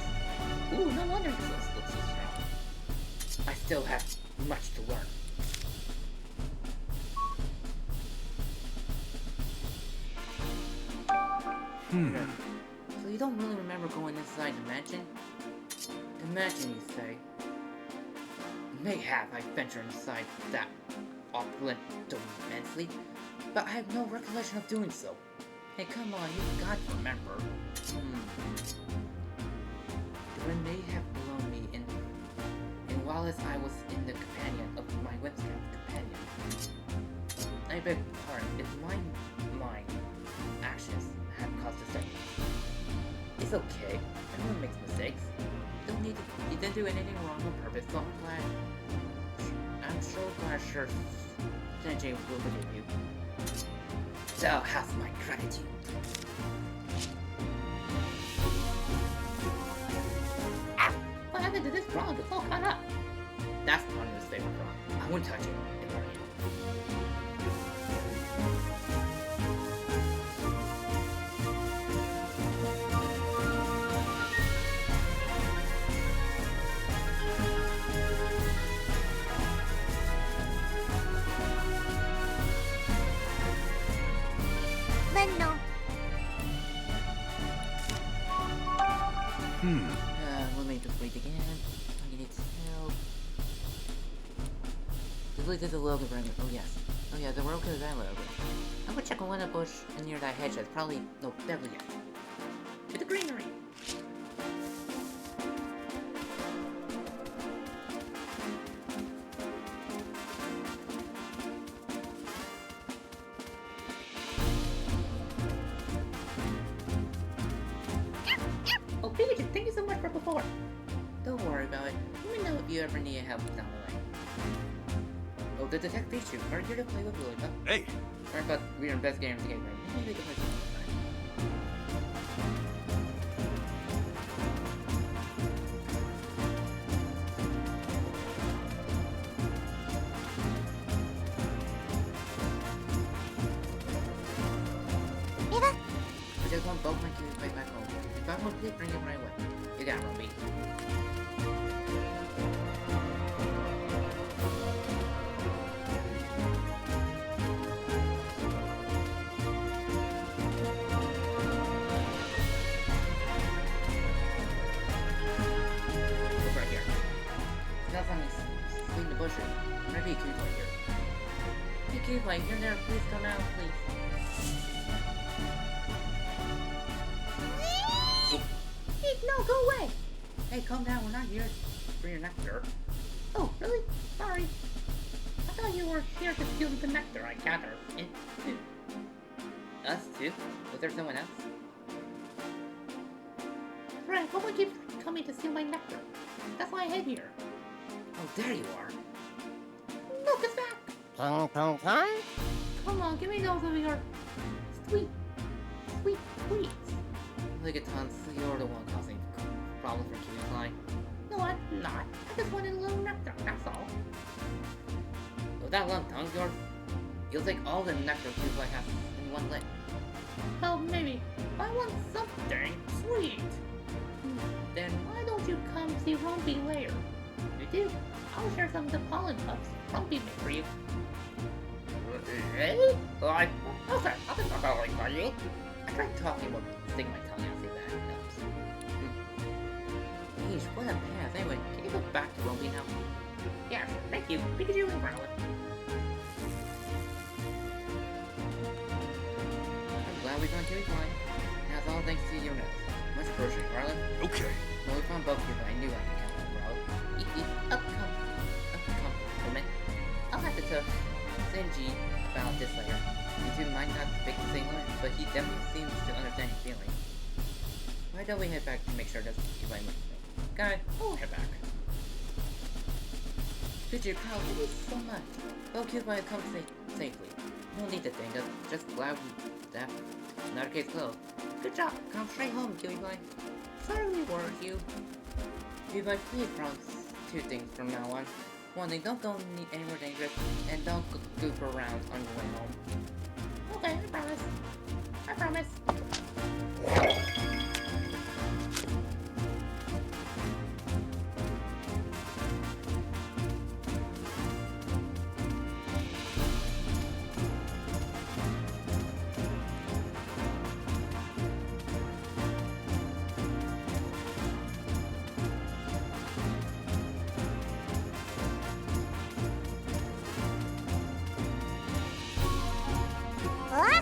Ooh, no wonder this looks so strong. I still have much to learn. So you don't really remember going inside the mansion? The mansion, you say? Mayhap I venture inside that opulent immensely, but I have no recollection of doing so. Hey, come on, you've got to remember. The wind may have blown me in, and whilst I was in the companion of my whimsical companion. I beg pardon if my mind actions have caused a second. It's okay. Everyone makes mistakes. You didn't do anything wrong on purpose, so I'm sure Senjay will forgive you. Thou hast my gratitude. Ah! What happened to this frog? It's all caught up. That's Ponyo's favorite frog. I won't touch it. It's already. Let me just wait again. I need help. This is the logo brand. Oh yes. Oh yeah, the Roku is that logo. I'm gonna check on a bush near that hedge. That's probably no devil yet. To the greenery. Oh, Pikachu, thank you so much for before. Don't worry about it. Let me know if you ever need help down the line. Oh, the Detective Pikachu, are you here to play with Lollipop? Hey! Sorry about we're investigating the game, right? Maybe we can play some other time. I just want both my kids right back home. If I want to bring them right away. You got it, Ruby. Look right here. Now if I'm in the bushes. Maybe a cute right here. Hey, cute light, you're there. Please come out, please. No, go away! Hey, calm down, we're not here for your nectar. Oh, really? Sorry. I thought you were here to steal the nectar I gathered. Us too? Was there someone else? Right, someone keeps coming to steal my nectar. That's why I hid here. Oh, there you are. Look, it's back! Come on, give me those of your sweet sweets. Look at Tons, you're the one causing problems for Cutie Pie. No, I'm not. I just wanted a little nectar, that's all. With that long tongue of yours, you'll take all the nectar Cutie Pie has in one lick. Oh, maybe. I want something sweet. Then why don't you come see Rumpy later? If you do, I'll share some of the pollen puffs Rumpy made for you. Really? Like, okay, I'll just talk about like for you. I tried talking about sticking my tongue out, see if that helps. Yeesh, what a path. Anyway, can you go back to Rumpy now? Yes, thank you. Pikachu and Growlithe. I'm glad we found Cutie Pie. Now it's all thanks to your nose. Much appreciated, Growlithe. Okay. Well, we found both here, but I knew I could count on Growlithe. Eep, eep, compliment. I'll have to tell Senji about this later. You two might not speak the same language, but he definitely seems to understand your feelings. Why don't we head back to make sure it doesn't keep my movement? Guy, we'll head back. Pikachu, pal, thank you so much. Well, cute when it comes safely. No need to thank us. Just glad that another case closed. Good job. Come straight home, Kiwi Boy. Sorry we worried you. Kiwi Boy, please promise two things from now on. One thing, don't go anywhere dangerous, and don't goof around on your way home. Okay, I promise. I promise. Huh?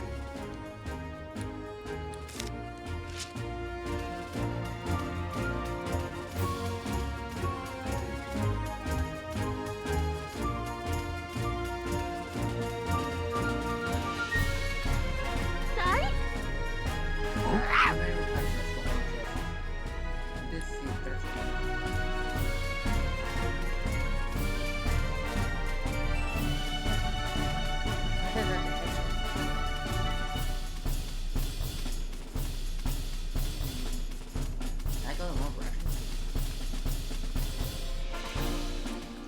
Sorry? This is Thursday. I go the wrong direction.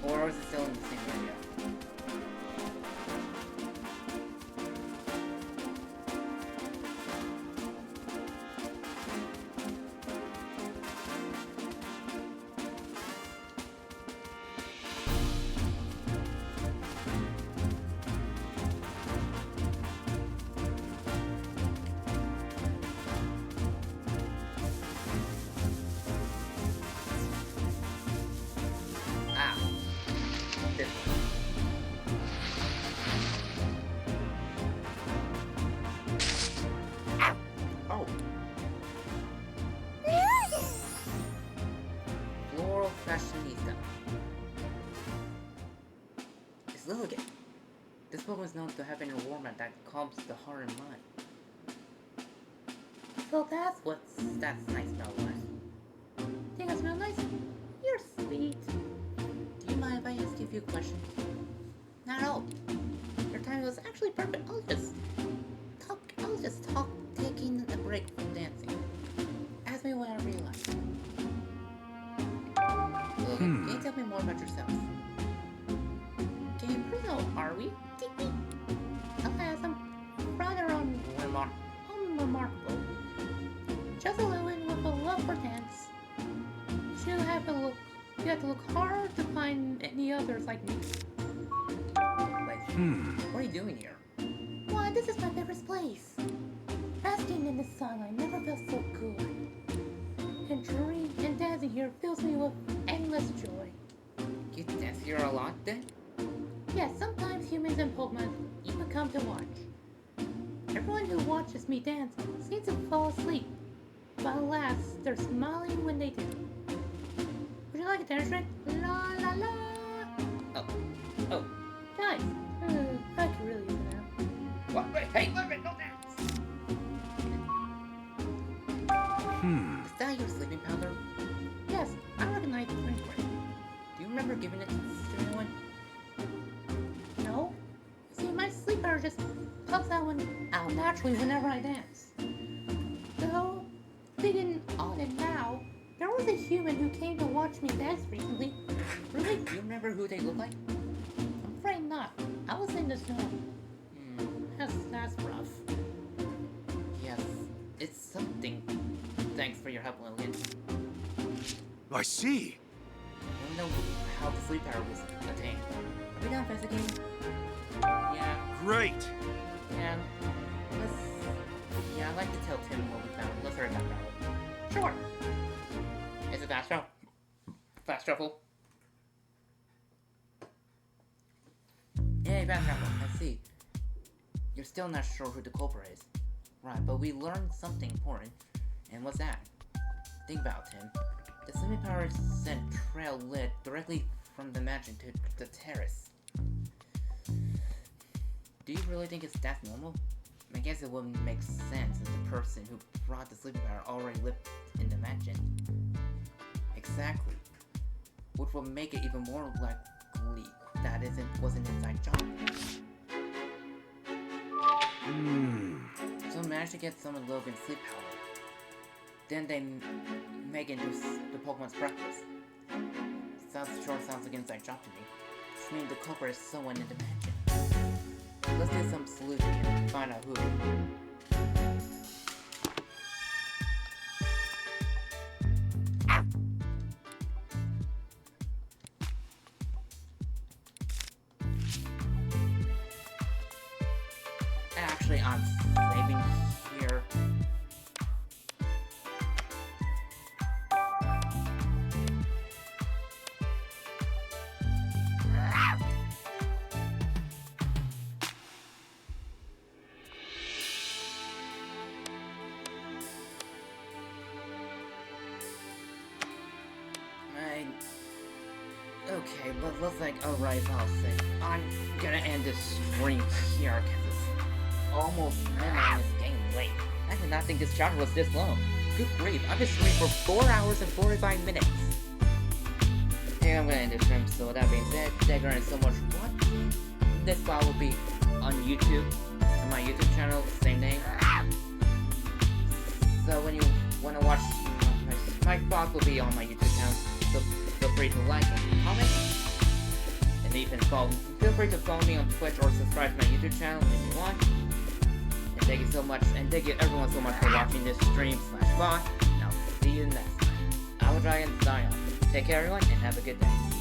Or is it still in the same area? Ah, this one. Oh. Floral fashionista. It's Lilligant. This book was known to have an aroma that calms the heart and mind. So that's what that nice smell was. Think I smell nice? You're sweet. Do you mind if I ask you a few questions? Not at all. Your timing was actually perfect. I was just taking a break from dancing. Ask me what I realized. Look, can you tell me more about yourself? Getting personal, are we? Alas, I'm rather unremarkable. Just a woman with a love for dance. You have to look hard to find any others like me. Wait, what are you doing here? Why, this is my favorite place. Basking in the sunlight never felt so good. And dancing here fills me with endless joy. You dance here a lot then? Yes, sometimes humans and Pokemon even come to watch. Everyone who watches me dance seems to fall asleep. But alas, they're smiling when they do. Would you like a dance trick? La la la! Oh, nice. I can really use it now. What? Wait, hey, look, don't dance! Is that your sleeping powder? Yes, I recognize the drink brand. Do you remember giving it to anyone? No. See, my sleep powder just pops out naturally whenever I dance. Though, thinking on it now, there was a human who came to watch me dance recently. Really? Do you remember who they look like? I'm afraid not. I was in the snow. That's rough. Yes, it's something. Thanks for your help, Lillian. I see. I don't know how the sleep power was attained. Are we done investigating? Yeah. Great. Yeah. I'd like to tell Tim what we found. Let's hurry back out. Sure. Is it fast travel? Fast travel? Yay, fast travel. I see. You're still not sure who the culprit is. Right, but we learned something important. And what's that? Think about it, Tim. The sleeping power sent trail lit directly from the mansion to the terrace. Do you really think it's that normal? I guess it wouldn't make sense if the person who brought the sleeping power already lived in the mansion. Exactly. Which would make it even more sleep. That wasn't inside job. So I managed to get some of Logan's sleep powder. Then they make it into the Pokemon's breakfast. Sounds like an inside job to me. Which means the culprit is someone in the mansion. Let's do some sleuthing and find out who. Actually, I'm saving here. Okay, but looks like alright, I'll say. I'm gonna end this stream here because it's almost midnight and it's getting late. I did not think this chapter was this long. Good grief, I've been streaming for 4 hours and 45 minutes. Okay, I'm gonna end this stream, so that being said, thank you so much for watching. This file will be on YouTube, on my YouTube channel, same name. So when you want to watch my vlog will be on my YouTube channel, so feel free to like and comment. And you can feel free to follow me on Twitch or subscribe to my YouTube channel if you want. And thank you so much, and thank you everyone so much for watching this stream / vlog. And I'll see you next time. I will try and sign off. Take care everyone, and have a good day.